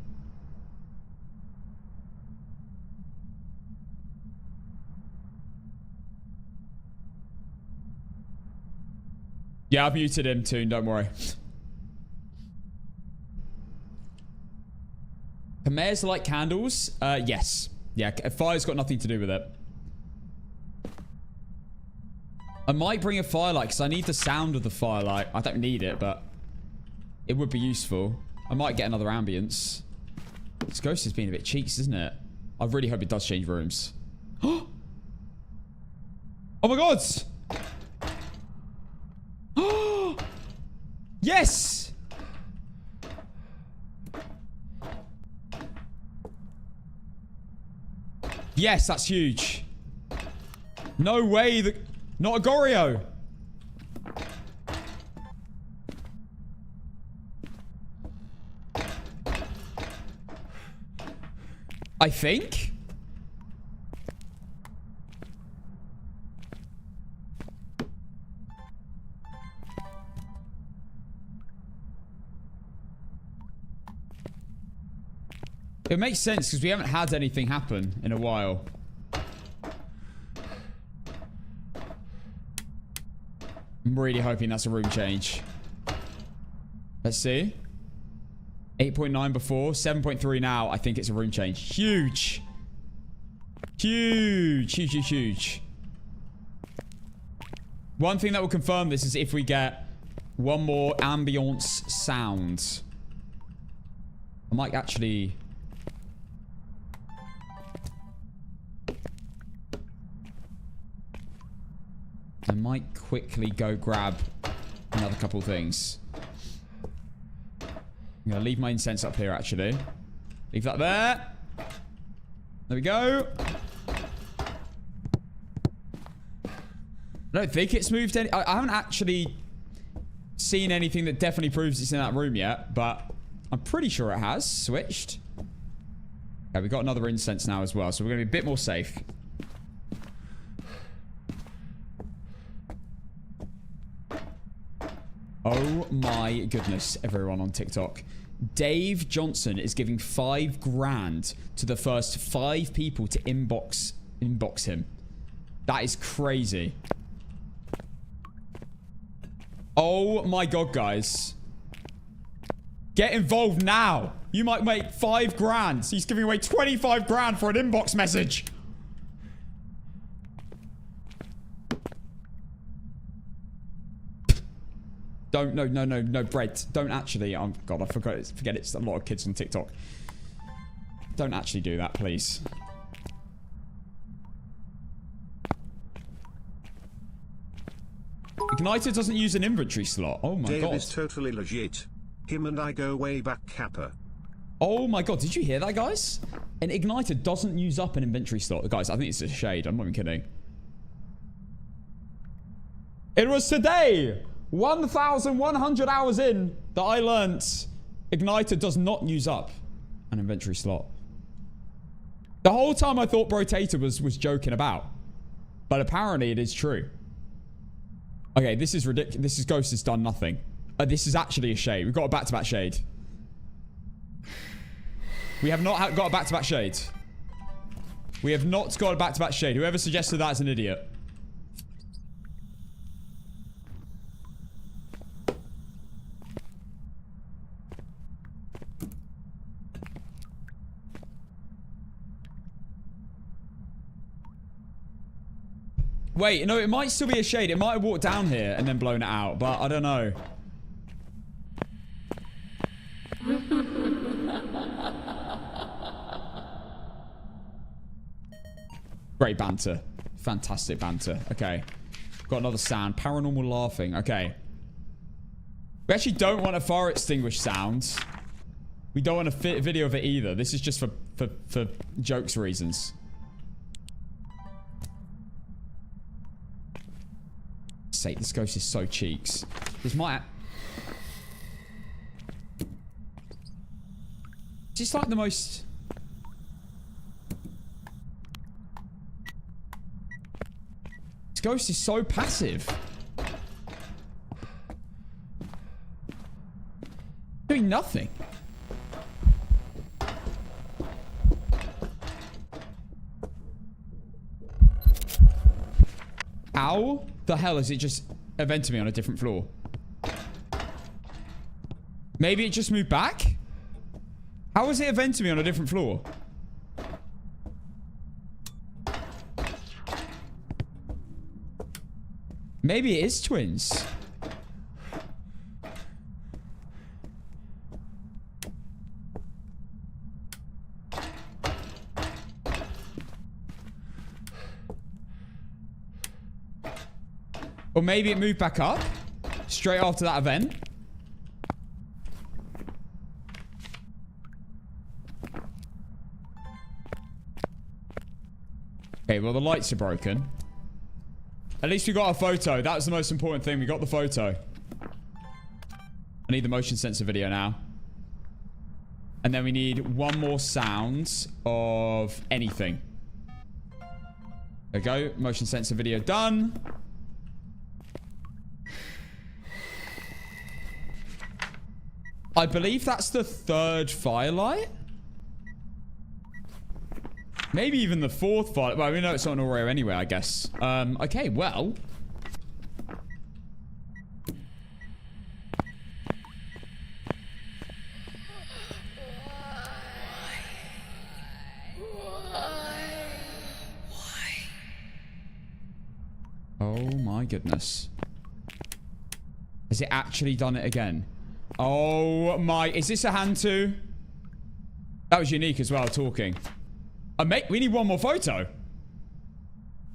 Speaker 1: Yeah, I've muted him too, don't worry. Can mares light candles? Yes. Yeah, fire's got nothing to do with it. I might bring a firelight because I need the sound of the firelight. I don't need it, but it would be useful. I might get another ambience. This ghost has been a bit cheeks, isn't it? I really hope it does change rooms. Oh my god! Yes! Yes, that's huge. No way that... Not a Goryo. I think. It makes sense because we haven't had anything happen in a while. I'm really hoping that's a room change. Let's see. 8.9 before, 7.3 now. I think it's a room change. Huge. Huge, huge, huge, huge. One thing that will confirm this is if we get one more ambience sound. I might actually... I might quickly go grab another couple things. I'm going to leave my incense up here, actually. Leave that there. There we go. I don't think it's moved any... I haven't actually seen anything that definitely proves it's in that room yet, but I'm pretty sure it has switched. Okay, we've got another incense now as well, so we're going to be a bit more safe. Oh my goodness, everyone on TikTok. Dave Johnson is giving $5,000 to the first 5 people to inbox him. That is crazy. Oh my god, guys. Get involved now. You might make $5,000. He's giving away $25,000 for an inbox message. Don't, no, Brett. Don't actually. Oh, God, I forgot. Forget it's a lot of kids on TikTok. Don't actually do that, please. Igniter doesn't use an inventory slot. Oh my
Speaker 3: Dave
Speaker 1: god.
Speaker 3: is totally legit. Him and I go way back, Kappa.
Speaker 1: Oh my god, did you hear that, guys? An igniter doesn't use up an inventory slot. Guys, I think it's a shade. I'm not even kidding. It was today, 1,100 hours in, that I learnt igniter does not use up an inventory slot. The whole time I thought Brotator was joking about. But apparently it is true. Okay, this is ridiculous. This is Ghost has done nothing. This is actually a shade. We've got a back-to-back shade. We have not got a back-to-back shade. We have not got a back-to-back shade. Whoever suggested that is an idiot. Wait, no, it might still be a shade. It might have walked down here and then blown it out, but I don't know. Great banter. Fantastic banter. Okay. Got another sound. Paranormal laughing. Okay. We actually don't want a fire extinguish sound. We don't want a video of it either. This is just for jokes reasons. Sake, this ghost is so cheeks. This might... It's just like the most... This ghost is so passive. Doing nothing. How the hell is it just evented me on a different floor? Maybe it just moved back? How is it evented me on a different floor? Maybe it is twins. Or maybe it moved back up straight after that event. Okay, well, the lights are broken. At least we got a photo. That was the most important thing. We got the photo. I need the motion sensor video now. And then we need one more sound of anything. There we go. Motion sensor video done. I believe that's the third firelight. Maybe even the fourth firelight. Well, we know it's not an Oreo anyway, I guess. Okay, well. Oh my goodness. Has it actually done it again? Oh my, is this a hand too? That was unique as well, talking. Mate, we need one more photo.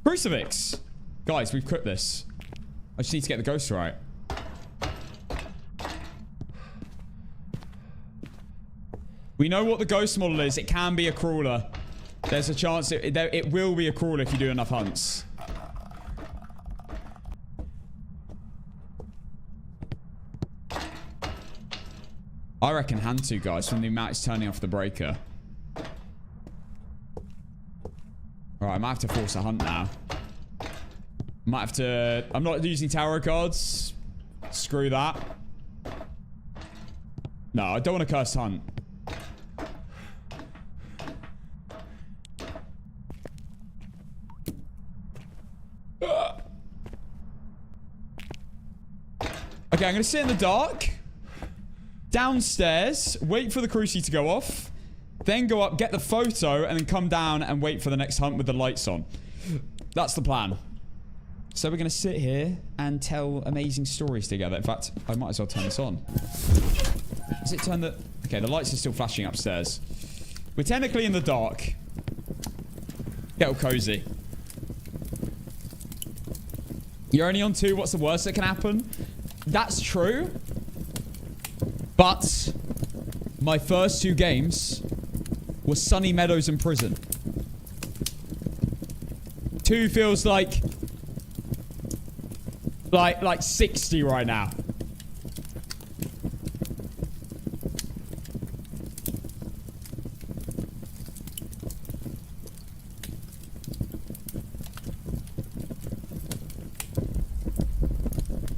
Speaker 1: Crucifix. Guys, we've cooked this. I just need to get the ghost right. We know what the ghost model is. It can be a crawler. There's a chance it will be a crawler if you do enough hunts. I reckon hand to, guys, from the amount it's turning off the breaker. Alright, I might have to force a hunt now. Might have to... I'm not using tarot cards. Screw that. No, I don't want to curse hunt. Okay, I'm going to sit in the dark. Downstairs, wait for the cruci to go off, then go up, get the photo, and then come down and wait for the next hunt with the lights on. That's the plan. So we're going to sit here and tell amazing stories together. In fact, I might as well turn this on. Is it turned the... Okay, the lights are still flashing upstairs. We're technically in the dark. Get all cozy. You're only on 2. What's the worst that can happen? That's true. But my first 2 games were Sunny Meadows in prison. 2 feels like 60 right now.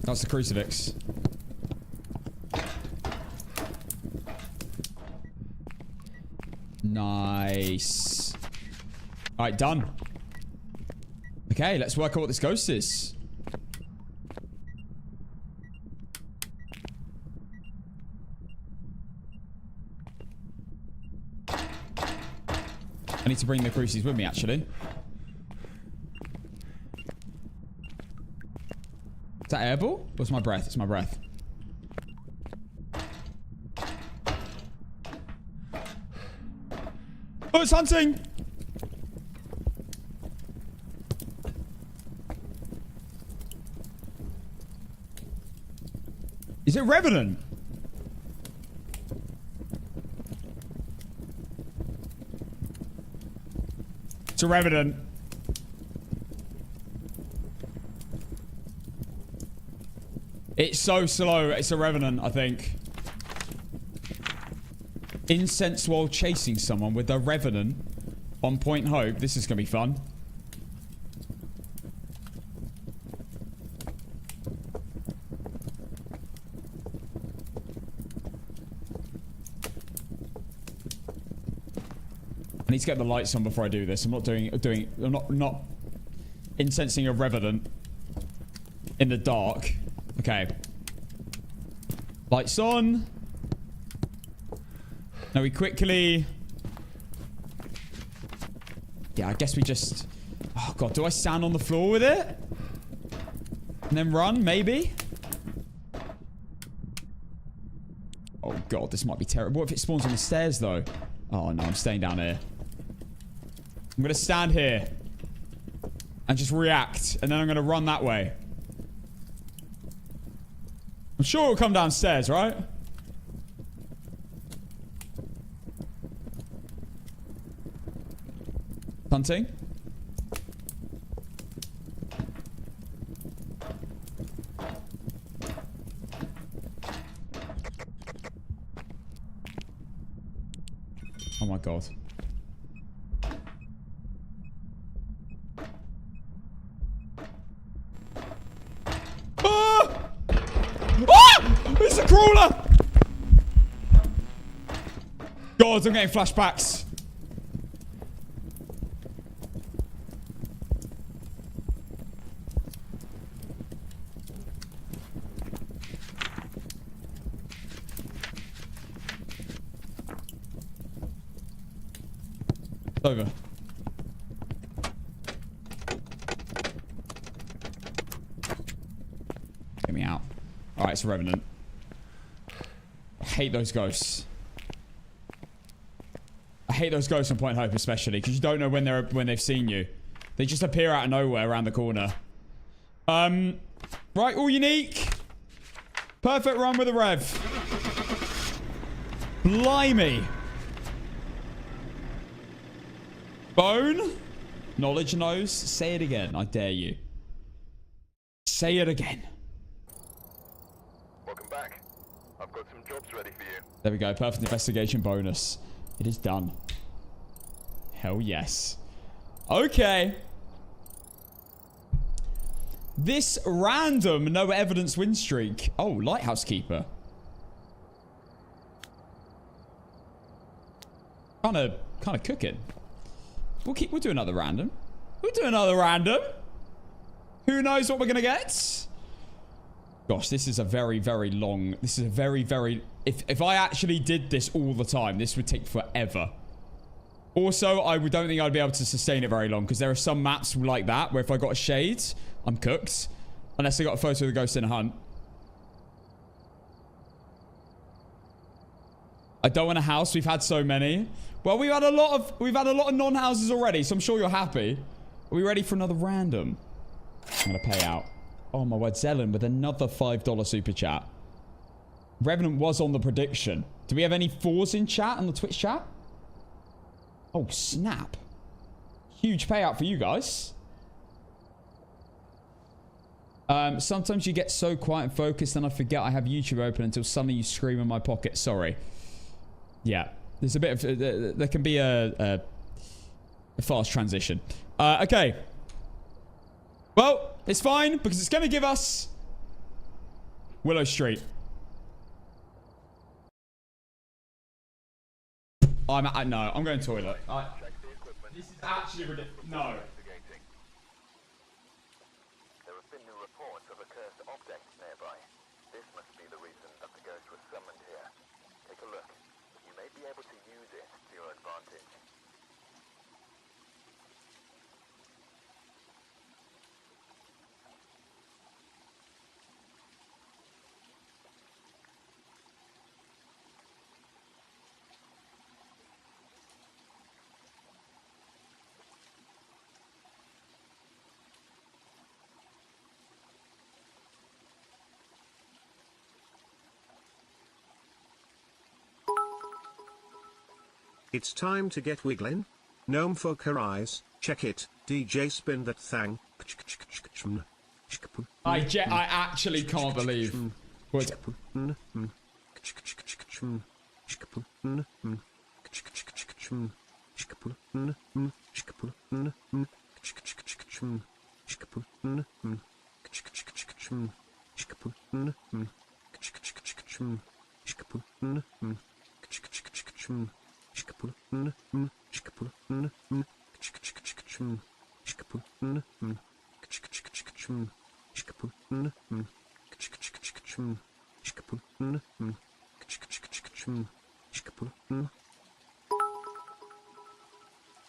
Speaker 1: That's the crucifix. Nice. All right, done. Okay, let's work out what this ghost is. I need to bring the crucifix with me, actually. Is that airball? What's my breath? It's my breath. Oh, it's hunting! Is it Revenant? It's a Revenant. It's so slow. It's a Revenant, I think. Incense while chasing someone with a Revenant on Point Hope. This is going to be fun. I need to get the lights on before I do this. I'm not incensing a Revenant in the dark. Okay. Lights on. Now we quickly... Yeah, I guess we just... Oh, God. Do I stand on the floor with it? And then run, maybe? Oh, God. This might be terrible. What if it spawns on the stairs, though? Oh, no. I'm staying down here. I'm going to stand here. And just react. And then I'm going to run that way. I'm sure it'll come downstairs, right? Hunting. Oh my God. Ah! Ah! It's a crawler! God, I'm getting flashbacks. Over. Get me out. Alright, it's a Revenant. I hate those ghosts. I hate those ghosts on Point Hope especially, because you don't know when they've seen you. They just appear out of nowhere around the corner. Right, all unique. Perfect run with a rev. Blimey. Bone? Knowledge knows. Say it again. I dare you. Say it again.
Speaker 2: Welcome back. I've got some jobs ready for you.
Speaker 1: There we go. Perfect investigation bonus. It is done. Hell yes. Okay. This random no evidence win streak. Oh, lighthouse keeper. Kind of cooking. We'll do another random. We'll do another random. Who knows what we're going to get? Gosh, this is a very, very long... This is a very, very... If I actually did this all the time, this would take forever. Also, I don't think I'd be able to sustain it very long, because there are some maps like that where if I got a shade, I'm cooked. Unless I got a photo of the ghost in a hunt. I don't want a house. We've had so many. Well, we've had a lot of non-houses already, so I'm sure you're happy. Are we ready for another random? I'm gonna pay out. Oh my word, Zelen with another $5 super chat. Revenant was on the prediction. Do we have any 4s in chat on the Twitch chat? Oh, snap. Huge payout for you guys. Sometimes you get so quiet and focused and I forget I have YouTube open until suddenly you scream in my pocket. Sorry. Yeah. There's a bit of... there can be a fast transition. Okay. Well, it's fine because it's going to give us Willow Street. No, I'm going to toilet. This is actually ridiculous. No.
Speaker 2: There have been new reports of a cursed object nearby. This must be the reason that the ghost was summoned here. Take a look. You may be able to use it to your advantage.
Speaker 3: It's time to get wiggling. Gnome for eyes. Check it. DJ spin that thing.
Speaker 1: I actually can't believe what.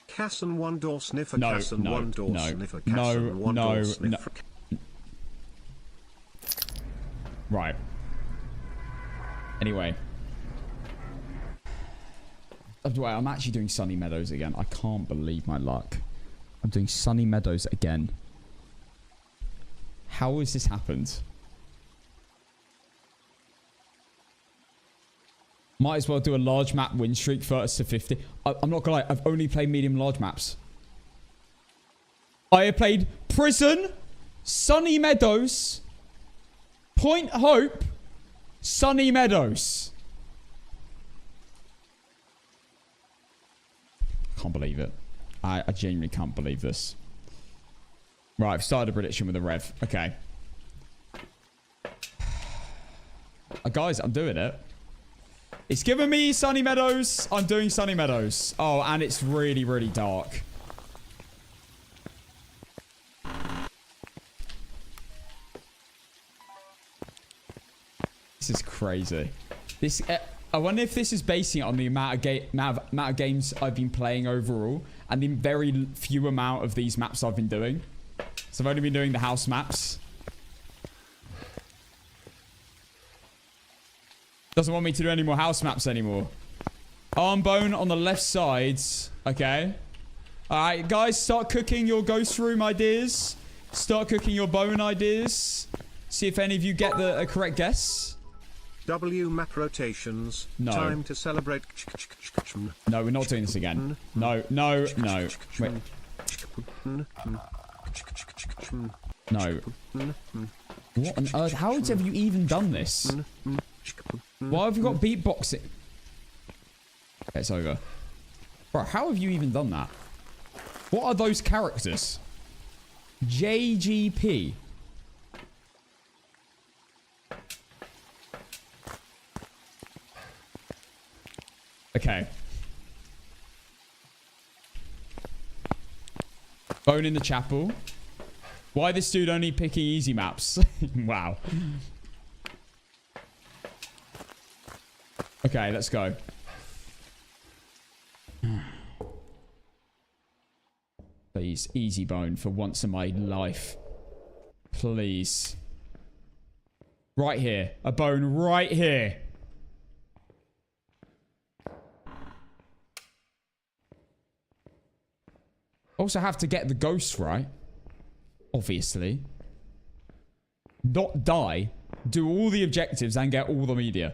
Speaker 3: Casson one door sniffer.
Speaker 1: No,
Speaker 3: Casson
Speaker 1: no,
Speaker 3: one door
Speaker 1: no,
Speaker 3: sniffer.
Speaker 1: no,
Speaker 3: Casson one
Speaker 1: no,
Speaker 3: door sniffer.
Speaker 1: no. Right. Anyway. I'm actually doing Sunny Meadows again. I can't believe my luck. I'm doing Sunny Meadows again. How has this happened? Might as well do a large map win streak first to 50. I'm not gonna lie, I've only played medium large maps. I have played Prison, Sunny Meadows, Point Hope, Sunny Meadows. I can't believe it. I genuinely can't believe this. Right, I've started a prediction with a rev. Okay. Guys, I'm doing it. It's giving me Sunny Meadows. I'm doing Sunny Meadows. Oh, and it's really, really dark. This is crazy. This... I wonder if this is basing it on the amount of games I've been playing overall and the very few amount of these maps I've been doing. So I've only been doing the house maps. Doesn't want me to do any more house maps anymore. Arm bone on the left sides. Okay. Alright, guys, start cooking your ghost room ideas. Start cooking your bone ideas. See if any of you get the correct guess.
Speaker 3: W map rotations.
Speaker 1: No.
Speaker 3: Time to celebrate.
Speaker 1: No, we're not doing this again. No, no, no. Wait. No. What on earth? How have you even done this? Why have you got beatboxing? It's over. Bro, how have you even done that? What are those characters? JGP. Okay. Bone in the chapel. Why this dude only picking easy maps? Wow. Okay, let's go. Please, easy bone for once in my life. Please. Right here. A bone right here. Also have to get the ghost right. Obviously. not die, do all the objectives, and get all the media.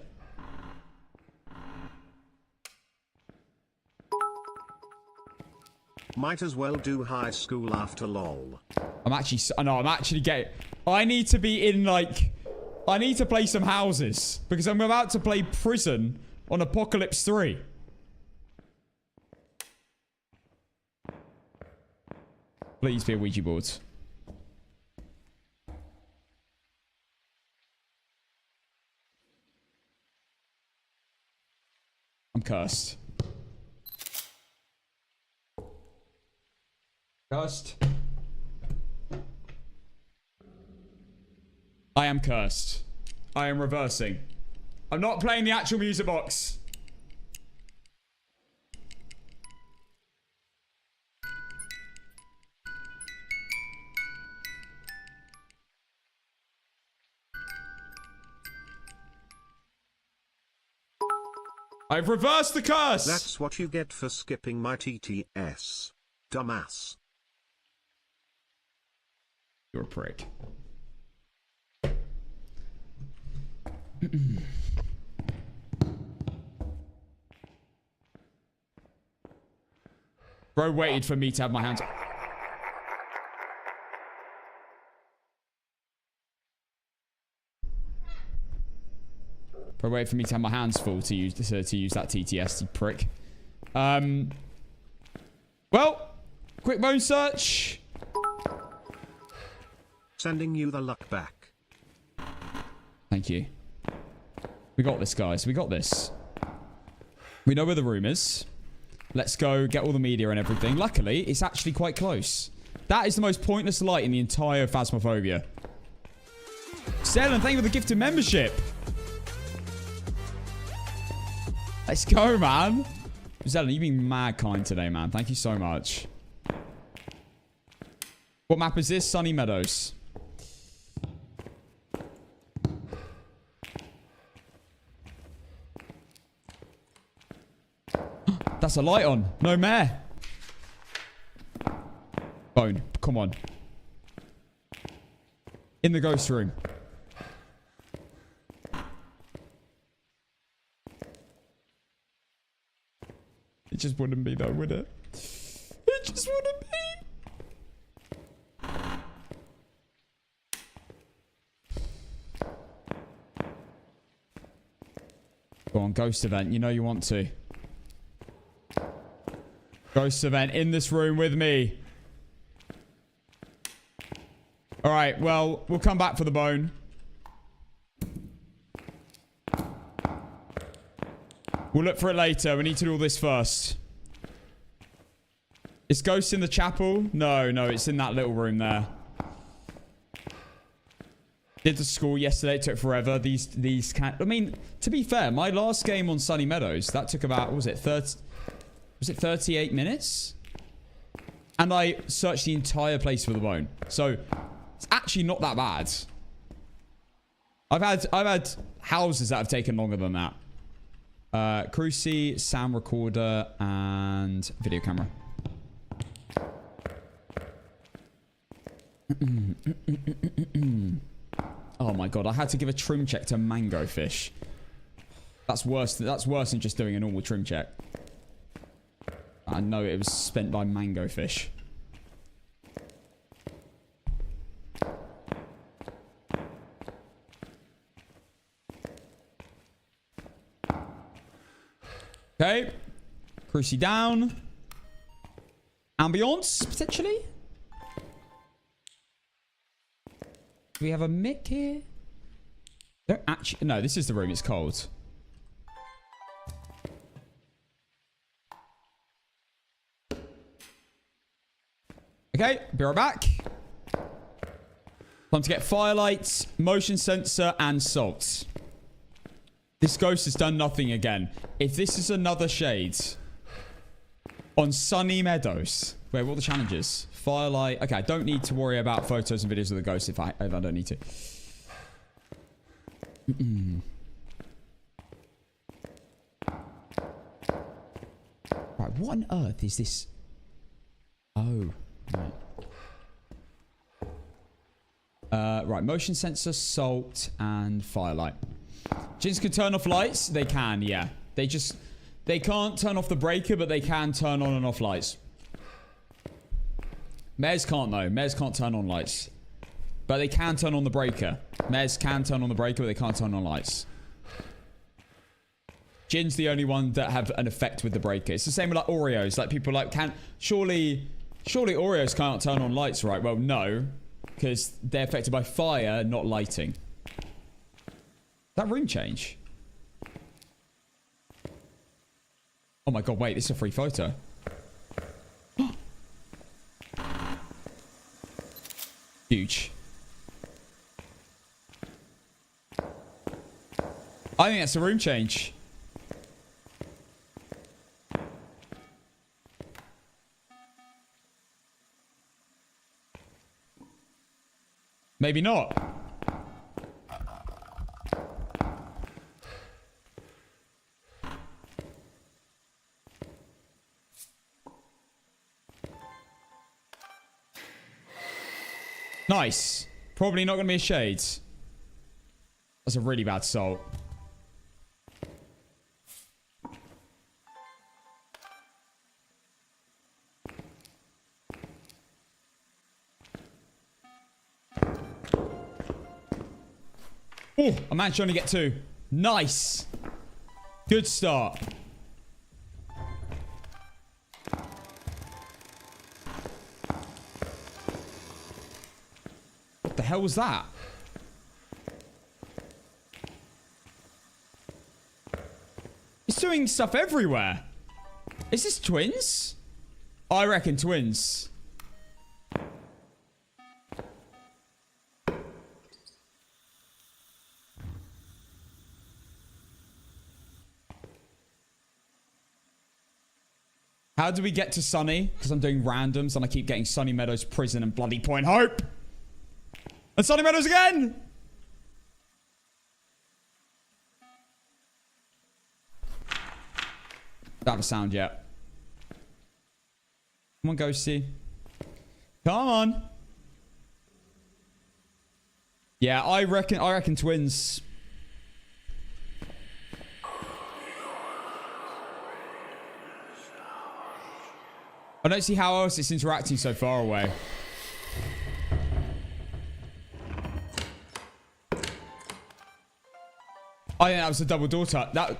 Speaker 3: Might as well do high school after lol.
Speaker 1: I'm actually getting... I need to be in, like... I need to play some houses. Because I'm about to play prison on Apocalypse 3. Please be a Ouija board. I'm cursed. Cursed. I am cursed. I am reversing. I'm not playing the actual music box. I've reversed the curse!
Speaker 3: That's what you get for skipping my TTS. Dumbass.
Speaker 1: You're a prick. Bro waited for me to have my hands... Bro waited for me to have my hands full to use that TTS, you prick. Well, quick bone search.
Speaker 3: Sending you the luck back.
Speaker 1: Thank you. We got this, guys. We got this. We know where the room is. Let's go get all the media and everything. Luckily, it's actually quite close. That is the most pointless light in the entire Phasmophobia. Stellan, thank you for the gifted membership. Let's go, man. Stellan, you've been mad kind today, man. Thank you so much. What map is this? Sunny Meadows. That's a light on. No mare. Bone. Come on. In the ghost room. It just wouldn't be though, would it? It just wouldn't be. Go on, ghost event. You know you want to. Ghost event in this room with me. Alright, well, we'll come back for the bone. We'll look for it later. We need to do all this first. Is ghost in the chapel? No, it's in that little room there. Did the school yesterday. It took forever. These can't... I mean, to be fair, my last game on Sunny Meadows, that took about, what was it, 38 minutes? And I searched the entire place for the bone. So, it's actually not that bad. I've had houses that have taken longer than that. Cruci, sound recorder, and video camera. Oh my god, I had to give a trim check to mango fish. That's worse than just doing a normal trim check. I know it was spent by mango fish. Okay. Cruci down. Ambiance, potentially? Do we have a mic here? Don't actually... No, this is the room. It's cold. Okay, be right back. Time to get firelights, motion sensor, and salt. This ghost has done nothing again. If this is another shade on Sunny Meadows, wait, what are the challenges? Firelight. Okay, I don't need to worry about photos and videos of the ghost if I don't need to. Right, what on earth is this? Oh. Right. Right, Right, motion sensor, salt, and firelight. Jins can turn off lights. They can, yeah. They can't turn off the breaker, but they can turn on and off lights. Mez can't, though. Mez can't turn on lights. But they can turn on the breaker. Mez can turn on the breaker, but they can't turn on lights. Jin's the only one that have an effect with the breaker. It's the same with like Oreos. Like people like can't... Surely Oreos can't turn on lights, right? Well, no. Because they're affected by fire, not lighting. That room change? Oh my god, wait. This is a free photo. Huge. I think that's a room change. Maybe not. Nice. Probably not going to be a shades. That's a really bad salt. Oh, I managed to only get 2. Nice. Good start. What the hell was that? It's doing stuff everywhere. Is this twins? I reckon twins. How do we get to Sunny? Because I'm doing randoms and I keep getting Sunny Meadows, Prison, and bloody Point Hope. And Sunny Meadows again! Don't have a sound yet. Come on, Ghosty. Come on. Yeah, I reckon twins. I don't see how else it's interacting so far away. I think that was a double door touch. That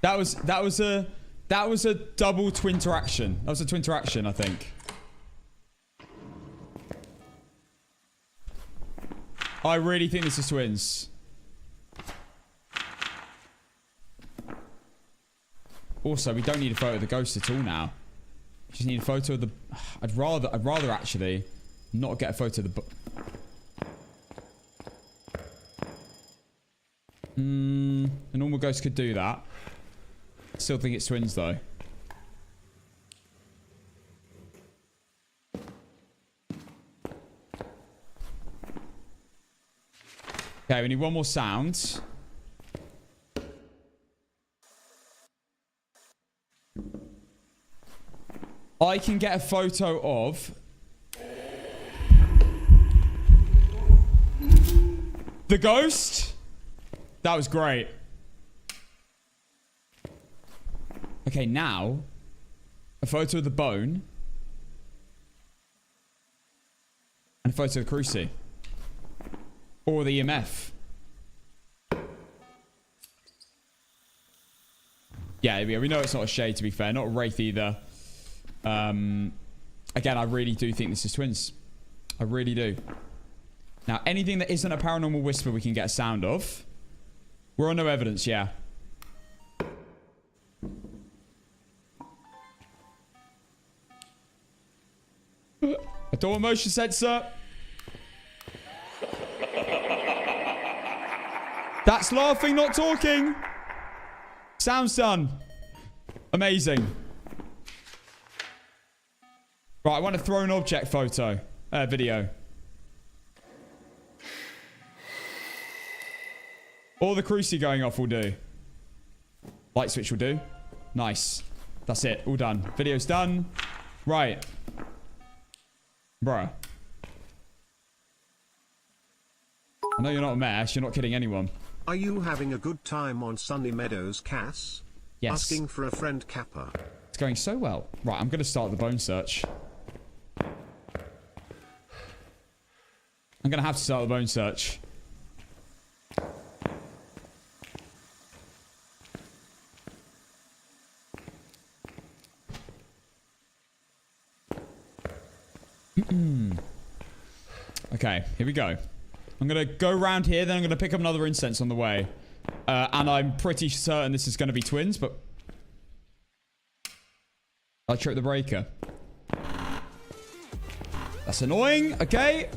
Speaker 1: was a double twin interaction. That was a twin interaction, I think. I really think this is twins. Also, we don't need a photo of the ghost at all now. Just need a photo of the... I'd rather actually not get a photo of the... A normal ghost could do that. Still think it's twins, though. Okay, we need one more sound. I can get a photo of the ghost. That was great. Okay, now a photo of the bone and a photo of the cruci or the EMF. Yeah, we know it's not a shade, to be fair. Not a wraith either. Again, I really do think this is twins. I really do. Now, anything that isn't a paranormal whisper we can get a sound of. We're on no evidence, yeah. A door motion sensor. That's laughing, not talking. Sound's done. Amazing. Right, I want a thrown object photo. Video. All the cruci going off will do. Light switch will do. Nice. That's it. All done. Video's done. Right. Bruh. No, you're not a mess. You're not kidding anyone.
Speaker 3: Are you having a good time on sunny Meadows, Cass?
Speaker 1: Yes.
Speaker 3: Asking for a friend, Kappa.
Speaker 1: It's going so well. Right, I'm going to start the bone search. I'm going to have to start the bone search. Okay, here we go. I'm going to go around here, then I'm going to pick up another incense on the way. And I'm pretty certain this is going to be twins, but... I tripped the breaker. That's annoying. Okay.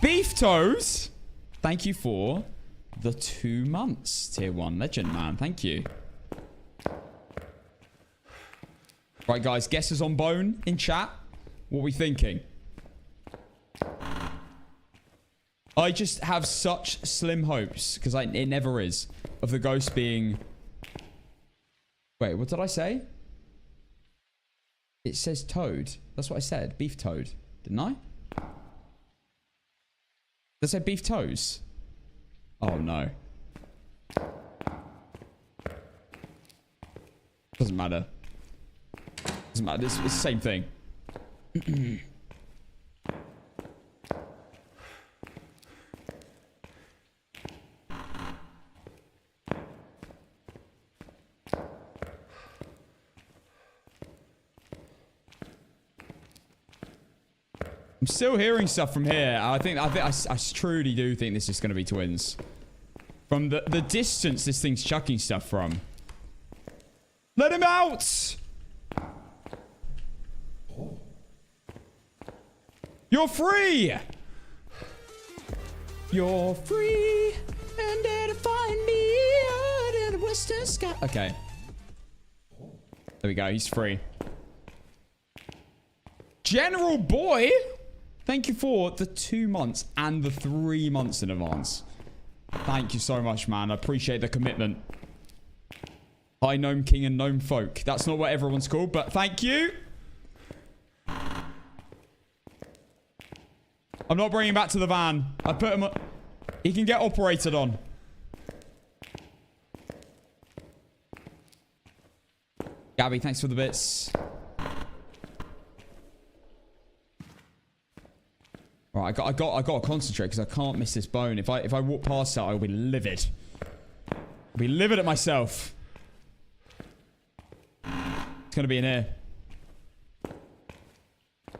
Speaker 1: Beef toes. Thank you for the 2 months. Tier 1 legend, man. Thank you. Right, guys. Guesses on bone in chat. What are we thinking? I just have such slim hopes, because it never is, of the ghost being... Wait, what did I say? It says toad. That's what I said. Beef toad. Didn't I? Did I say beef toes? Oh, no. Doesn't matter. Doesn't matter. It's the same thing. I'm still hearing stuff from here. I truly do think this is going to be twins. From the distance this thing's chucking stuff from. Let him out! You're free! You're free and there to find me out in the western sky. Okay. There we go. He's free. General Boy! Thank you for the 2 months and the 3 months in advance. Thank you so much, man. I appreciate the commitment. Hi, Gnome King and Gnome Folk. That's not what everyone's called, but thank you. I'm not bringing him back to the van. I put him... He can get operated on. Gabby, thanks for the bits. Right, I got to concentrate because I can't miss this bone. If I walk past that, I'll be livid. I'll be livid at myself. It's gonna be in here.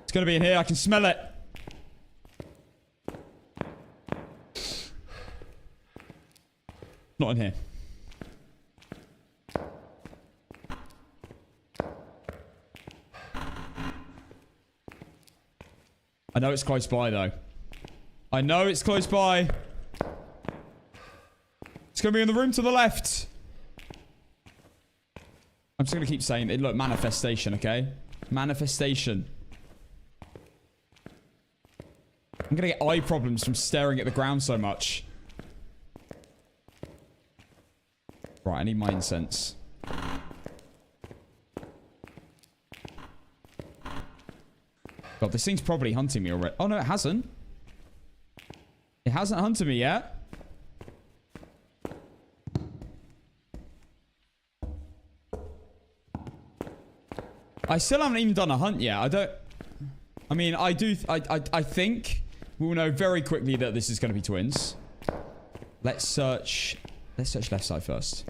Speaker 1: It's gonna be in here. I can smell it. Not in here. I know it's close by, though. I know it's close by. It's going to be in the room to the left. I'm just going to keep saying it. Look, manifestation, okay? Manifestation. I'm going to get eye problems from staring at the ground so much. Right, I need my incense. God, this thing's probably hunting me already. Oh, no, it hasn't. It hasn't hunted me yet. I still haven't even done a hunt yet. I mean, I think we'll know very quickly that this is going to be twins. Let's search left side first.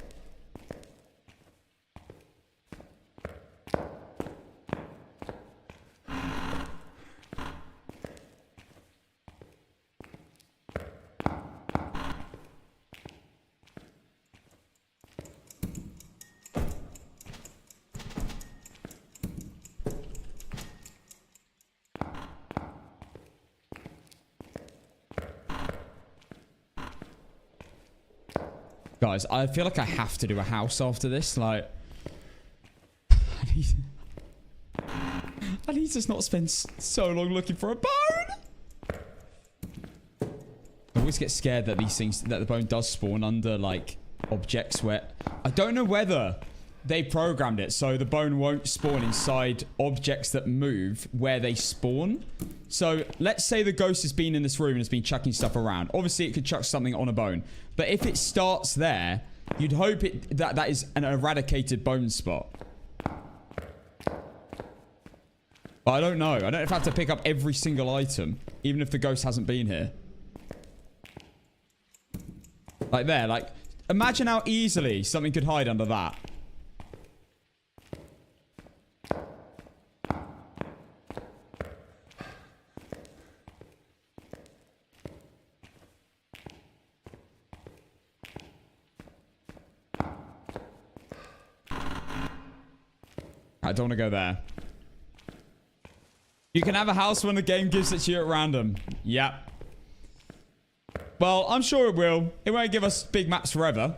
Speaker 1: Guys, I feel like I have to do a house after this. Like, I need to not spend so long looking for a bone. I always get scared that these things, that the bone does spawn under, like, objects where... I don't know whether they programmed it so the bone won't spawn inside objects that move where they spawn. So let's say the ghost has been in this room and has been chucking stuff around. Obviously, it could chuck something on a bone. But if it starts there, you'd hope that is an eradicated bone spot. But I don't know. I don't know if I have to pick up every single item, even if the ghost hasn't been here. Like there, like, imagine how easily something could hide under that. I don't want to go there. You can have a house when the game gives it to you at random. Yep. Well, I'm sure it will. It won't give us big maps forever.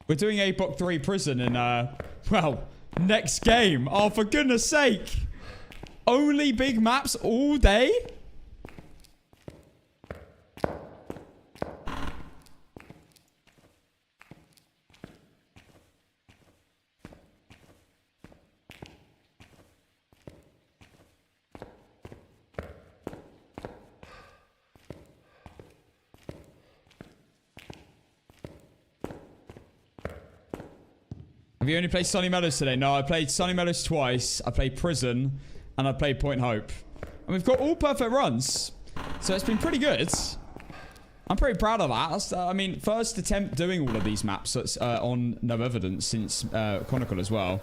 Speaker 1: We're doing APOC 3 prison in, well, next game. Oh, for goodness sake. Only big maps all day? Have you only played Sunny Meadows today? No, I played Sunny Meadows twice. I played Prison. And I played Point Hope. And we've got all perfect runs. So it's been pretty good. I'm pretty proud of that. That's, I mean, first attempt doing all of these maps that's on No Evidence since Chronicle as well.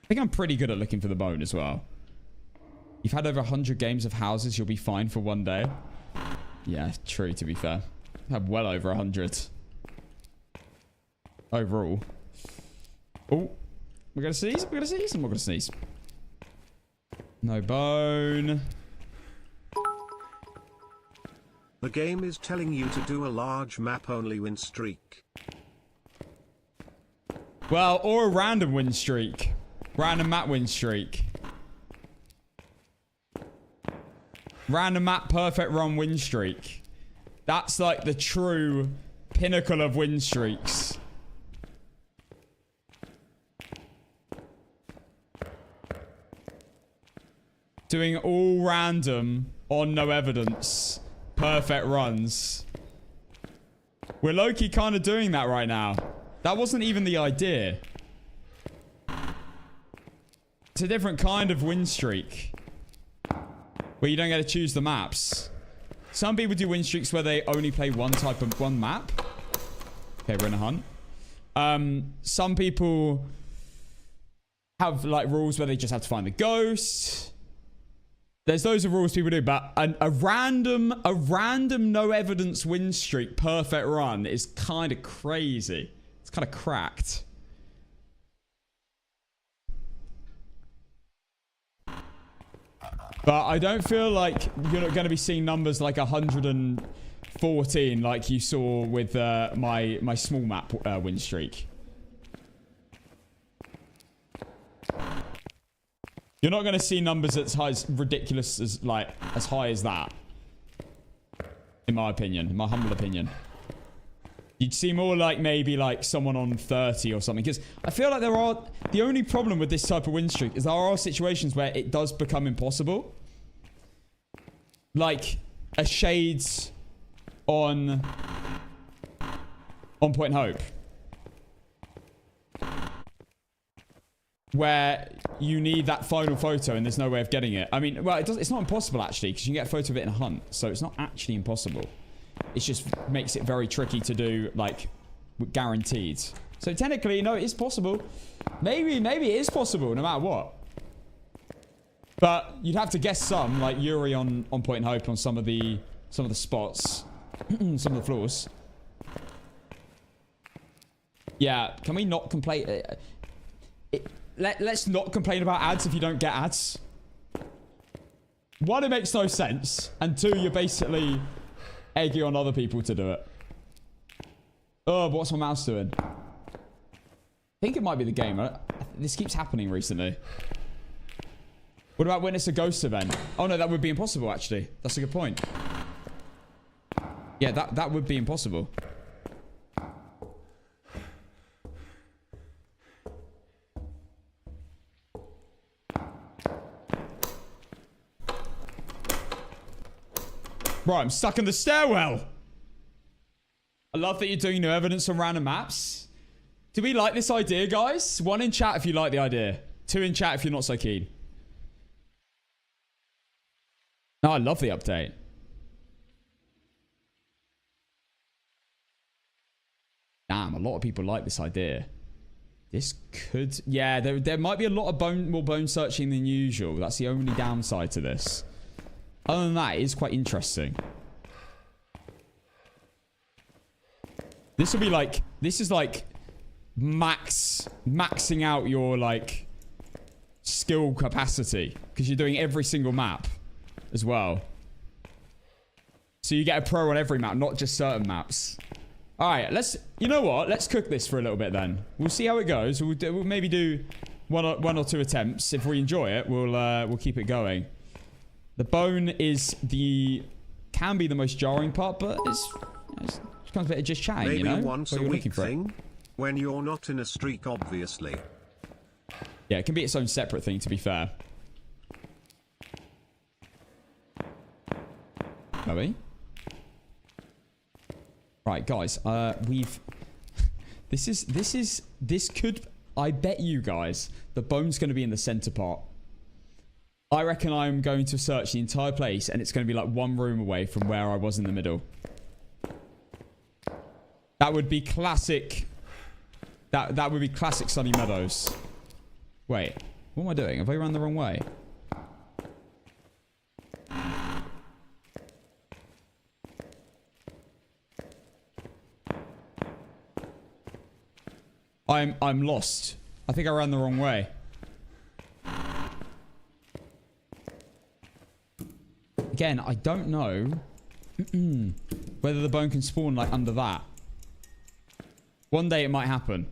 Speaker 1: I think I'm pretty good at looking for the bone as well. You've had over 100 games of houses, you'll be fine for one day. Yeah, true, to be fair. I have well over 100. Overall. Oh, we're gonna sneeze, we're gonna sneeze, and we're gonna sneeze. No bone.
Speaker 3: The game is telling you to do a large map only win streak.
Speaker 1: Well, or a random win streak. Random map win streak. Random map perfect run win streak. That's like the true pinnacle of win streaks. Doing all random on No Evidence perfect runs. We're low-key kind of doing that right now. That wasn't even the idea. It's a different kind of win streak. Where you don't get to choose the maps. Some people do win streaks where they only play one map. Okay, we're in a hunt. Some people have like rules where they just have to find the ghost. There's those rules people do, but a random no evidence win streak perfect run is kind of crazy. It's kind of cracked. But I don't feel like you're not going to be seeing numbers like 114 like you saw with my small map win streak. You're not going to see numbers as high as ridiculous as like as high as that. In my opinion, in my humble opinion. You'd see more like maybe like someone on 30 or something. Because I feel like the only problem with this type of win streak is there are situations where it does become impossible. Like a Shades on Point Hope. Where you need that final photo and there's no way of getting it. I mean, well, it's not impossible actually because you can get a photo of it in a hunt. So it's not actually impossible. It just makes it very tricky to do, like, guaranteed. So technically, no, it is possible. Maybe it is possible, no matter what. But you'd have to guess some, like Yuri on Point Hope on some of the spots, some of the floors. Yeah, can we not complain? Let's not complain about ads if you don't get ads. One, it makes no sense, and two, you're basically egging on other people to do it. Oh, but what's my mouse doing? I think it might be the game. I This keeps happening recently. What about when it's a ghost event? Oh no, that would be impossible actually. That's a good point. Yeah, that would be impossible. Right, I'm stuck in the stairwell. I love that you're doing no evidence on random maps. Do we like this idea, guys? 1 in chat if you like the idea. 2 in chat if you're not so keen. No, I love the update. Damn, a lot of people like this idea. This could... Yeah, there might be a lot of more bone searching than usual. That's the only downside to this. Other than that, it is quite interesting. This will be like... This is like... Maxing out your, like... skill capacity. Because you're doing every single map. As well. So you get a pro on every map, not just certain maps. Alright, let's... You know what? Let's cook this for a little bit then. We'll see how it goes. We'll maybe do one or two attempts. If we enjoy it, we'll keep it going. The bone is can be the most jarring part, but it's kind of a bit of just chatting,
Speaker 3: maybe
Speaker 1: you know?
Speaker 3: Once a week thing, when you're not in a streak, obviously.
Speaker 1: Yeah, it can be its own separate thing, to be fair. Chloe? Right, guys, this could, I bet you guys, the bone's going to be in the center part. I reckon I'm going to search the entire place and it's going to be like one room away from where I was in the middle. That would be classic. That would be classic Sunny Meadows. Wait, what am I doing? Have I run the wrong way? I'm lost. I think I ran the wrong way. Again, I don't know whether the bone can spawn like under that. One day it might happen.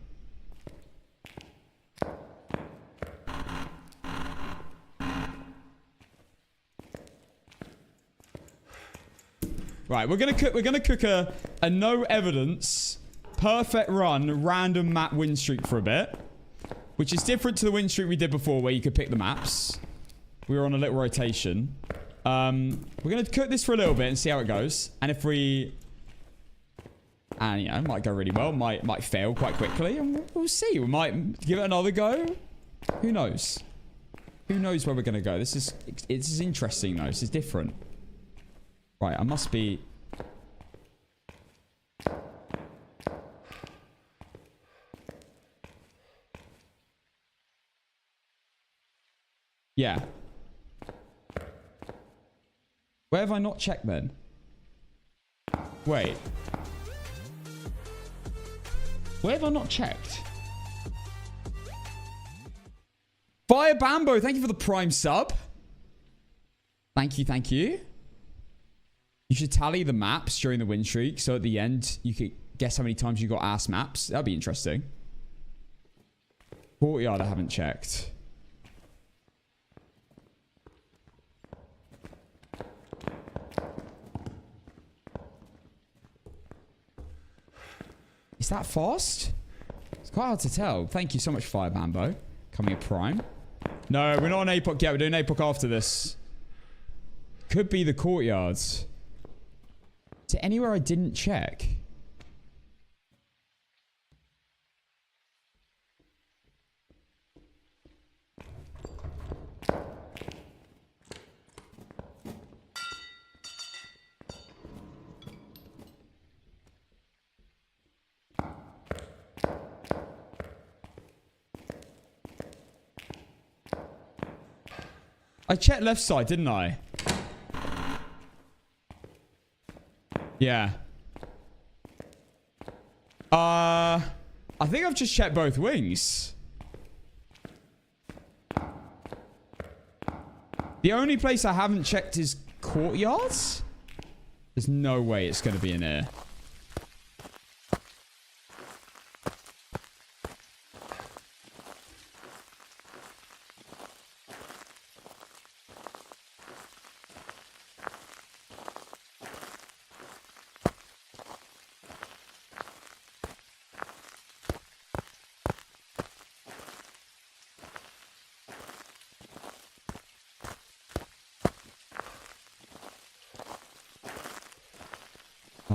Speaker 1: Right, we're gonna cook a no evidence, perfect run, random map win streak for a bit, which is different to the win streak we did before, where you could pick the maps. We were on a little rotation. We're gonna cook this for a little bit and see how it goes. And if we, and you know, it might go really well, might fail quite quickly, and we'll see. We might give it another go. Who knows? Who knows where we're gonna go? This is interesting though. This is different. Right, I must be. Yeah. Where have I not checked then? Wait. Where have I not checked? Fire Bambo, thank you for the Prime sub. Thank you, thank you. You should tally the maps during the win streak, so at the end, you could guess how many times you got ass maps. That'd be interesting. Courtyard, I haven't checked. Is that fast? It's quite hard to tell. Thank you so much, Fire Bambo. Coming at Prime. No, we're not on APOC yet. We're doing APOC after this. Could be the courtyards. Is it anywhere I didn't check? I checked left side, didn't I? Yeah. I think I've just checked both wings. The only place I haven't checked is courtyards? There's no way it's going to be in here.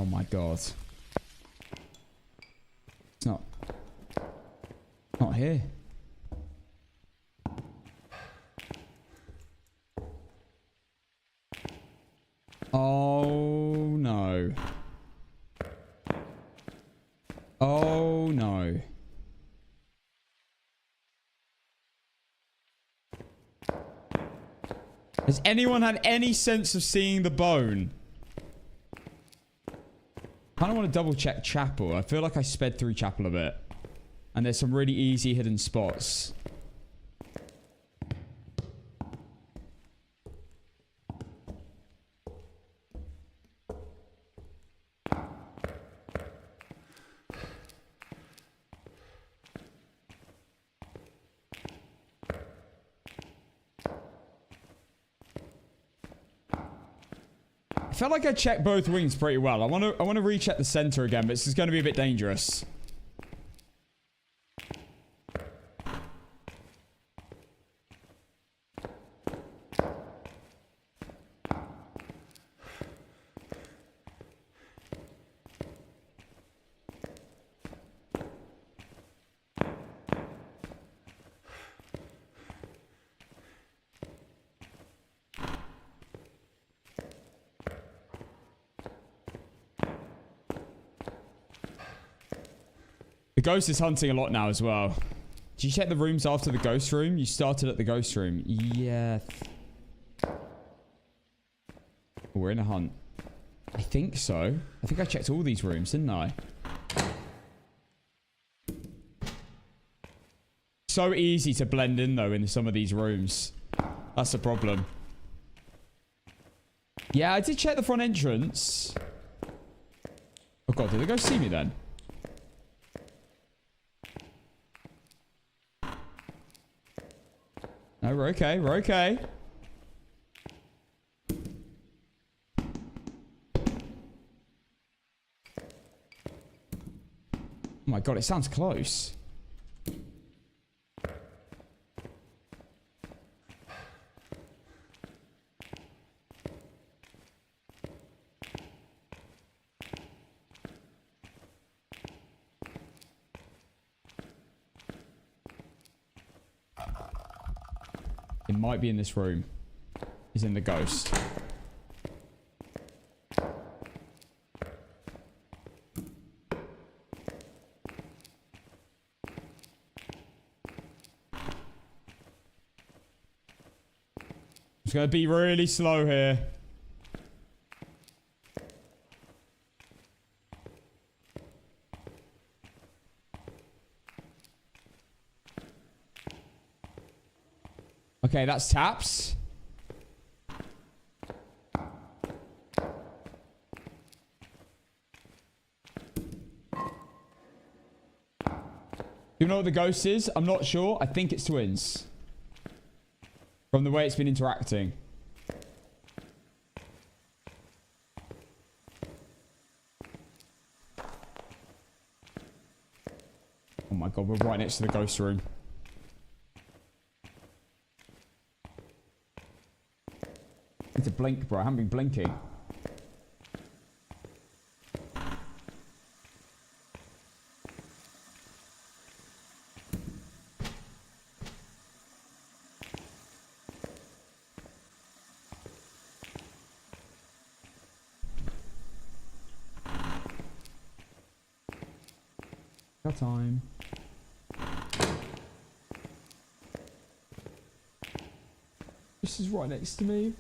Speaker 1: Oh my god. It's not here. Oh no. Oh no. Has anyone had any sense of seeing the bone? Kind of want to double check chapel. I feel like I sped through chapel a bit. And there's some really easy hidden spots. I felt like I checked both wings pretty well. I want to recheck the center again, but this is going to be a bit dangerous. The ghost is hunting a lot now as well. Did you check the rooms after the ghost room? You started at the ghost room. Yeah. We're in a hunt. I think so. I think I checked all these rooms, didn't I? So easy to blend in, though, in some of these rooms. That's the problem. Yeah, I did check the front entrance. Oh, God. Did the ghost see me then? No, we're okay. We're okay. Oh my god, it sounds close. It might be in this room. He's in the ghost. Just gonna be really slow here. Okay, that's taps. Do you know what the ghost is? I'm not sure. I think it's twins. From the way it's been interacting. Oh my god, we're right next to the ghost room. I need to blink, bro. I haven't been blinking. Got time. This is right next to me.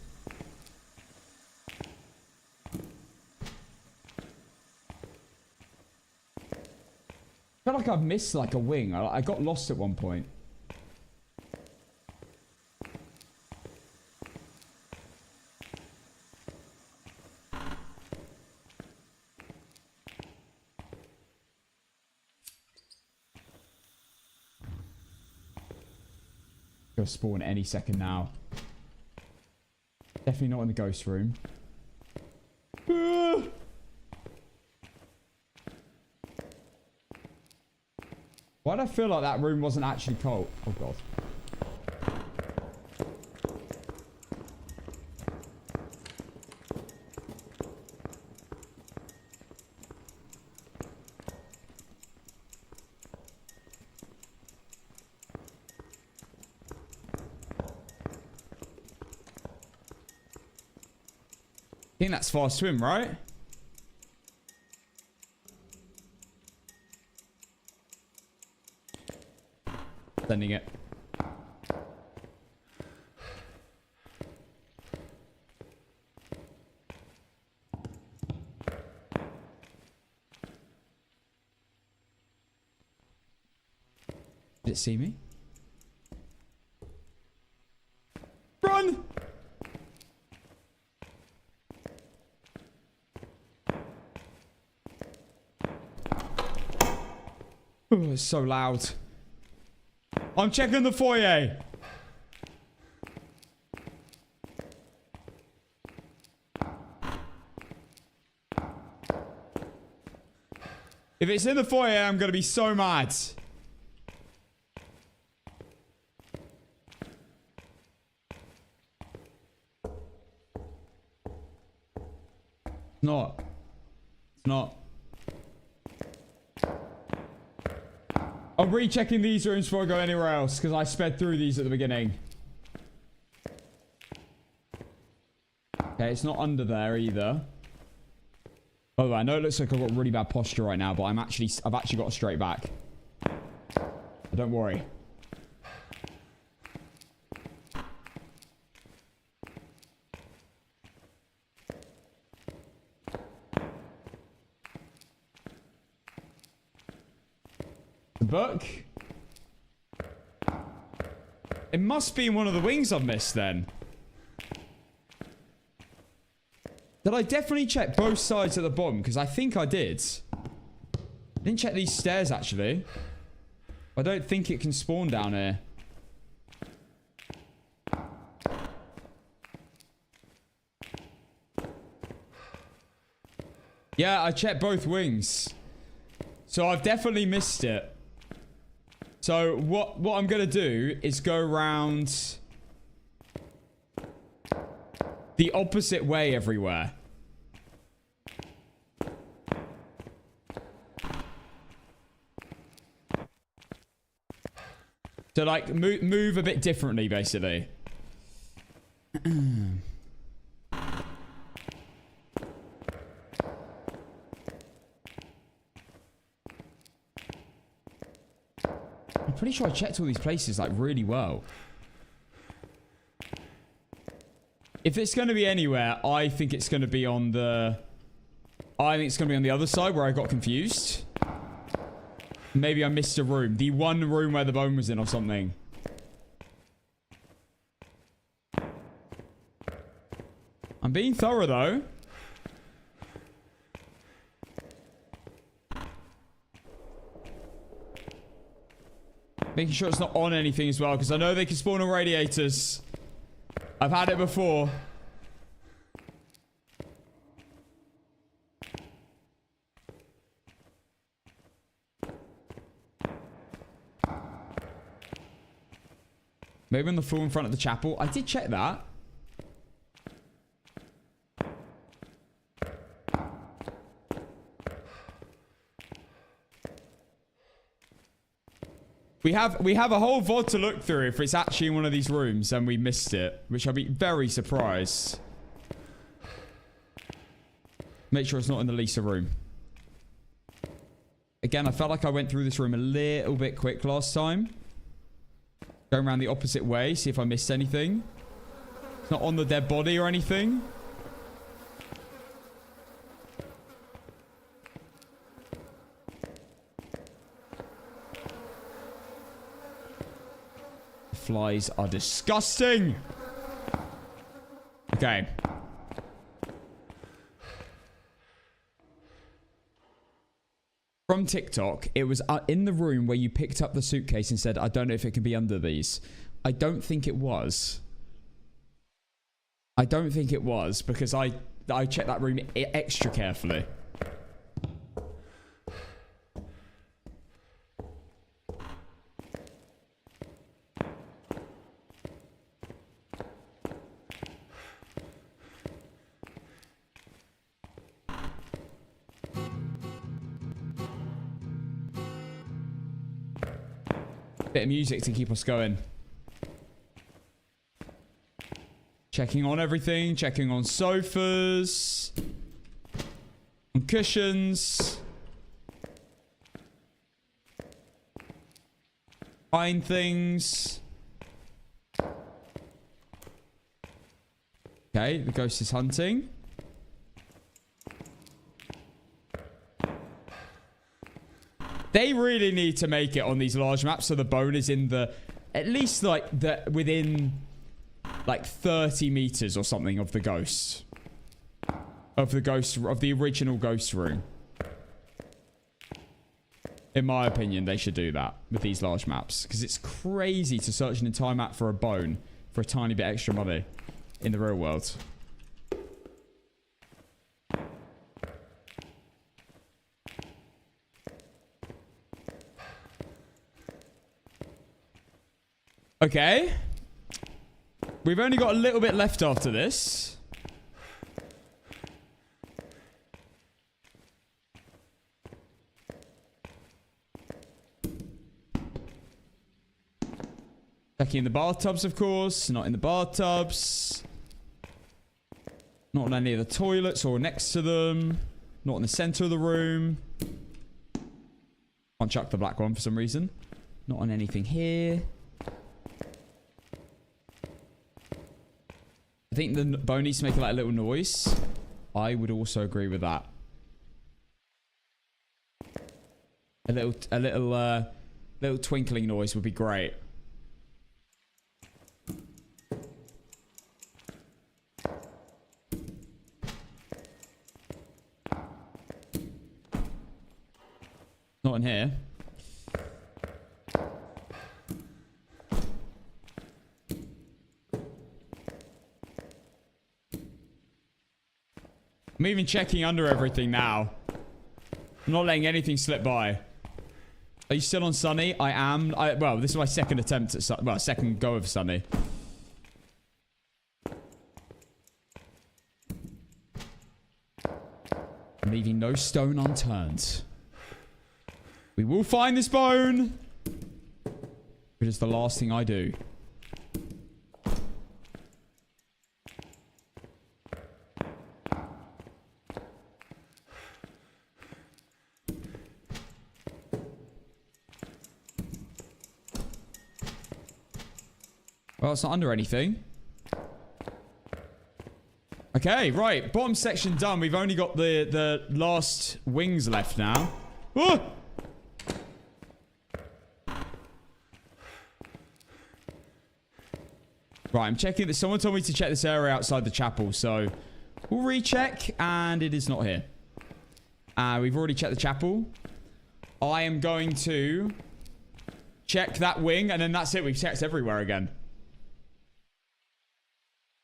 Speaker 1: I feel like I've missed like a wing. I got lost at one point. Go spawn any second now. Definitely not in the ghost room. Why do I feel like that room wasn't actually cold? Oh god. think that's fast swim, right? Sending it. Did it see me? Run! Oh, it's so loud. I'm checking the foyer. If it's in the foyer, I'm going to be so mad. Not. It's not. I'm rechecking these rooms before I go anywhere else because I sped through these at the beginning. Okay, it's not under there either. By the way, I know it looks like I've got really bad posture right now, but I've actually got a straight back. But don't worry. Book. It must be in one of the wings I've missed then. Did I definitely check both sides at the bottom? Because I think I did. I didn't check these stairs actually. I don't think it can spawn down here. Yeah, I checked both wings. So I've definitely missed it. So what I'm going to do is go around the opposite way everywhere. So like move a bit differently basically. I'm pretty sure I checked all these places like really well. If it's going to be anywhere, I think it's going to be on the... I think it's going to be on the other side where I got confused. Maybe I missed a room. The one room where the bone was in or something. I'm being thorough though. Making sure it's not on anything as well, because I know they can spawn on radiators. I've had it before. Maybe on the floor in front of the chapel. I did check that. We have a whole VOD to look through if it's actually in one of these rooms and we missed it, which I'll be very surprised. Make sure it's not in the Lisa room. Again, I felt like I went through this room a little bit quick last time. Going around the opposite way, see if I missed anything. It's not on the dead body or anything. Flies are disgusting. Okay. From TikTok, it was in the room where you picked up the suitcase and said, I don't know if it can be under these. I don't think it was. I don't think it was because I checked that room extra carefully. Bit of music to keep us going. Checking on everything. Checking on sofas. On cushions. Find things. Okay, the ghost is hunting. They really need to make it on these large maps so the bone is in the... At least, like, within, like, 30 meters or something of the ghost. Of the original ghost room. In my opinion, they should do that with these large maps. Because it's crazy to search an entire map for a bone for a tiny bit extra money in the real world. Okay. We've only got a little bit left after this. Checking the bathtubs, of course. Not in the bathtubs. Not on any of the toilets or next to them. Not in the center of the room. Can't chuck the black one for some reason. Not on anything here. I think the bone needs to make like a little noise. I would also agree with that. A little twinkling noise would be great. Not in here. I'm even checking under everything now. I'm not letting anything slip by. Are you still on Sunny? I am. Well, this is my second attempt at second go of Sunny. I'm leaving no stone unturned. We will find this bone. It is the last thing I do. Well, it's not under anything. Okay, right. Bottom section done. We've only got the last wings left now. Oh! Right, I'm checking this. Someone told me to check this area outside the chapel, so we'll recheck, and it is not here. We've already checked the chapel. I am going to check that wing, and then that's it. We've checked everywhere again.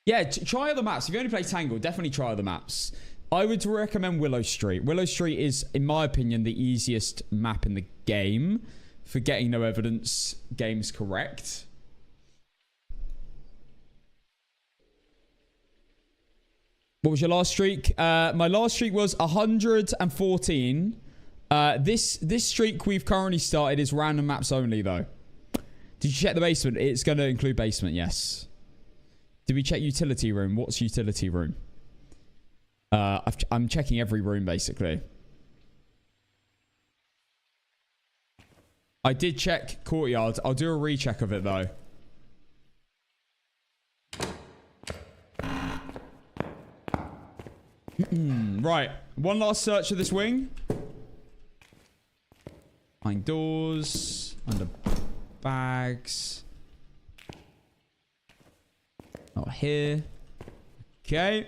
Speaker 1: Yeah, try other maps. If you only play Tangle, definitely try other maps. I would recommend Willow Street. Willow Street is, in my opinion, the easiest map in the game for getting no evidence games correct. What was your last streak? My last streak was 114. This streak we've currently started is random maps only, though. Did you check the basement? It's going to include basement, yes. Did we check utility room? What's utility room? I'm checking every room, basically. I did check courtyard. I'll do a recheck of it, though. Right. One last search of this wing. Behind doors. Under bags. Not here. Okay.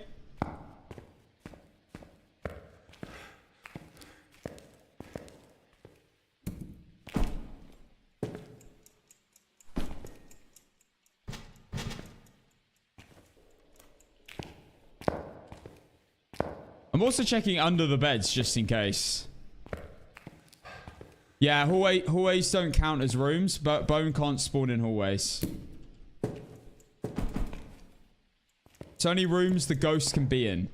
Speaker 1: I'm also checking under the beds just in case. Yeah, hallways don't count as rooms, but bone can't spawn in hallways. It's only rooms the ghost can be in.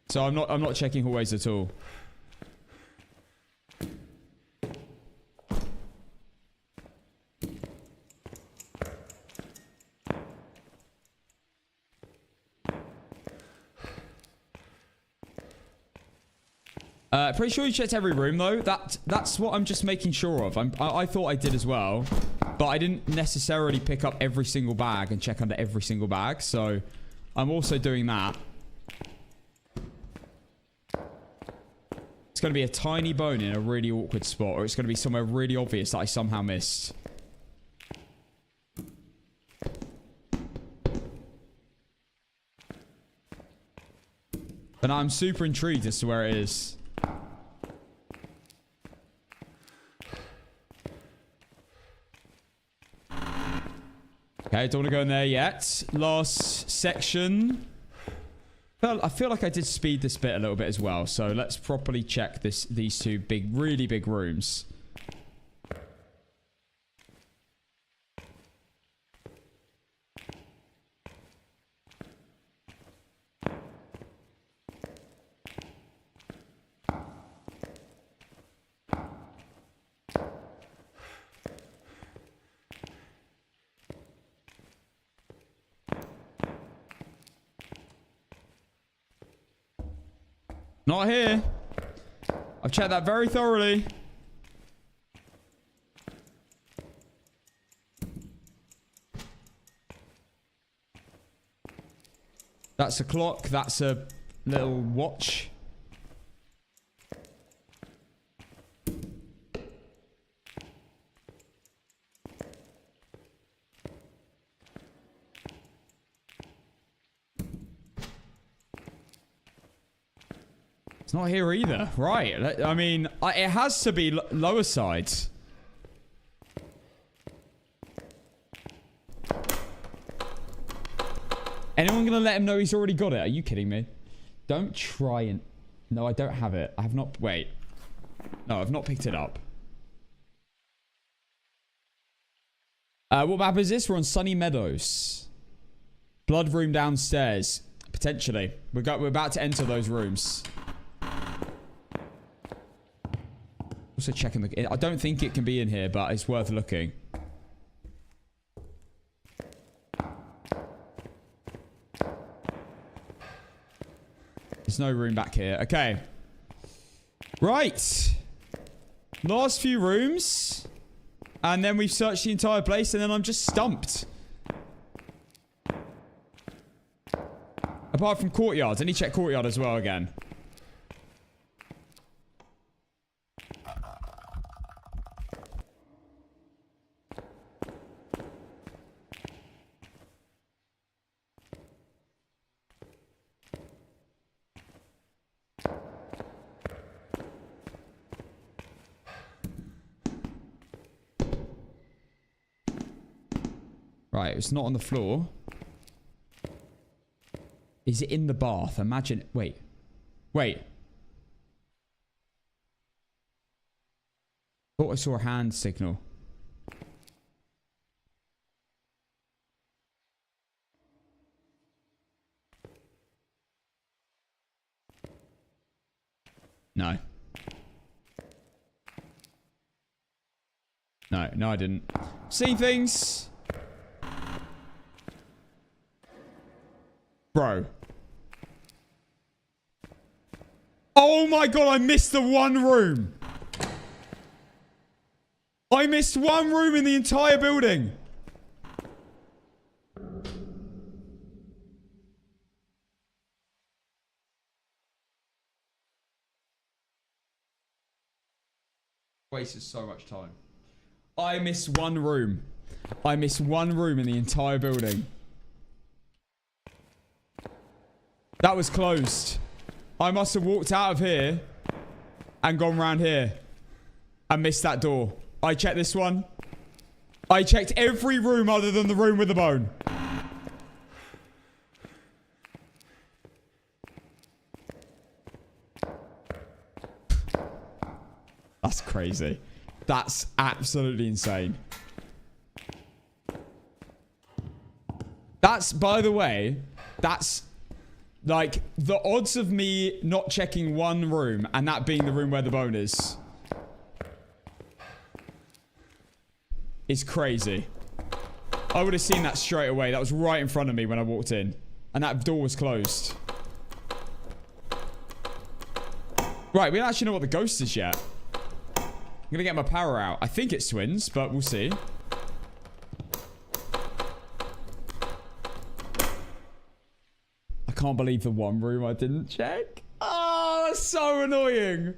Speaker 1: So I'm not checking hallways at all. Pretty sure you checked every room, though. That's what I'm just making sure of. I thought I did as well, but I didn't necessarily pick up every single bag and check under every single bag. So I'm also doing that. It's going to be a tiny bone in a really awkward spot, or it's going to be somewhere really obvious that I somehow missed. But I'm super intrigued as to where it is. Okay, don't want to go in there yet. Last section. Well, I feel like I did speed this bit a little bit as well. So let's properly check these two really big rooms. Not here. I've checked that very thoroughly. That's a clock. That's a little watch. It's not here either. Right. I mean, it has to be lower sides. Anyone gonna let him know he's already got it? Are you kidding me? Don't try and... No, I don't have it. I have not... Wait. No, I've not picked it up. What map is this? We're on Sunny Meadows. Blood room downstairs. Potentially. We're about to enter those rooms. Also checking the... I don't think it can be in here, but it's worth looking. There's no room back here. Okay. Right. Last few rooms. And then we've searched the entire place, and then I'm just stumped. Apart from courtyards. I need to check courtyard as well again. Right, it's not on the floor. Is it in the bath? Imagine... Wait. Wait. Thought I saw a hand signal. No. No, I didn't. See things... Bro. Oh my god, I missed the one room. I missed one room in the entire building. Wasted so much time. I missed one room. I missed one room in the entire building. That was closed. I must have walked out of here and gone round here and missed that door. I checked this one. I checked every room other than the room with the bone. That's crazy. That's absolutely insane. That's, by the way, that's... Like, the odds of me not checking one room and that being the room where the bone is crazy. I would have seen that straight away. That was right in front of me when I walked in. And that door was closed. Right, we don't actually know what the ghost is yet. I'm gonna get my power out. I think it's twins, but we'll see. I can't believe the one room I didn't check. Oh, that's so annoying.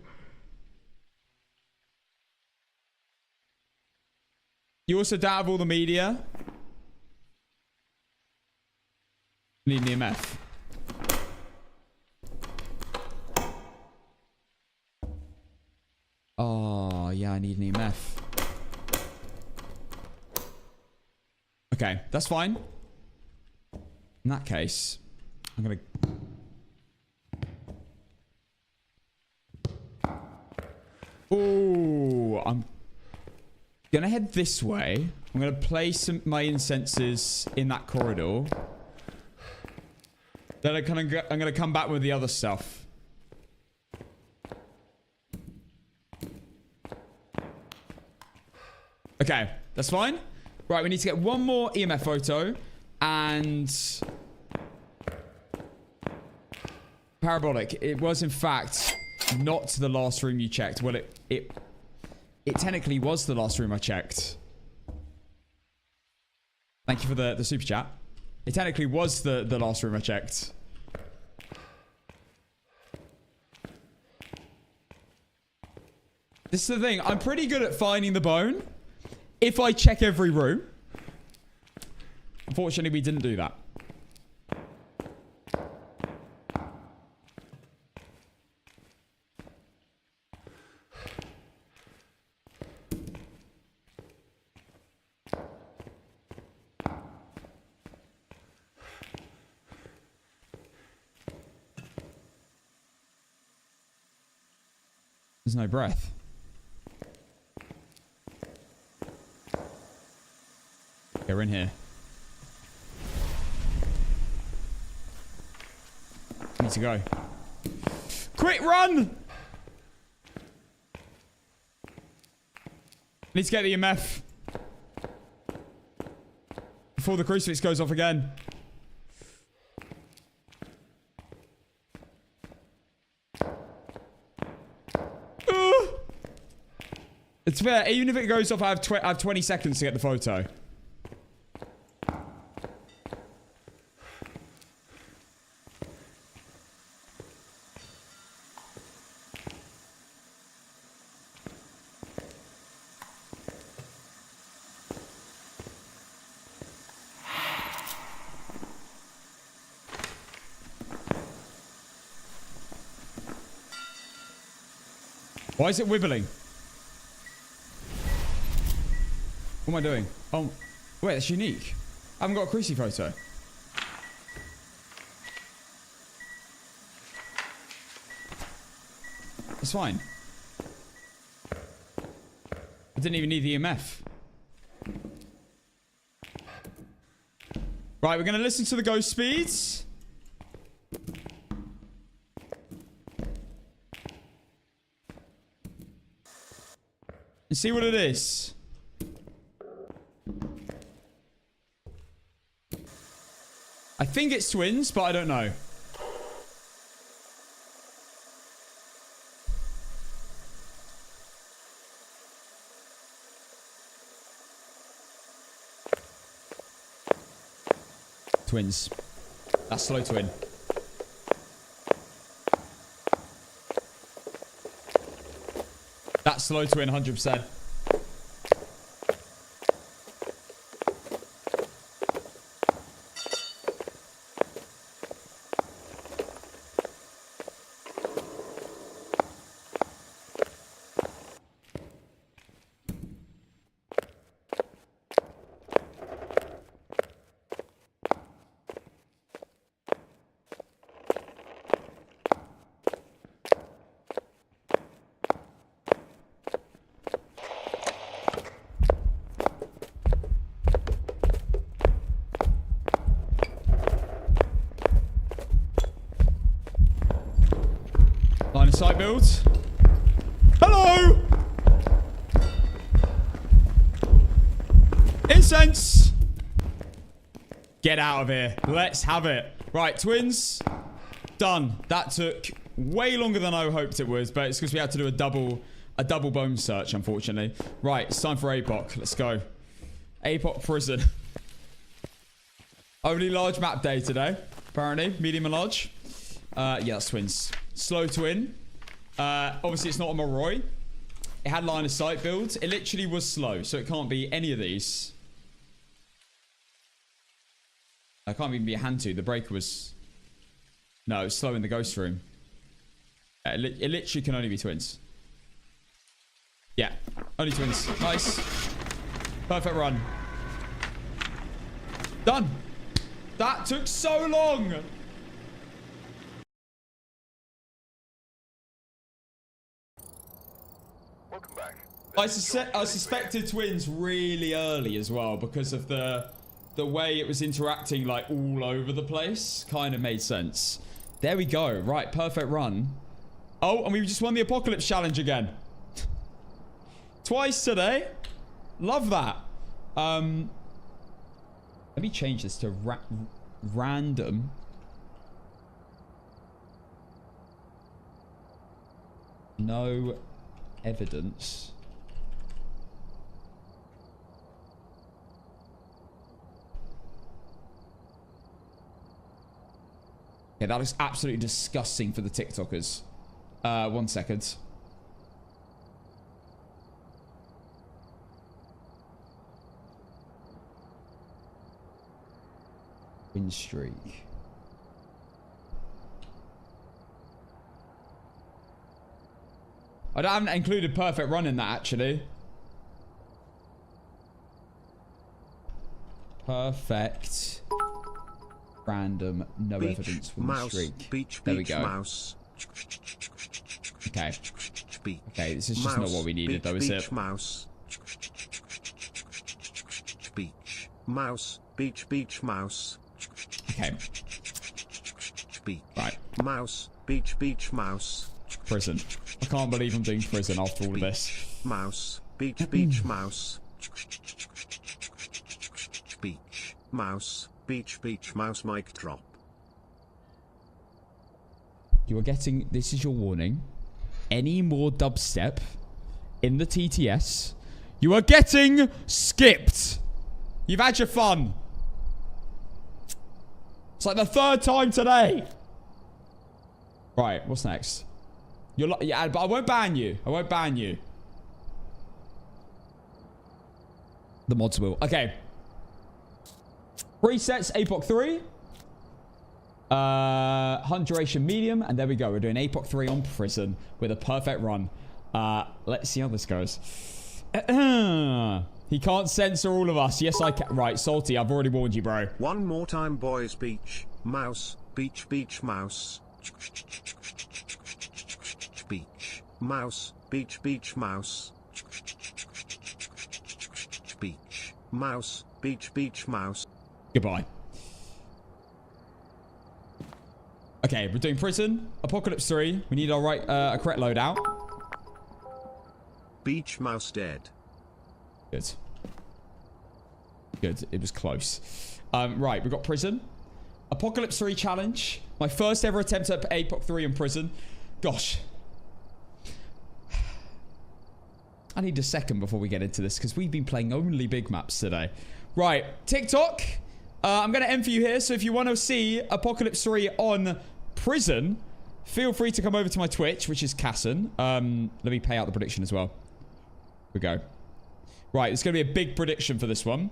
Speaker 1: You also don't have all the media. Need an EMF. Oh, yeah, I need an EMF. Okay, that's fine. In that case, I'm gonna... Oh, I'm gonna head this way. I'm gonna place my incensors in that corridor. Then I'm gonna come back with the other stuff. Okay, that's fine. Right, we need to get one more EMF photo and parabolic. It was in fact not the last room you checked. Well, it technically was the last room I checked. Thank you for the super chat. It technically was the last room I checked. This is the thing. I'm pretty good at finding the bone if I check every room. Unfortunately, we didn't do that. There's no breath. Okay, we're in here. Need to go. Quick, run! Need to get the EMF before the crucifix goes off again. It's fair. Even if it goes off, I have 20 seconds to get the photo. Why is it wibbling? What am I doing? Oh, wait, that's unique. I haven't got a cruci photo. It's fine. I didn't even need the EMF. Right, we're going to listen to the ghost speeds. And see what it is. I think it's twins, but I don't know. Twins. That's slow twin. That's slow twin, 100%. Line of sight builds. Hello! Incense! Get out of here. Let's have it. Right, twins. Done. That took way longer than I hoped it was, but it's because we had to do a double bone search, unfortunately. Right, it's time for APOC. Let's go. APOC prison. Only large map day today, apparently. Medium and large. Yeah, that's twins. Slow twin. Obviously, it's not a Moroi. It had line of sight builds. It literally was slow, so it can't be any of these. I can't even be a hand to. The breaker was... No, it's slow in the ghost room. It literally can only be twins. Yeah, only twins. Nice. Perfect run. Done. That took so long.
Speaker 2: Welcome back.
Speaker 1: I suspected twins really early as well because of the way it was interacting like all over the place. Kind of made sense. There we go. Right, perfect run. Oh, and we just won the Apocalypse Challenge again. Twice today. Love that. Let me change this to random. No evidence. Okay, that looks absolutely disgusting for the TikTokers. 1 second. Win streak. I haven't included perfect run in that, actually. Perfect. Random, no
Speaker 3: beach,
Speaker 1: evidence, win
Speaker 3: mouse,
Speaker 1: streak.
Speaker 3: Beach,
Speaker 1: there we go.
Speaker 3: Mouse.
Speaker 1: Okay.
Speaker 3: Beach,
Speaker 1: okay, this is just
Speaker 3: mouse,
Speaker 1: not what we needed, though, is it?
Speaker 3: Mouse. Beach, mouse, beach, mouse.
Speaker 1: Okay.
Speaker 3: Beach,
Speaker 1: right.
Speaker 3: Mouse, beach, mouse.
Speaker 1: Prison. I can't believe I'm doing prison after all of this.
Speaker 3: Mouse, beach, mouse. Beach, mouse, beach, mouse, mic drop.
Speaker 1: You are getting... This is your warning. Any more dubstep in the TTS, you are getting skipped. You've had your fun. It's like the 3rd time today. Right, what's next? Yeah, but I won't ban you. I won't ban you. The mods will. Okay. Presets, APOC 3. Hunt duration medium. And there we go. We're doing APOC 3 on prison with a perfect run. Let's see how this goes. He can't censor all of us. Yes, I can. Right, Salty, I've already warned you, bro.
Speaker 3: One more time, boys. Beach, mouse, beach, mouse. Beach, mouse, beach, mouse. Beach, mouse, beach, mouse.
Speaker 1: Goodbye. Okay, we're doing prison. Apocalypse 3. We need our a correct loadout.
Speaker 3: Beach mouse dead.
Speaker 1: Good. Good. It was close. Right, we've got prison. Apocalypse 3 challenge. My first ever attempt at APOC 3 in prison. Gosh. I need a second before we get into this because we've been playing only big maps today. Right, TikTok. I'm going to end for you here. So if you want to see Apocalypse 3 on prison, feel free to come over to my Twitch, which is Casson. Let me pay out the prediction as well. Here we go. Right, it's going to be a big prediction for this one.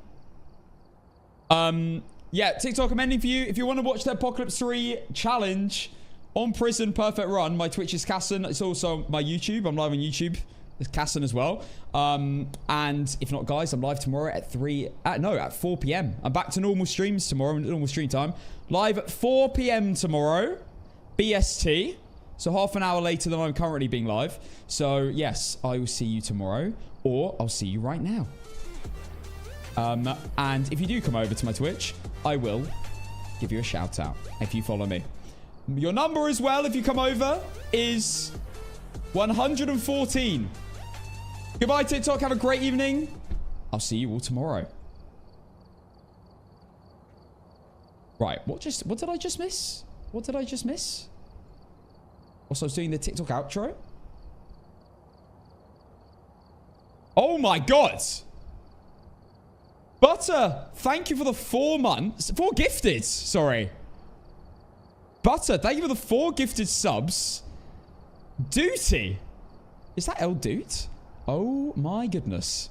Speaker 1: Yeah, TikTok, I'm ending for you. If you want to watch the Apocalypse 3 challenge on prison perfect run, my Twitch is Casson. It's also my YouTube. I'm live on YouTube. It's Casson as well. And if not, guys, I'm live tomorrow at 4 p.m. I'm back to normal streams tomorrow, normal stream time. Live at 4 p.m. tomorrow, BST. So half an hour later than I'm currently being live. So yes, I will see you tomorrow, or I'll see you right now. And if you do come over to my Twitch, I will give you a shout out if you follow me. Your number as well, if you come over, is 114. Goodbye, TikTok. Have a great evening. I'll see you all tomorrow. Right. What did I just miss? What did I just miss? Also, I was doing the TikTok outro. Oh my God. Butter, thank you for the 4 months. 4 gifted, sorry. Butter, thank you for the 4 gifted subs. Duty. Is that El Doot? Oh my goodness.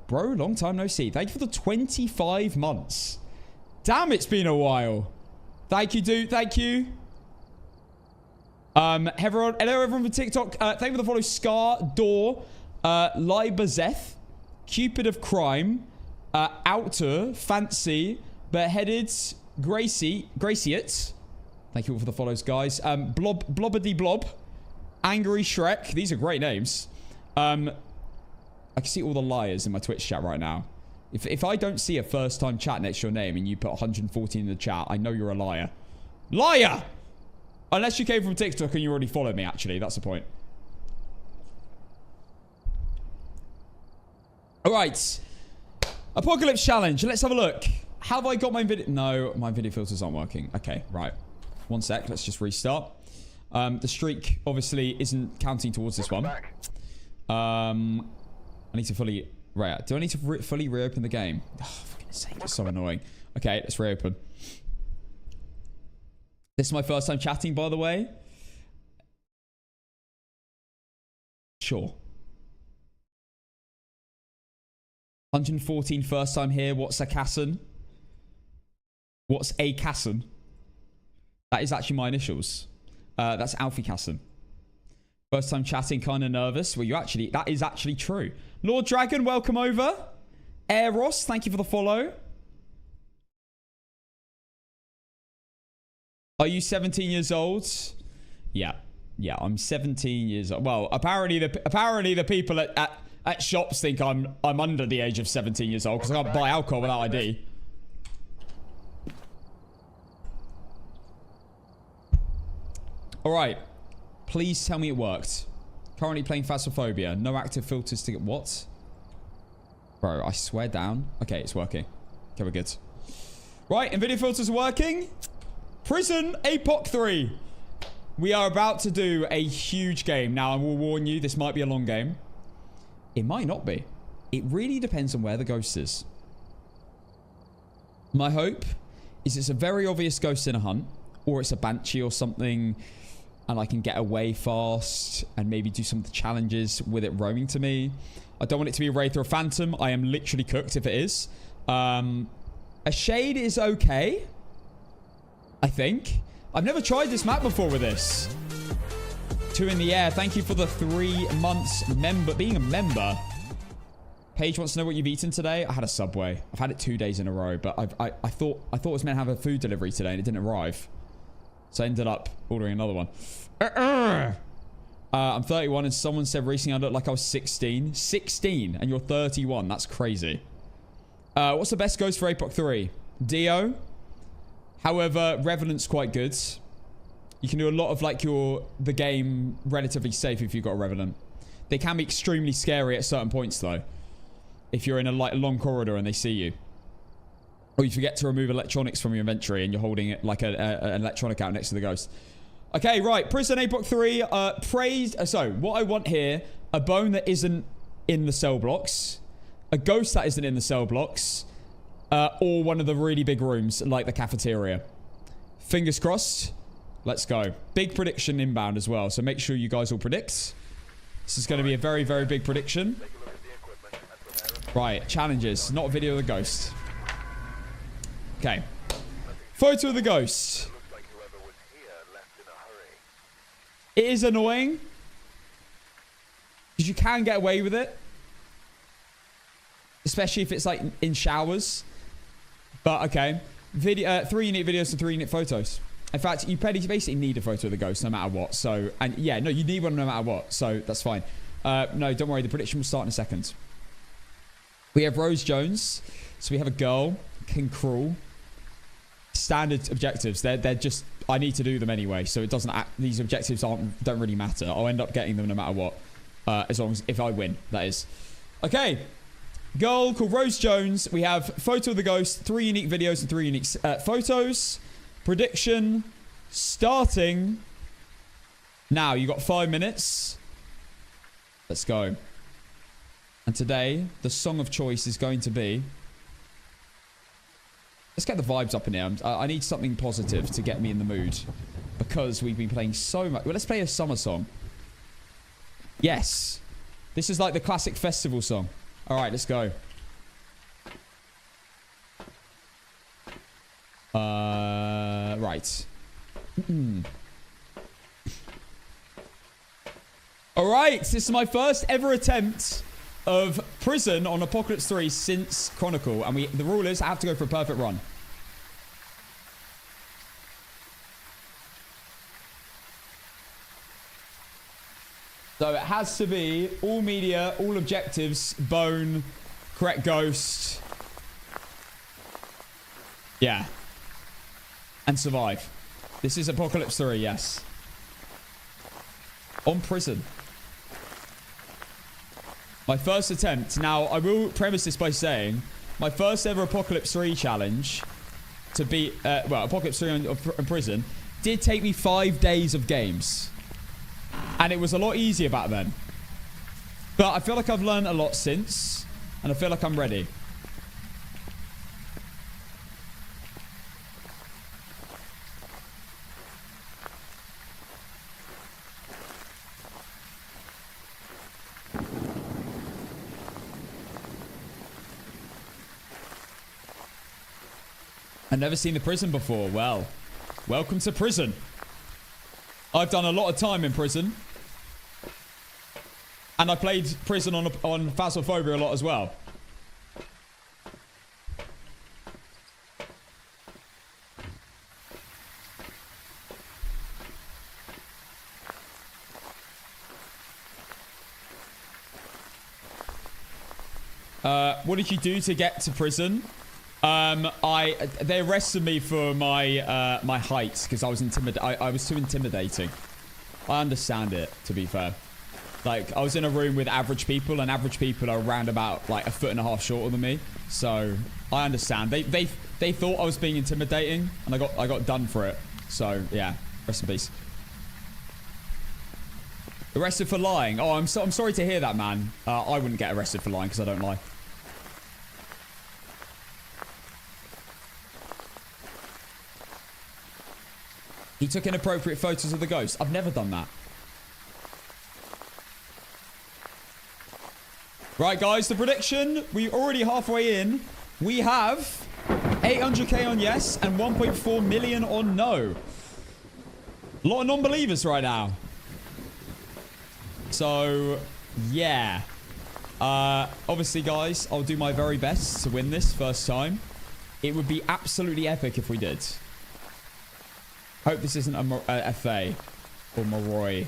Speaker 1: Bro, long time no see. Thank you for the 25 months. Damn, it's been a while. Thank you, dude. Thank you. Hello, everyone from TikTok. Thank you for the follow. Scar, Door, Libazeth, Cupid of Crime, Outer, Fancy, Beheaded, Graciate. Thank you all for the follows, guys. Blobbity Blob, Angry Shrek. These are great names. I can see all the liars in my Twitch chat right now. If I don't see a first-time chat next to your name and you put 114 in the chat, I know you're a liar. Liar! Unless you came from TikTok and you already followed me, actually. That's the point. Alright. Apocalypse Challenge. Let's have a look. Have I got my video... No, my video filters aren't working. Okay, right. 1 sec. Let's just restart. The streak, obviously, isn't counting towards this one. I need to fully... Right, do I need to fully reopen the game? Oh, for goodness sake, it's so annoying. Okay, let's reopen. This is my first time chatting, by the way. Sure. 114 first time here. What's a Casson? What's a Casson? That is actually my initials. That's Alfie Casson. First time chatting, kind of nervous. Well, that is actually true. Lord Dragon, welcome over. Eros, thank you for the follow. Are you 17 years old? Yeah, I'm 17 years old. Well, apparently the people at shops think I'm under the age of 17 years old because I can't buy alcohol without ID. All right, please tell me it worked. Currently playing Phasmophobia. No active filters to get what? Bro, I swear down. Okay, it's working. Okay, we're good. Right, NVIDIA filters are working. Prison APOC 3. We are about to do a huge game. Now, I will warn you, this might be a long game. It might not be. It really depends on where the ghost is. My hope is it's a very obvious ghost in a hunt, or it's a banshee or something, and I can get away fast and maybe do some of the challenges with it roaming to me. I don't want it to be a wraith or a phantom. I am literally cooked if it is. A shade is okay, I think. I've never tried this map before with this. 2 in the air. Thank you for the 3 months being a member. Paige wants to know what you've eaten today. I had a Subway. I've had it 2 days in a row, but I thought it was meant to have a food delivery today and it didn't arrive. So I ended up ordering another one. I'm 31 and someone said recently I looked like I was 16. 16 and you're 31. That's crazy. What's the best ghost for APOC 3? Dio. However, Revenant's quite good. You can do a lot of like the game relatively safe if you've got a Revenant. They can be extremely scary at certain points though. If you're in a long corridor and they see you. Or you forget to remove electronics from your inventory and you're holding it like an electronic out next to the ghost. Okay, right. Prison APOC 3. Praised. So, what I want here, a bone that isn't in the cell blocks. A ghost that isn't in the cell blocks. Or one of the really big rooms, like the cafeteria. Fingers crossed. Let's go. Big prediction inbound as well. So, make sure you guys all predict. This is going to be a very, very big prediction. Right. Challenges. Not a video of the ghost. Okay. Photo of the ghost. It is annoying. Because you can get away with it. Especially if it's like in showers. But okay. 3 unique videos and 3 unique photos. In fact, you basically need a photo of the ghost no matter what. So, and yeah, no, you need one no matter what. So that's fine. No, don't worry. The prediction will start in a second. We have Rose Jones. So we have a girl. King Cruel. Standard objectives. They're just, I need to do them anyway. So it doesn't, these objectives don't really matter. I'll end up getting them no matter what. As long as, if I win, that is. Okay. Girl called Rose Jones. We have photo of the ghost, 3 unique videos and 3 unique photos. Prediction starting Now, you got 5 minutes. Let's go. And today, the song of choice is going to be... Let's get the vibes up in here. I need something positive to get me in the mood. Because we've been playing so much. Well, let's play a summer song. Yes. This is like the classic festival song. All right, let's go. Right. All right, this is my first ever attempt of prison on Apocalypse 3 since Chronicle. And the rule is I have to go for a perfect run. So it has to be all media, all objectives, bone, correct ghost. Yeah. And survive. This is Apocalypse 3, yes. On prison. My first attempt. Now, I will premise this by saying, my first ever Apocalypse 3 challenge to beat, Apocalypse 3 on prison did take me 5 days of games. And it was a lot easier back then. But I feel like I've learned a lot since. And I feel like I'm ready. I've never seen the prison before. Well, welcome to prison. I've done a lot of time in prison. And I played prison on Phasmophobia a lot as well. What did you do to get to prison? They arrested me for my my height because I was I was too intimidating. I understand it, to be fair. Like, I was in a room with average people, and average people are around about like 1.5 foot shorter than me. So I understand. They thought I was being intimidating, and I got done for it. So yeah, rest in peace. Arrested for lying. Oh, I'm sorry to hear that, man. I wouldn't get arrested for lying because I don't lie. He took inappropriate photos of the ghost. I've never done that. Right, guys, the prediction. We're already halfway in. We have 800k on yes and 1.4 million on no. A lot of non-believers right now. So, yeah. Obviously, guys, I'll do my very best to win this first time. It would be absolutely epic if we did. Hope this isn't a Fae or Moroi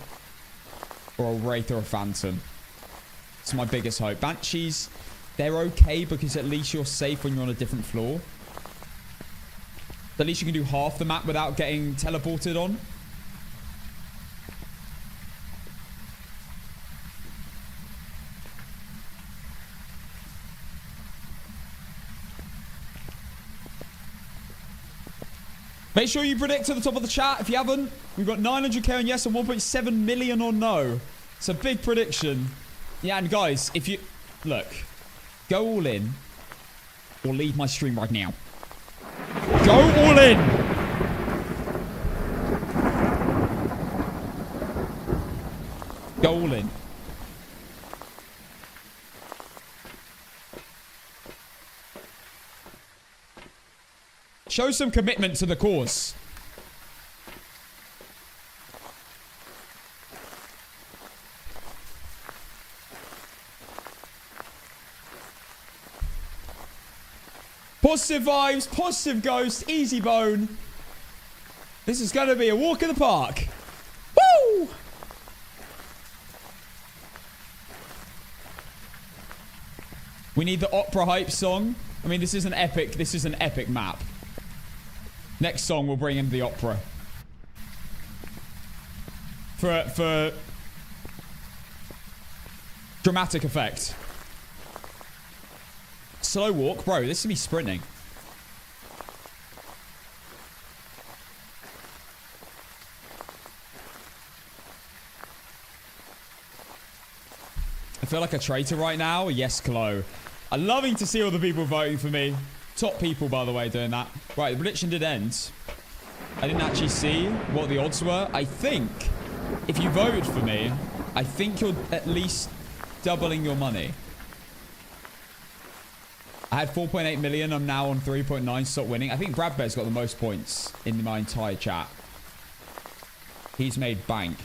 Speaker 1: or a Wraith or a Phantom. It's my biggest hope. Banshees, they're okay because at least you're safe when you're on a different floor. At least you can do half the map without getting teleported on. Make sure you predict to the top of the chat if you haven't. We've got 900k on yes and 1.7 million on no. It's a big prediction. Yeah, and guys, if you... Look. Go all in. Or leave my stream right now. Go all in! Go all in. Show some commitment to the cause. Positive vibes, positive ghost, easy bone. This is going to be a walk in the park. Woo! We need the opera hype song. I mean, this is an epic map. Next song, we'll bring in the opera. For dramatic effect. Slow walk. Bro, this is me sprinting. feel like a traitor right now. Yes, Chloe. I'm loving to see all the people voting for me. Top people, by the way, doing that. Right, the prediction did end. I didn't actually see what the odds were. I think if you voted for me, I think you're at least doubling your money. I had 4.8 million. I'm now on 3.9. Stop winning. I think Brad Bear's got the most points in my entire chat. He's made bank.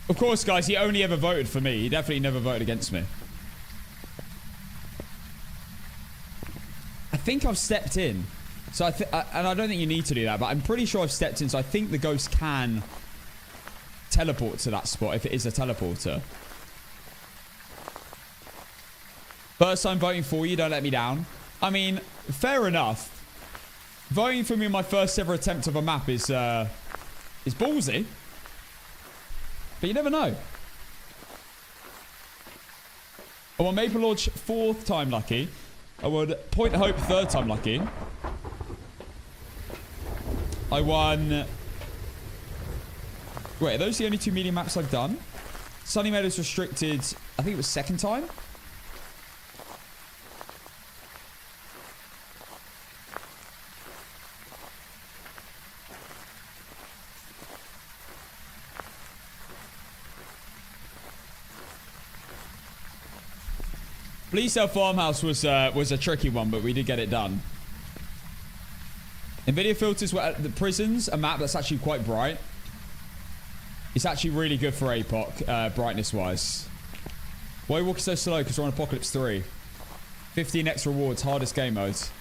Speaker 1: Of course, guys, he only ever voted for me. He definitely never voted against me. I think I've stepped in. So and I don't think you need to do that, but I'm pretty sure I've stepped in. So I think the ghost can teleport to that spot if it is a teleporter. First time voting for you, don't let me down. I mean, fair enough. Voting for me in my first ever attempt of a map is ballsy. But you never know. I won Maple Lodge 4th time lucky. I won Point Hope 3rd time lucky. I won... Wait, are those the only 2 medium maps I've done? Sunny Meadows restricted, I think it was 2nd time. Bleasdale Farmhouse was a tricky one, but we did get it done. NVIDIA filters were at the prisons, a map that's actually quite bright. It's actually really good for APOC, brightness-wise. Why are you walking so slow? Because we're on Apocalypse 3. 15x rewards, hardest game modes.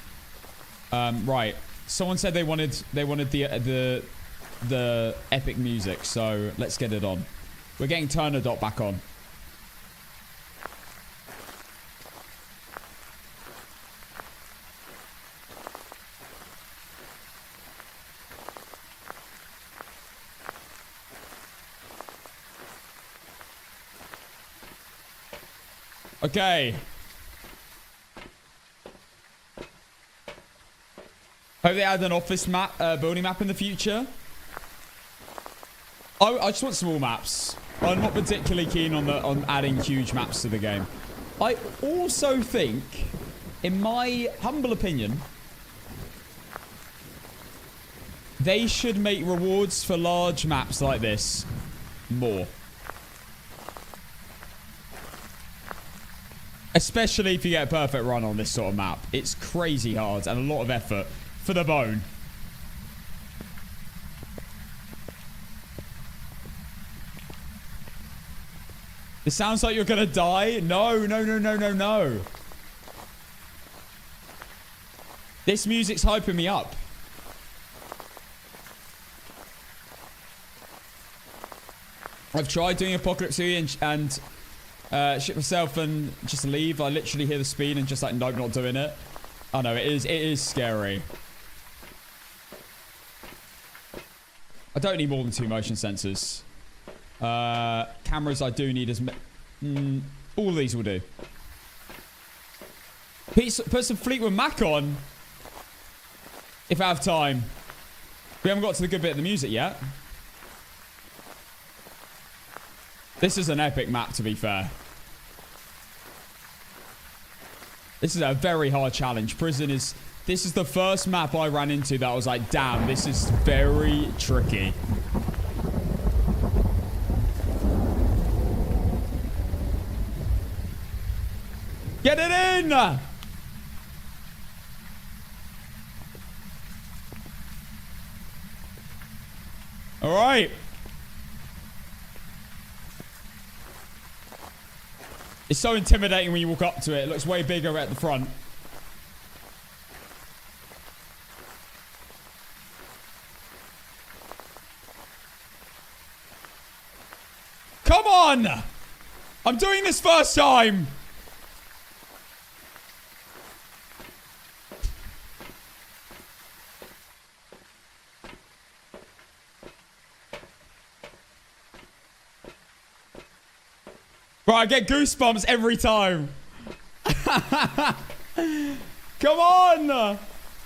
Speaker 1: Right. Someone said they wanted the epic music, so let's get it on. We're getting Turner Dot back on. Okay. Hope they add an office map, building map in the future. I just want small maps. I'm not particularly keen on adding huge maps to the game. I also think, in my humble opinion, they should make rewards for large maps like this more. Especially if you get a perfect run on this sort of map. It's crazy hard and a lot of effort for the bone. It sounds like you're gonna die. No, no, no, no, no, no. This music's hyping me up. I've tried doing Apocalypse 3 and shit myself and just leave. I literally hear the speed and just like, nope, not doing it. I know, it is scary. I don't need more than 2 motion sensors. Cameras I do need as all of these will do. Put some Fleetwood Mac on if I have time. We haven't got to the good bit of the music yet. This is an epic map, to be fair. This is a very hard challenge. Prison is... This is the first map I ran into that I was like, damn, this is very tricky. Get it in! All right. It's so intimidating when you walk up to it. It looks way bigger at the front. Come on! I'm doing this first time! Bro, I get goosebumps every time. Come on!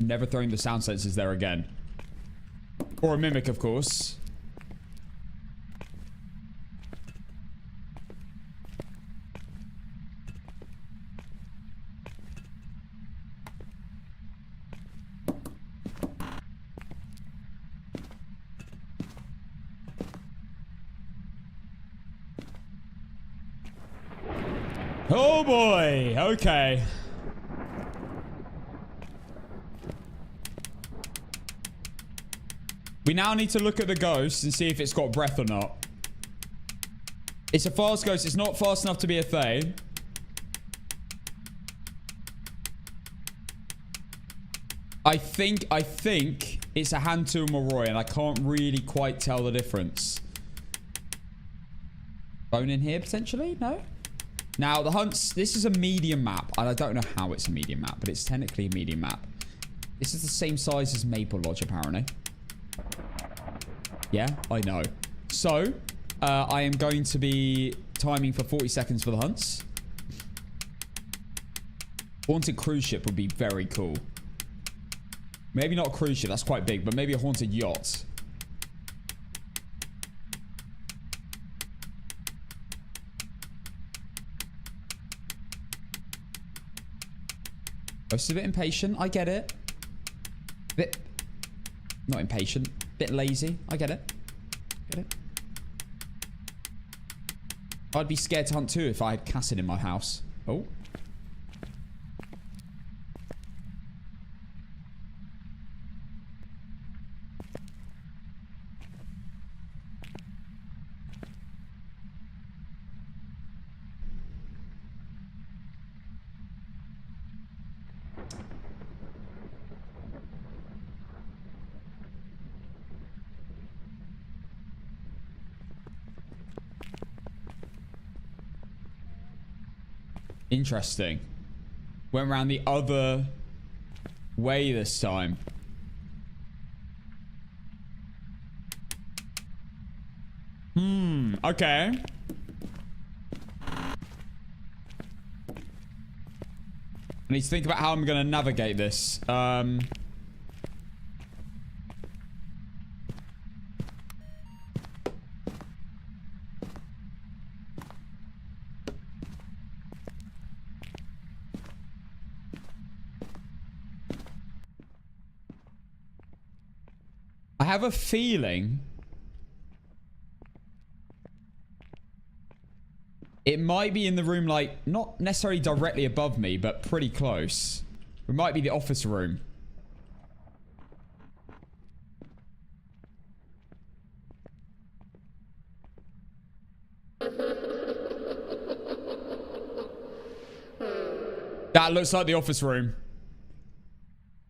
Speaker 1: Never throwing the sound sensors there again. Or a mimic, of course. Oh boy. Okay. We now need to look at the ghost and see if it's got breath or not. It's a fast ghost. It's not fast enough to be a Thay. I think it's a Hantu and Moroi, and I can't really quite tell the difference. Bone in here, potentially? No? Now, the hunts... This is a medium map. And I don't know how it's a medium map, but it's technically a medium map. This is the same size as Maple Lodge, apparently. Yeah, I know. So, I am going to be timing for 40 seconds for the hunts. Haunted cruise ship would be very cool. Maybe not a cruise ship, that's quite big, but maybe a haunted yacht. Ghost is a bit impatient, I get it. Bit... Not impatient. Bit lazy, I get it. Get it? I'd be scared to hunt too if I had Cassid in my house. Oh. Interesting. Went around the other way this time. Okay. I need to think about how I'm going to navigate this. I have a feeling it might be in the room, like, not necessarily directly above me, but pretty close. It might be the office room. That looks like the office room.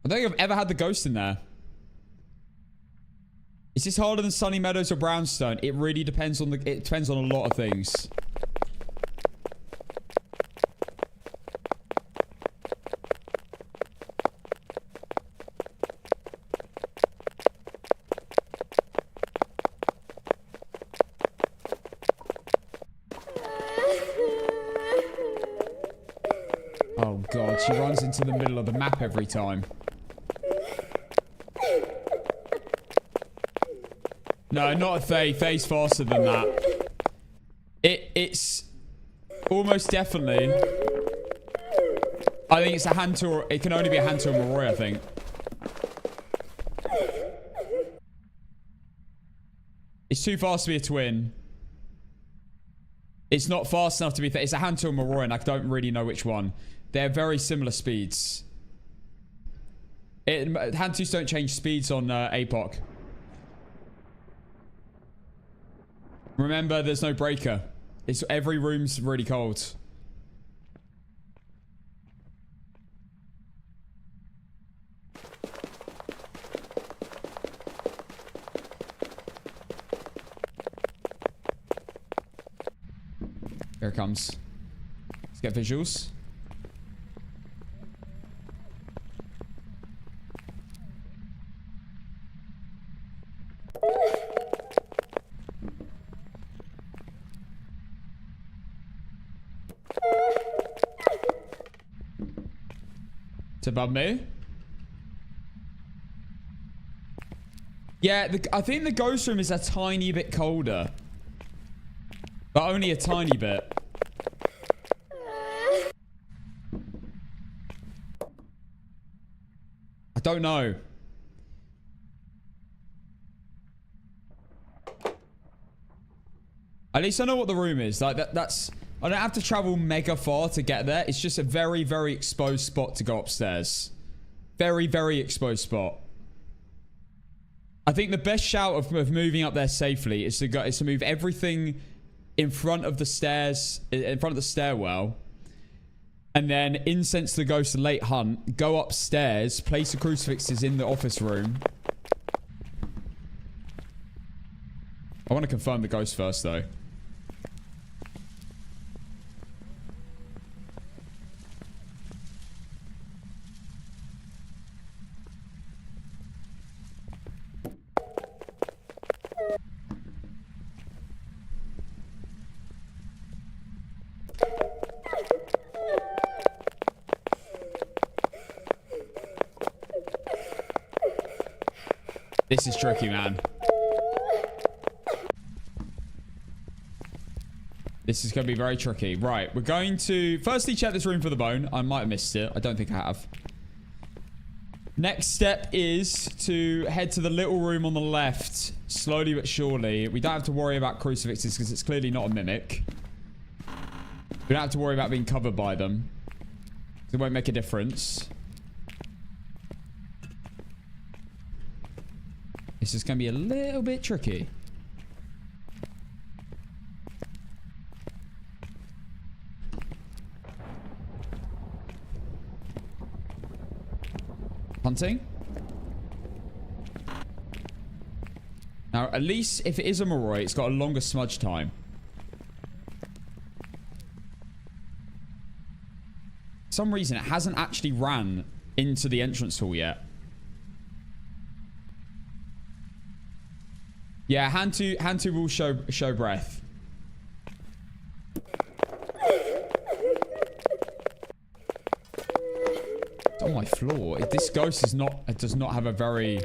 Speaker 1: I don't think I've ever had the ghost in there. Is this harder than Sunny Meadows or Brownstone? It really depends on it depends on a lot of things. Oh god, she runs into the middle of the map every time. No, not a Thay. Thay's faster than that. It's almost definitely... I think it's a Hantu, or it can only be a Hantu and Moroi, I think. It's too fast to be a twin. It's not fast enough to be... It's a Hantu and Moroi, and I don't really know which one. They're very similar speeds. Hantus don't change speeds on APOC. Remember, there's no breaker. It's every room's really cold. Here it comes. Let's get visuals. It's above me. Yeah, I think the ghost room is a tiny bit colder. But only a tiny bit. I don't know. At least I know what the room is. Like that's... I don't have to travel mega far to get there. It's just a very, very exposed spot to go upstairs. Very, very exposed spot. I think the best shout of moving up there safely is to move everything in front of the stairs, in front of the stairwell, and then incense the ghost late hunt, go upstairs, place the crucifixes in the office room. I want to confirm the ghost first, though. This is tricky, man. This is going to be very tricky. Right, we're going to firstly check this room for the bone. I might have missed it. I don't think I have. Next step is to head to the little room on the left. Slowly but surely. We don't have to worry about crucifixes because it's clearly not a mimic. We don't have to worry about being covered by them. It won't make a difference. This is going to be a little bit tricky. Hunting. Now, at least if it is a Moroi, it's got a longer smudge time. For some reason, it hasn't actually ran into the entrance hall yet. Yeah, hand to will show breath. It's on my floor. This ghost is not. It does not have a very.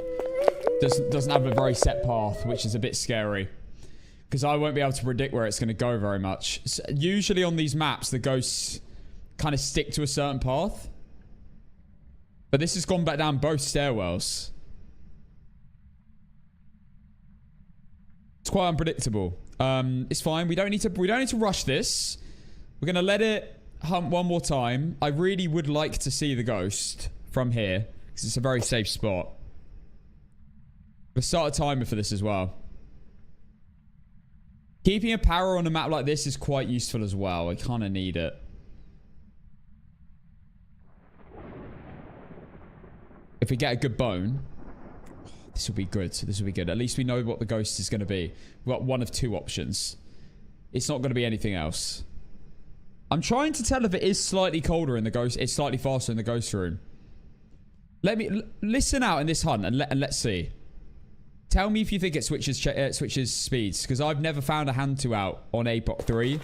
Speaker 1: Doesn't have a very set path, which is a bit scary. Because I won't be able to predict where it's going to go very much. So usually on these maps, the ghosts kind of stick to a certain path. But this has gone back down both stairwells. It's quite unpredictable. It's fine. We don't need to rush this. We're gonna let it hunt one more time. I really would like to see the ghost from here because it's a very safe spot. We'll start a timer for this as well. Keeping a power on a map like this is quite useful as well. I kind of need it. If we get a good bone. This will be good. This will be good. At least we know what the ghost is going to be. We've got one of two options. It's not going to be anything else. I'm trying to tell if it is slightly colder in the ghost. It's slightly faster in the ghost room. Let me listen out in this hunt and let's see. Tell me if you think it switches speeds, because I've never found a hand to out on APOC 3.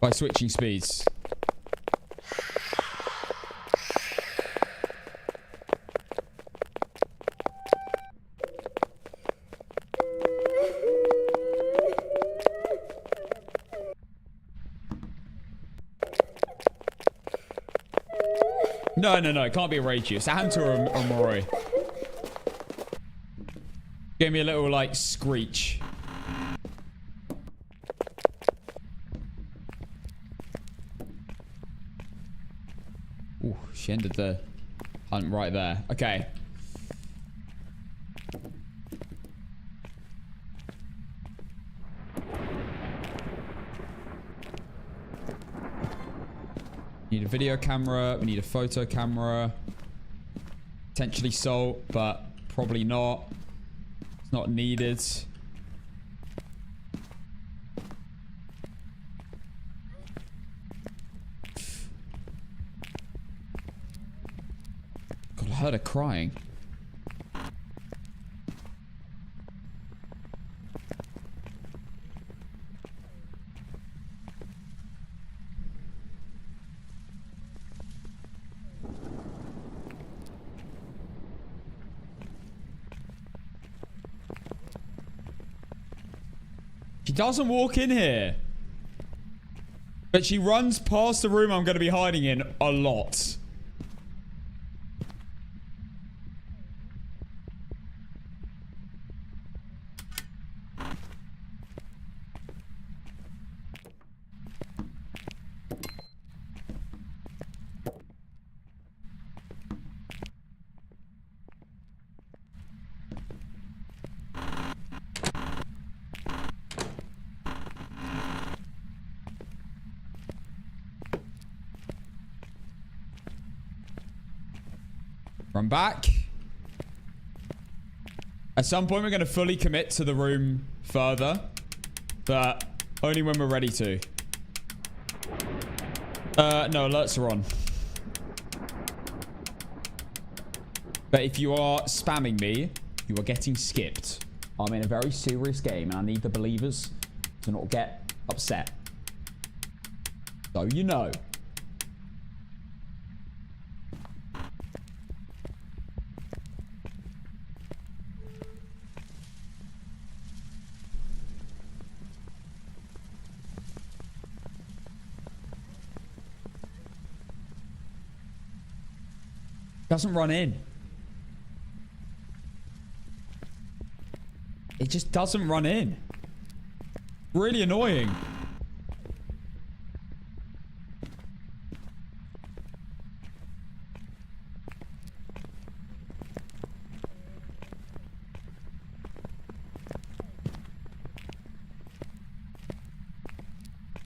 Speaker 1: By switching speeds. No. It can't be a Raichu. It's a Hunter or a Moroi. Give me a little, like, screech. Ooh, she ended the hunt right there. Okay. We need a video camera. We need a photo camera. Potentially salt, but probably not. It's not needed. God, I heard her crying. doesn't walk in here. But she runs past the room I'm going to be hiding in a lot. Run back. At some point, we're going to fully commit to the room further. But only when we're ready to. No, alerts are on. But if you are spamming me, you are getting skipped. I'm in a very serious game, and I need the believers to not get upset. So you know. Doesn't run in. It just doesn't run in. Really annoying.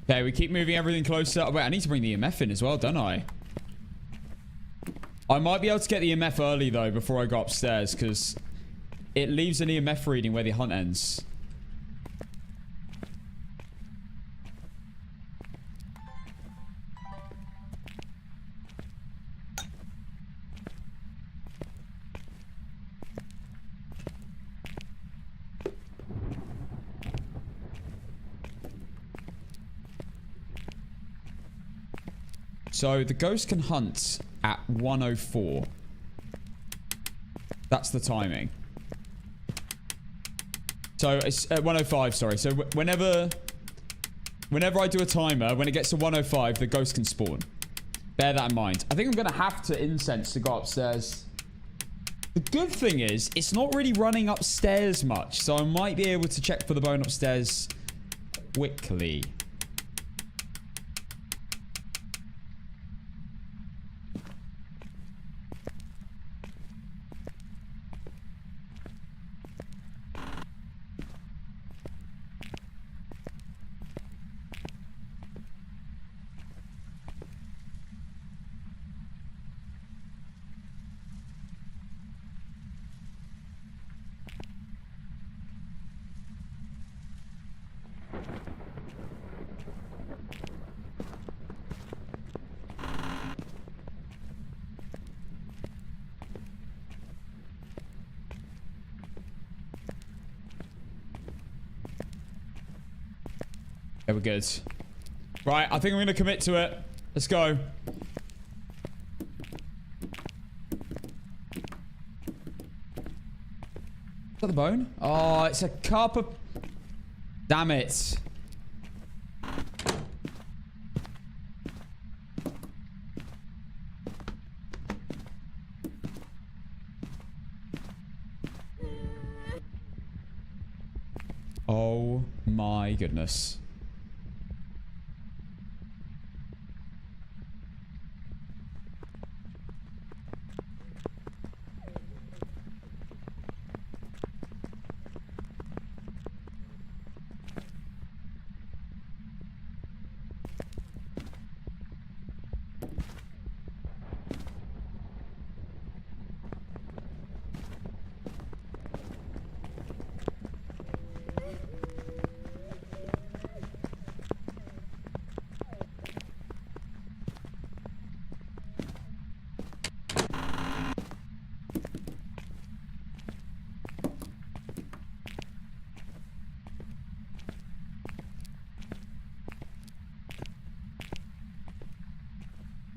Speaker 1: Okay, we keep moving everything closer. Oh, wait, I need to bring the EMF in as well, don't I? I might be able to get the EMF early, though, before I go upstairs, because it leaves an EMF reading where the hunt ends. So the ghost can hunt at 104. That's the timing. So it's at 105, sorry. So whenever I do a timer, when it gets to 105, the ghost can spawn. Bear that in mind. I think I'm going to have to incense to go upstairs. The good thing is, it's not really running upstairs much. So I might be able to check for the bone upstairs quickly. Okay, we're good. Right, I think I'm going to commit to it. Let's go. Is that the bone? Oh, it's a cup of... Damn it. Oh my goodness.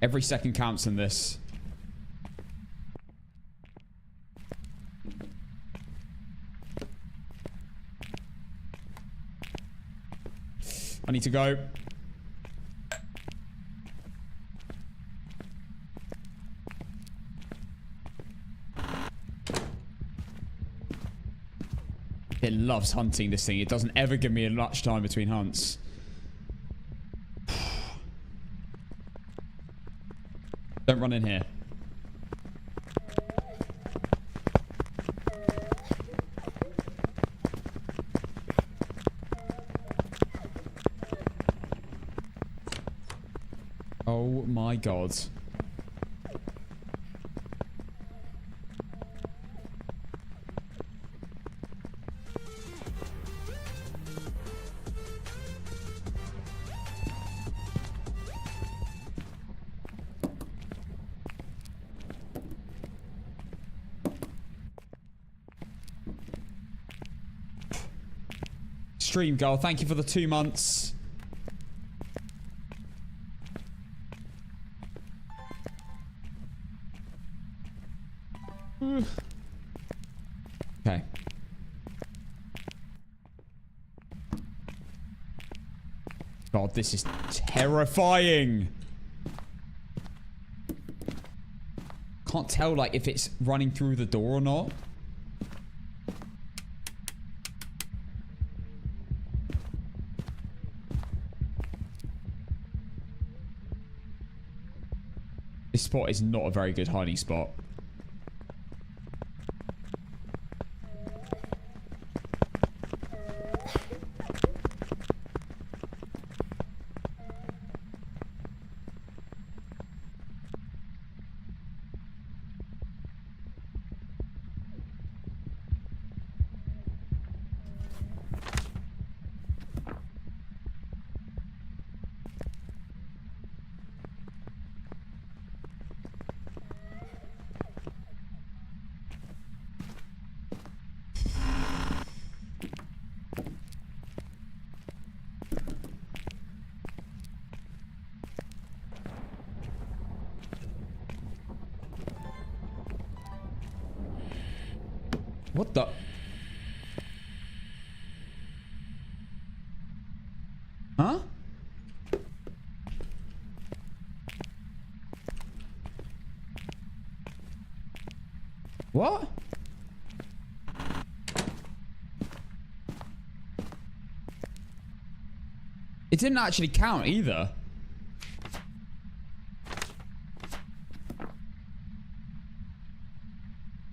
Speaker 1: Every second counts in this. I need to go. It loves hunting, this thing. It doesn't ever give me much time between hunts. Don't run in here. Oh my god. Stream girl, thank you for the 2 months. Okay. God, this is terrifying. Can't tell, like, if it's running through the door or not. This spot is not a very good hiding spot. What the? Huh? What? It didn't actually count either.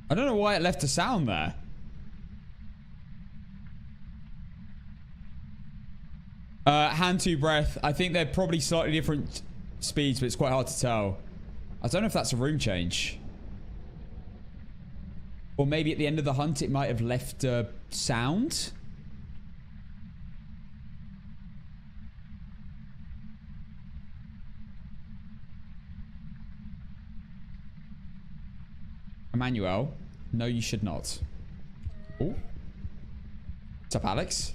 Speaker 1: I don't know why it left a sound there. Hand to breath. I think they're probably slightly different speeds, but it's quite hard to tell. I don't know if that's a room change. Or maybe at the end of the hunt, it might have left a sound. Emmanuel, no, you should not. Oh. What's up, Alex?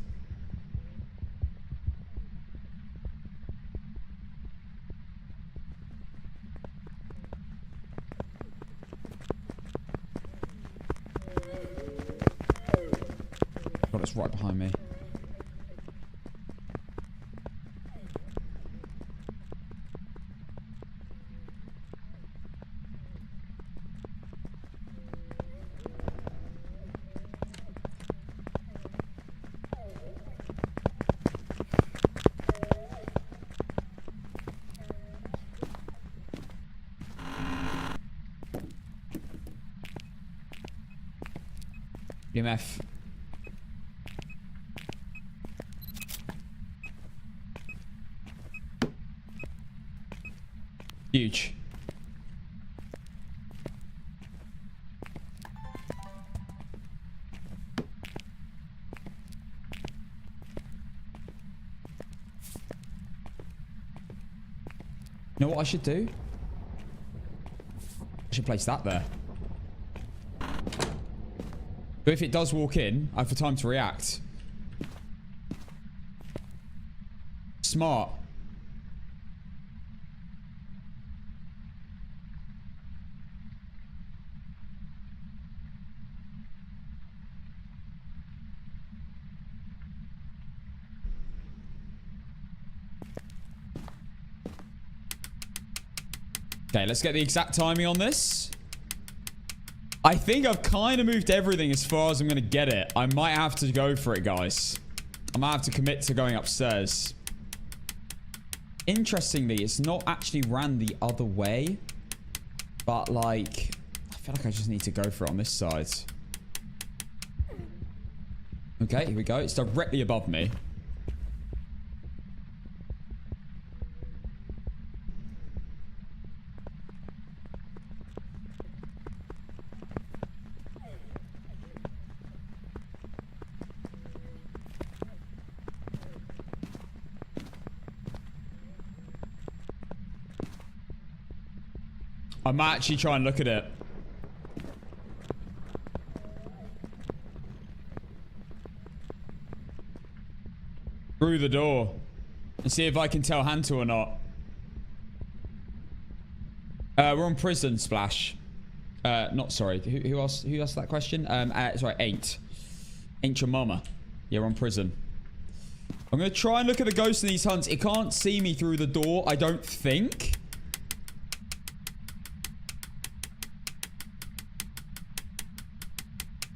Speaker 1: God, it's right behind me. EMF. Huge. You know what I should do? I should place that there. But if it does walk in, I have the time to react. Smart. Okay, let's get the exact timing on this. I think I've kind of moved everything as far as I'm going to get it. I might have to go for it, guys. I might have to commit to going upstairs. Interestingly, it's not actually ran the other way. But, like, I feel like I just need to go for it on this side. Okay, here we go. It's directly above me. I might actually try and look at it. Through the door. And see if I can tell Hantu or not. We're on prison, Splash. Not sorry. Who else? Who asked that question? Sorry, Ain't your mama. Yeah, we're on prison. I'm going to try and look at the ghost in these hunts. It can't see me through the door, I don't think.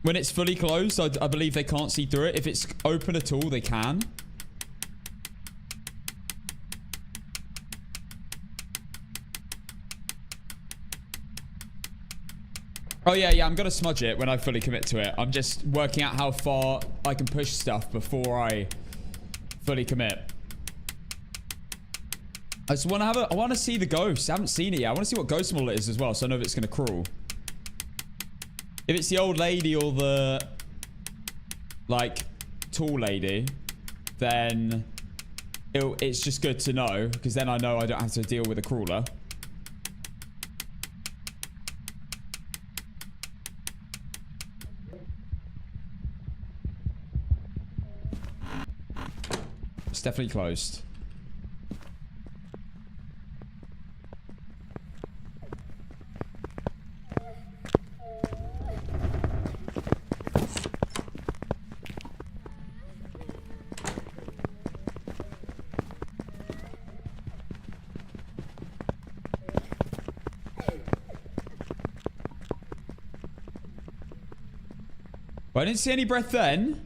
Speaker 1: When it's fully closed, I believe they can't see through it. If it's open at all, they can. Oh, yeah, I'm going to smudge it when I fully commit to it. I'm just working out how far I can push stuff before I fully commit. I just want to I want to see the ghost. I haven't seen it yet. I want to see what ghost model it is as well, so I know if it's going to crawl. If it's the old lady or the, like, tall lady, then it's just good to know, because then I know I don't have to deal with a crawler. It's definitely closed. I didn't see any breath then.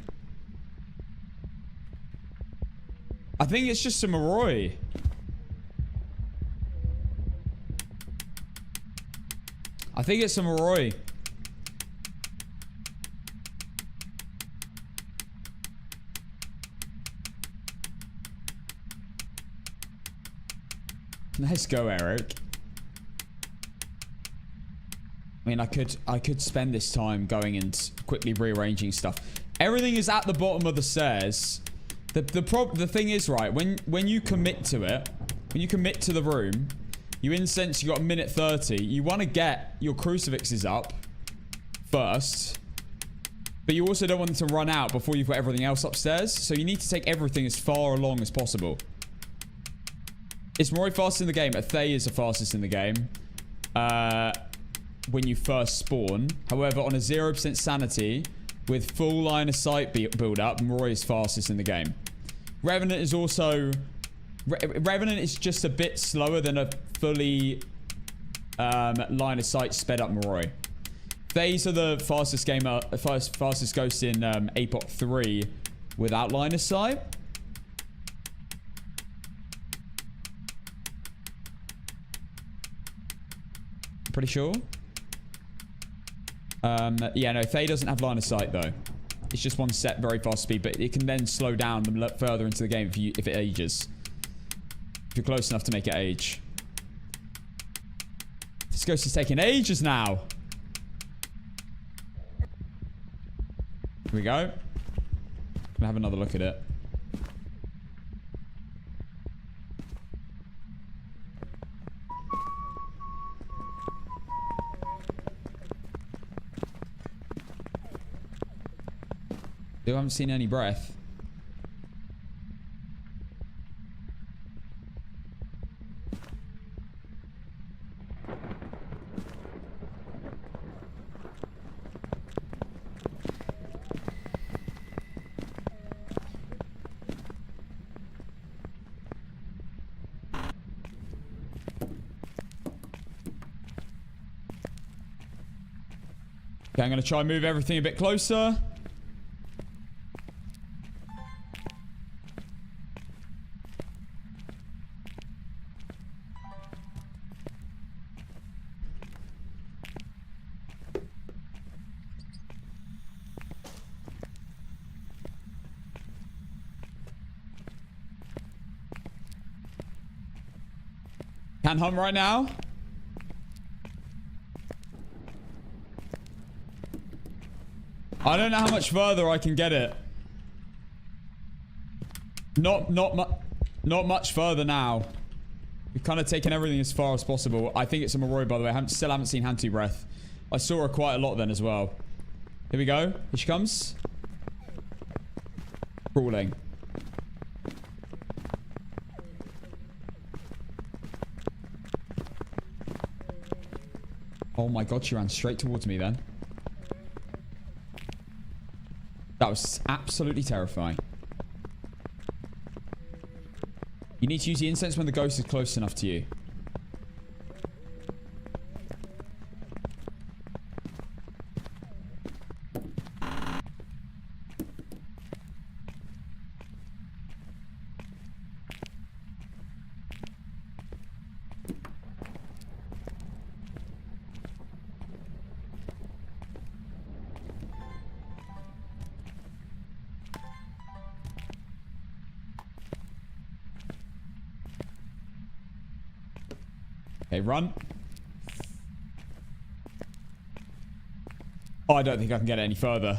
Speaker 1: I think it's just some Roy. I think it's some Roy. Let's go, Eric. I mean, I could spend this time going and quickly rearranging stuff. Everything is at the bottom of the stairs. The thing is, right, when you commit to it, when you commit to the room, you incense, you got a minute 30. You want to get your crucifixes up first, but you also don't want them to run out before you've got everything else upstairs. So you need to take everything as far along as possible. Is Roy fastest in the game? Thay is the fastest in the game. When you first spawn. However, on a 0% sanity, with full line of sight build up, Roy is fastest in the game. Revenant is also... Revenant is just a bit slower than a fully line of sight sped up Roy. These are the fastest fastest ghosts in APOC 3 without line of sight. Pretty sure. Yeah, no, Thay doesn't have line of sight though. It's just one set very fast speed, but it can then slow down them further into the game if it ages. If you're close enough to make it age. This ghost is taking ages now. Here we go. Gonna have another look at it. Still haven't seen any breath. Okay, I'm going to try and move everything a bit closer. Can't hunt right now. I don't know how much further I can get it. Not much further now. We've kind of taken everything as far as possible. I think it's a Moroi, by the way. I still haven't seen Hantu Breath. I saw her quite a lot then as well. Here we go. Here she comes. Crawling. Oh my god, she ran straight towards me then. That was absolutely terrifying. You need to use the incense when the ghost is close enough to you. Okay, run. Oh, I don't think I can get it any further.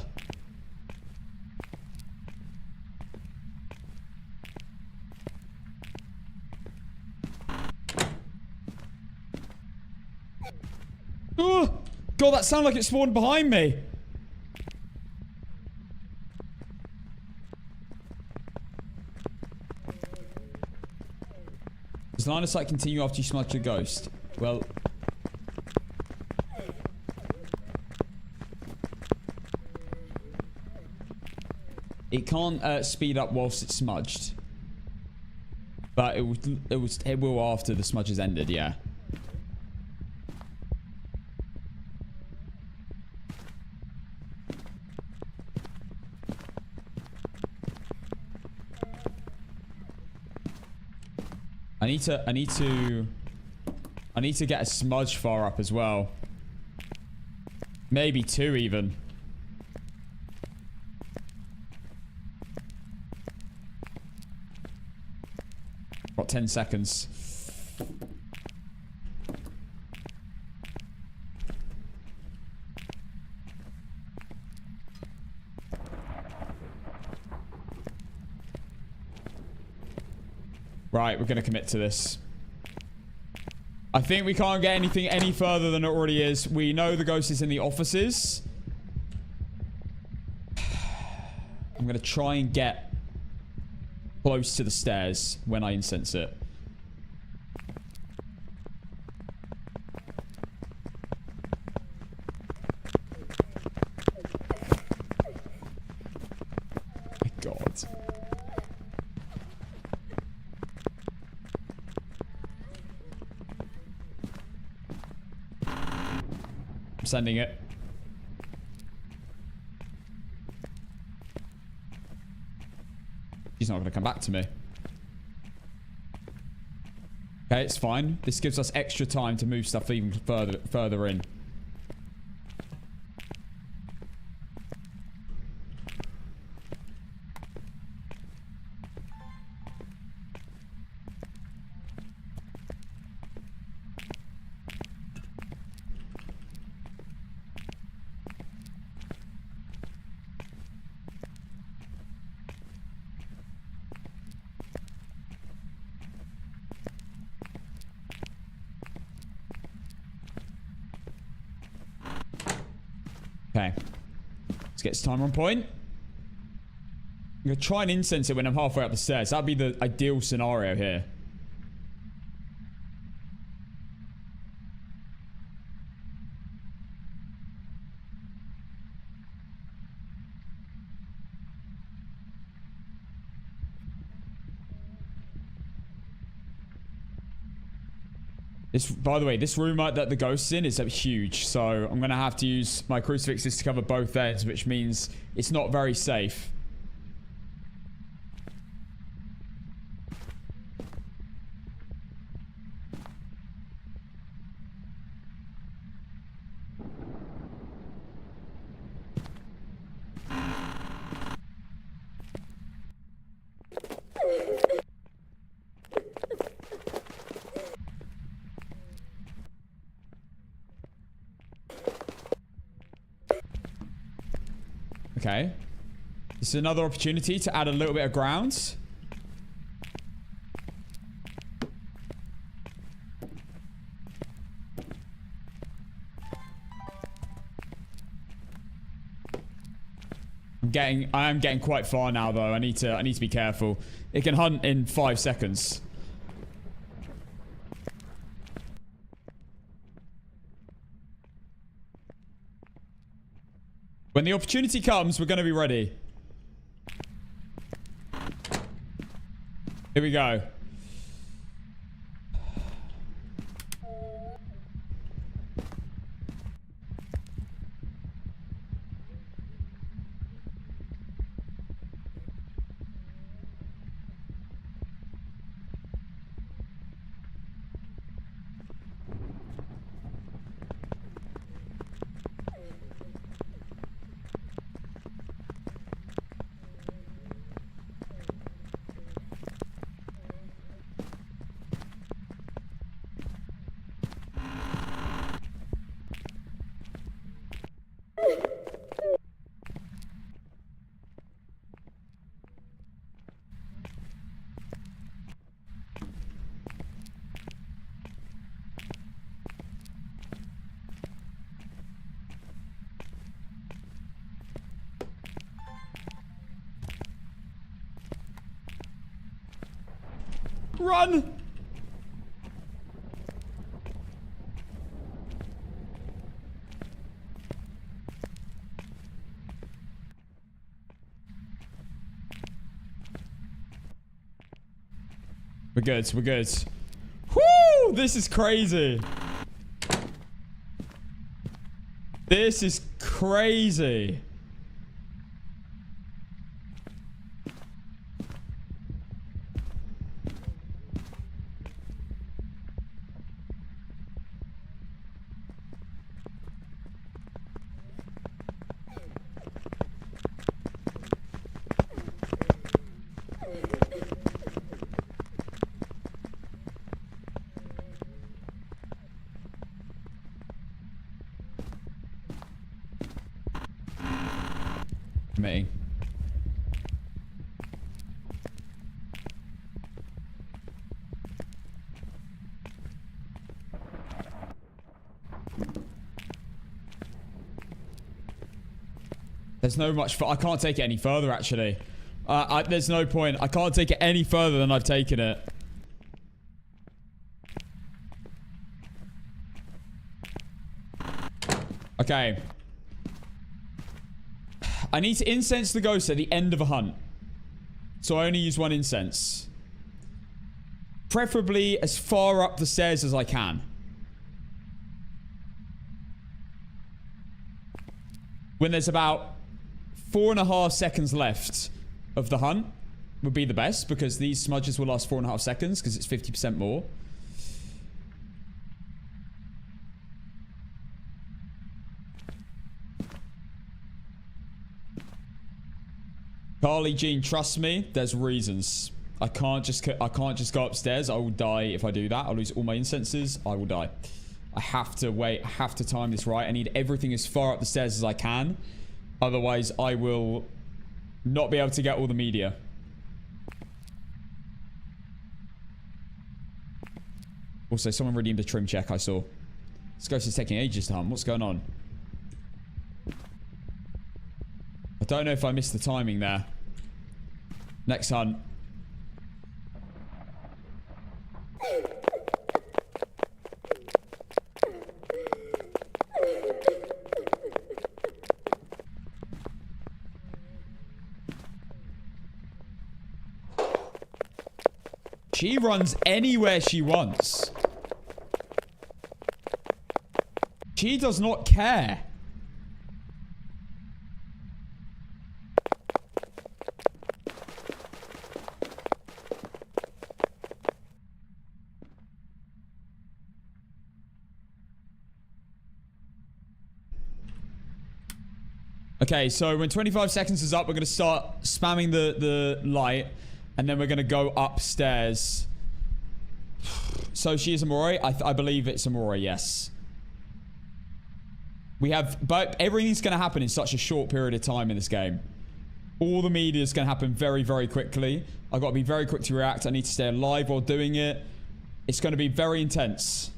Speaker 1: Oh, God, that sounded like it spawned behind me. Does line of sight continue after you smudge the ghost? Well... It can't speed up whilst it's smudged. But it will after the smudge has ended, yeah. I need to get a smudge far up as well. Maybe two even. Got 10 seconds. Right, we're going to commit to this. I think we can't get anything any further than it already is. We know the ghost is in the offices. I'm going to try and get close to the stairs when I incense it. My God. I'm sending it. She's not going to come back to me. Okay, it's fine. This gives us extra time to move stuff even further in. Okay. Let's get this timer on point. I'm going to try and incense it when I'm halfway up the stairs. That'd be the ideal scenario here. This, by the way, this room that the ghost's in is huge, so I'm going to have to use my crucifixes to cover both ends, which means it's not very safe. Okay. This is another opportunity to add a little bit of ground. I am getting quite far now though. I need to be careful. It can hunt in 5 seconds. When the opportunity comes, we're going to be ready. Here we go. Run! We're good. We're good. Whoo! This is crazy. This is crazy. Me. There's no much I can't take it any further actually. There's no point. I can't take it any further than I've taken it. Okay. I need to incense the ghost at the end of a hunt. So I only use 1 incense. Preferably as far up the stairs as I can. When there's about 4.5 seconds left of the hunt would be the best, because these smudges will last 4.5 seconds because it's 50% more. Carly Jean, trust me, there's reasons. I can't just go upstairs. I will die if I do that. I'll lose all my incenses. I will die. I have to wait. I have to time this right. I need everything as far up the stairs as I can. Otherwise, I will not be able to get all the media. Also, someone redeemed a trim check I saw. This ghost is taking ages to hunt. What's going on? I don't know if I missed the timing there. Next hunt. She runs anywhere she wants. She does not care. Okay, so when 25 seconds is up, we're going to start spamming the light. And then we're going to go upstairs. So she is a Moroi? I believe it's a Moroi, yes. We have... But everything's going to happen in such a short period of time in this game. All the media is going to happen very, very quickly. I've got to be very quick to react. I need to stay alive while doing it. It's going to be very intense.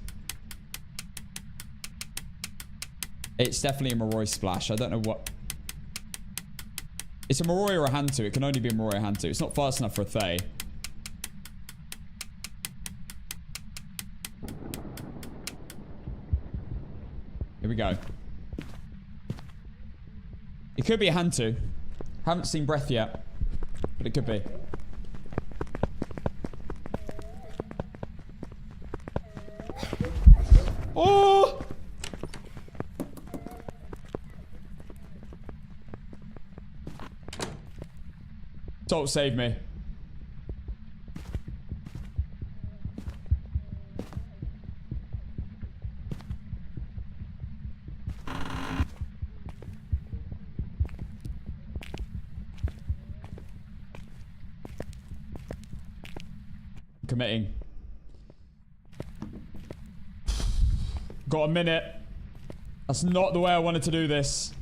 Speaker 1: It's definitely a Moroi splash. I don't know what... It's a Moroi or a Hantu. It can only be a Moroi or a Hantu. It's not fast enough for a Thay. Here we go. It could be a Hantu. Haven't seen breath yet. But it could be. Oh! Don't save me. Committing. Got a minute. That's not the way I wanted to do this.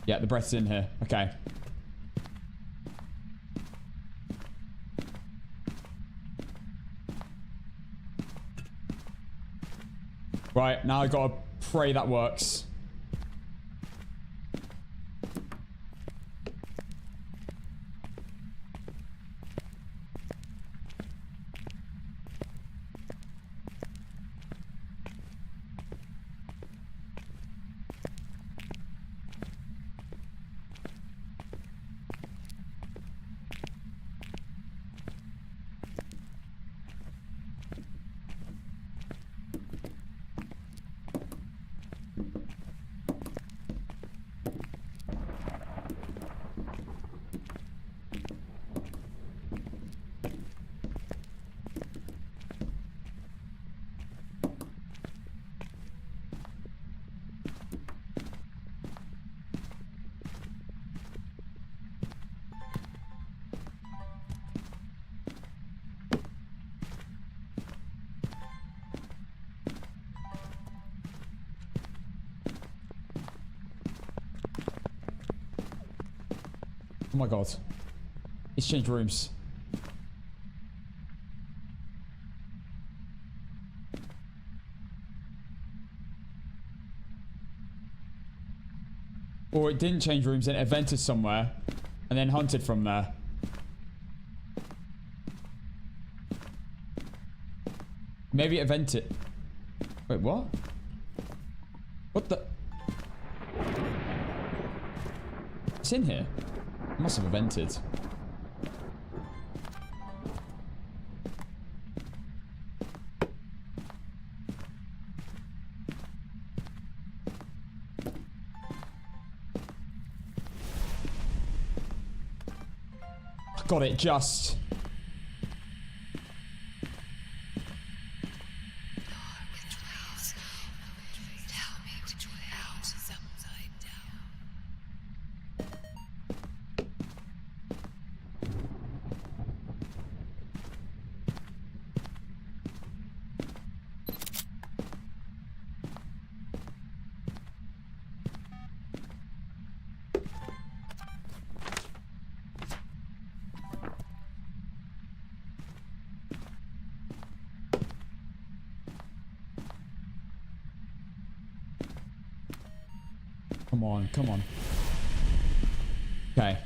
Speaker 1: Yeah, the breath's in here. Okay. Right, now I gotta pray that works. Oh my god. It's changed rooms. Or it didn't change rooms and it vented somewhere and then hunted from there. Maybe it vented. Wait, what? What the? It's in here. It must have vented. Got it just. Come on, come on. Okay.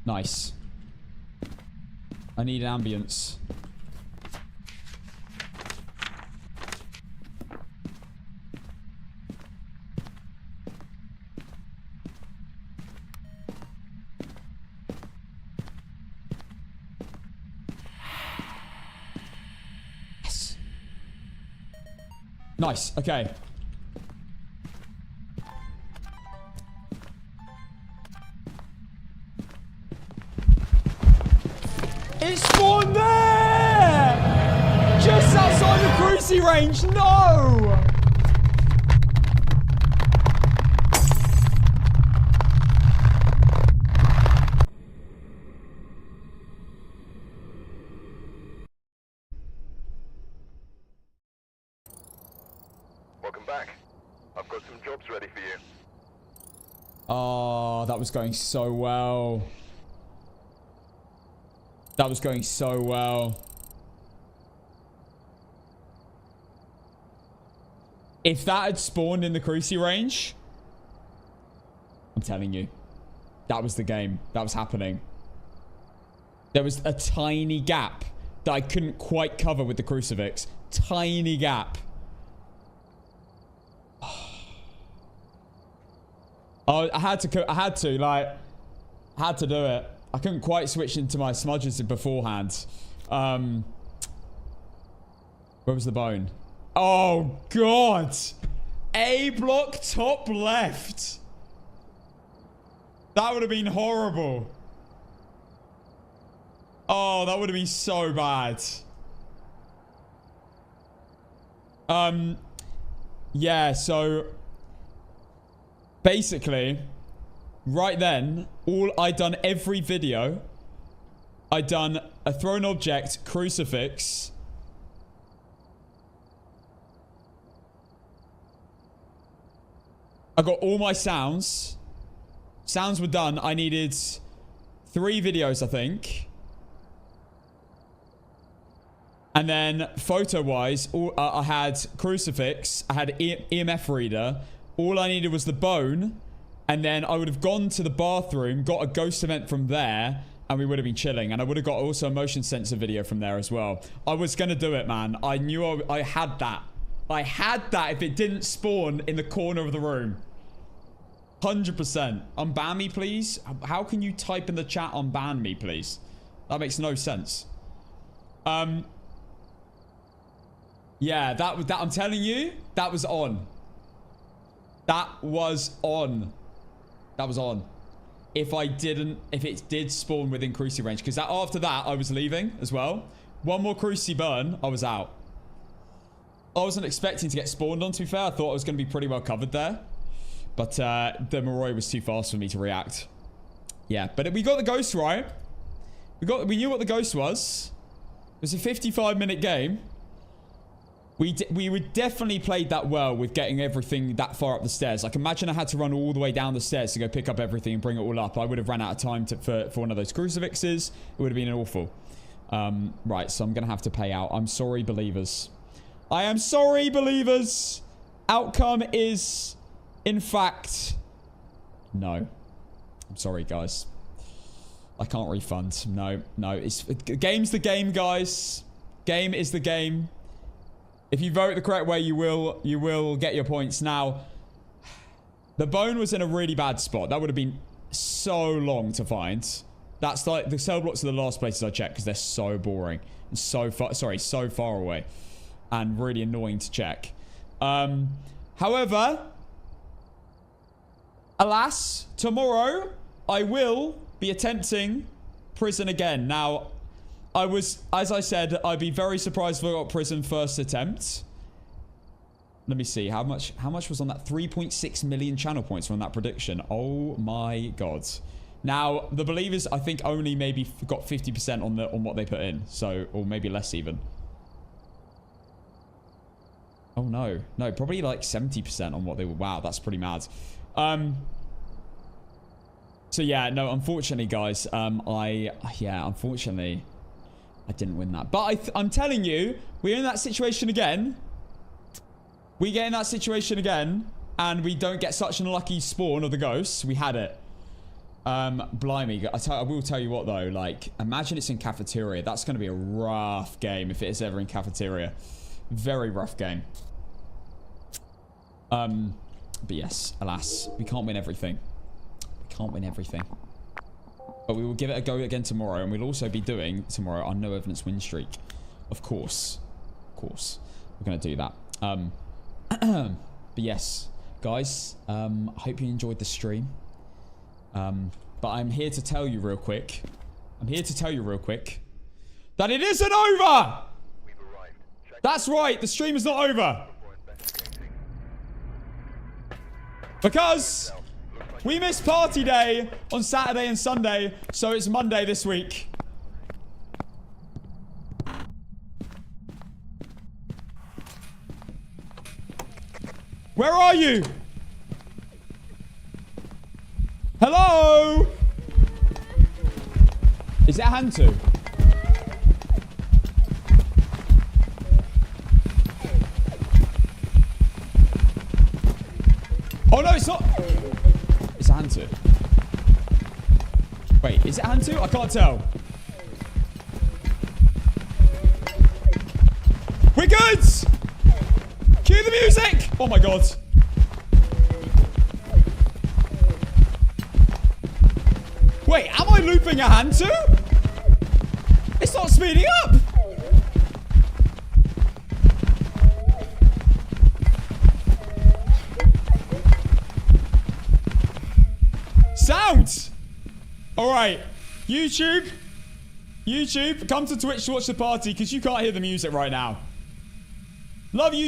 Speaker 1: Nice. I need an ambience. Yes. Nice. Okay. It spawned there! Just outside the cruising range. No!
Speaker 2: Welcome back. I've got some jobs ready for you.
Speaker 1: Oh, that was going so well. That was going so well. If that had spawned in the cruising range, I'm telling you, that was the game. That was happening. There was a tiny gap that I couldn't quite cover with the crucifix. Tiny gap. Oh, I had to do it. I couldn't quite switch into my smudges beforehand. Where was the bone? Oh, God. A block top left. That would have been horrible. Oh, that would have been so bad. Yeah, so basically, right then, I'd done every video. I'd done a thrown object, crucifix. I got all my sounds. Sounds were done. I needed 3 videos, I think. And then photo-wise, I had crucifix. I had EMF reader. All I needed was the bone. And then I would have gone to the bathroom, got a ghost event from there, and we would have been chilling. And I would have got also a motion sensor video from there as well. I was going to do it, man. I knew I had that. I had that if it didn't spawn in the corner of the room. 100%. Unban me, please. How can you type in the chat unban me, please? That makes no sense. Yeah, that I'm telling you, that was on. That was on. That was on. If it did spawn within cruci range. Because after that, I was leaving as well. One more cruci burn, I was out. I wasn't expecting to get spawned on, to be fair. I thought I was going to be pretty well covered there. But the Moroi was too fast for me to react. Yeah, but we got the ghost right. We knew what the ghost was. It was a 55-minute game. We would definitely played that well with getting everything that far up the stairs. Like, imagine I had to run all the way down the stairs to go pick up everything and bring it all up. I would have ran out of time for one of those crucifixes. It would have been awful. Right, so I'm going to have to pay out. I'm sorry, believers. I am sorry, believers. Outcome is, in fact, no. I'm sorry, guys. I can't refund. No. Game's the game, guys. Game is the game. If you vote the correct way, you will get your points. Now, the bone was in a really bad spot. That would have been so long to find. That's like the cell blocks are the last places I check because they're so boring and so far away and really annoying to check. However, alas, tomorrow I will be attempting prison again. Now, as I said, I'd be very surprised if I got prison first attempt. Let me see. How much was on that? 3.6 million channel points from that prediction. Oh my god. Now, the believers, I think, only maybe got 50% on what they put in. So, or maybe less even. Oh no. No, probably like 70% on what they were. Wow, that's pretty mad. So yeah, no, unfortunately, guys, unfortunately, I didn't win that. But I'm telling you, we're in that situation again. We get in that situation again. and we don't get such an unlucky spawn of the ghosts, we had it. Blimey. I will tell you what, though. Like, imagine it's in cafeteria. That's going to be a rough game if it is ever in cafeteria. Very rough game. But yes, alas, we can't win everything. We can't win everything. But we will give it a go again tomorrow, and we'll also be doing tomorrow our no evidence win streak. Of course. Of course. We're going to do that. But yes, guys, I hope you enjoyed the stream. But I'm here to tell you real quick. That it isn't over! That's right, the stream is not over. Because we missed party day on Saturday and Sunday, so it's Monday this week. Where are you? Hello? Is it a Hantu? Oh no, it's not. It's a Hantu. Wait, is it a Hantu? I can't tell. We're good! Cue the music! Oh my god. Wait, am I looping a Hantu? It's not speeding up! Sound! Alright, YouTube, come to Twitch to watch the party because you can't hear the music right now. Love you.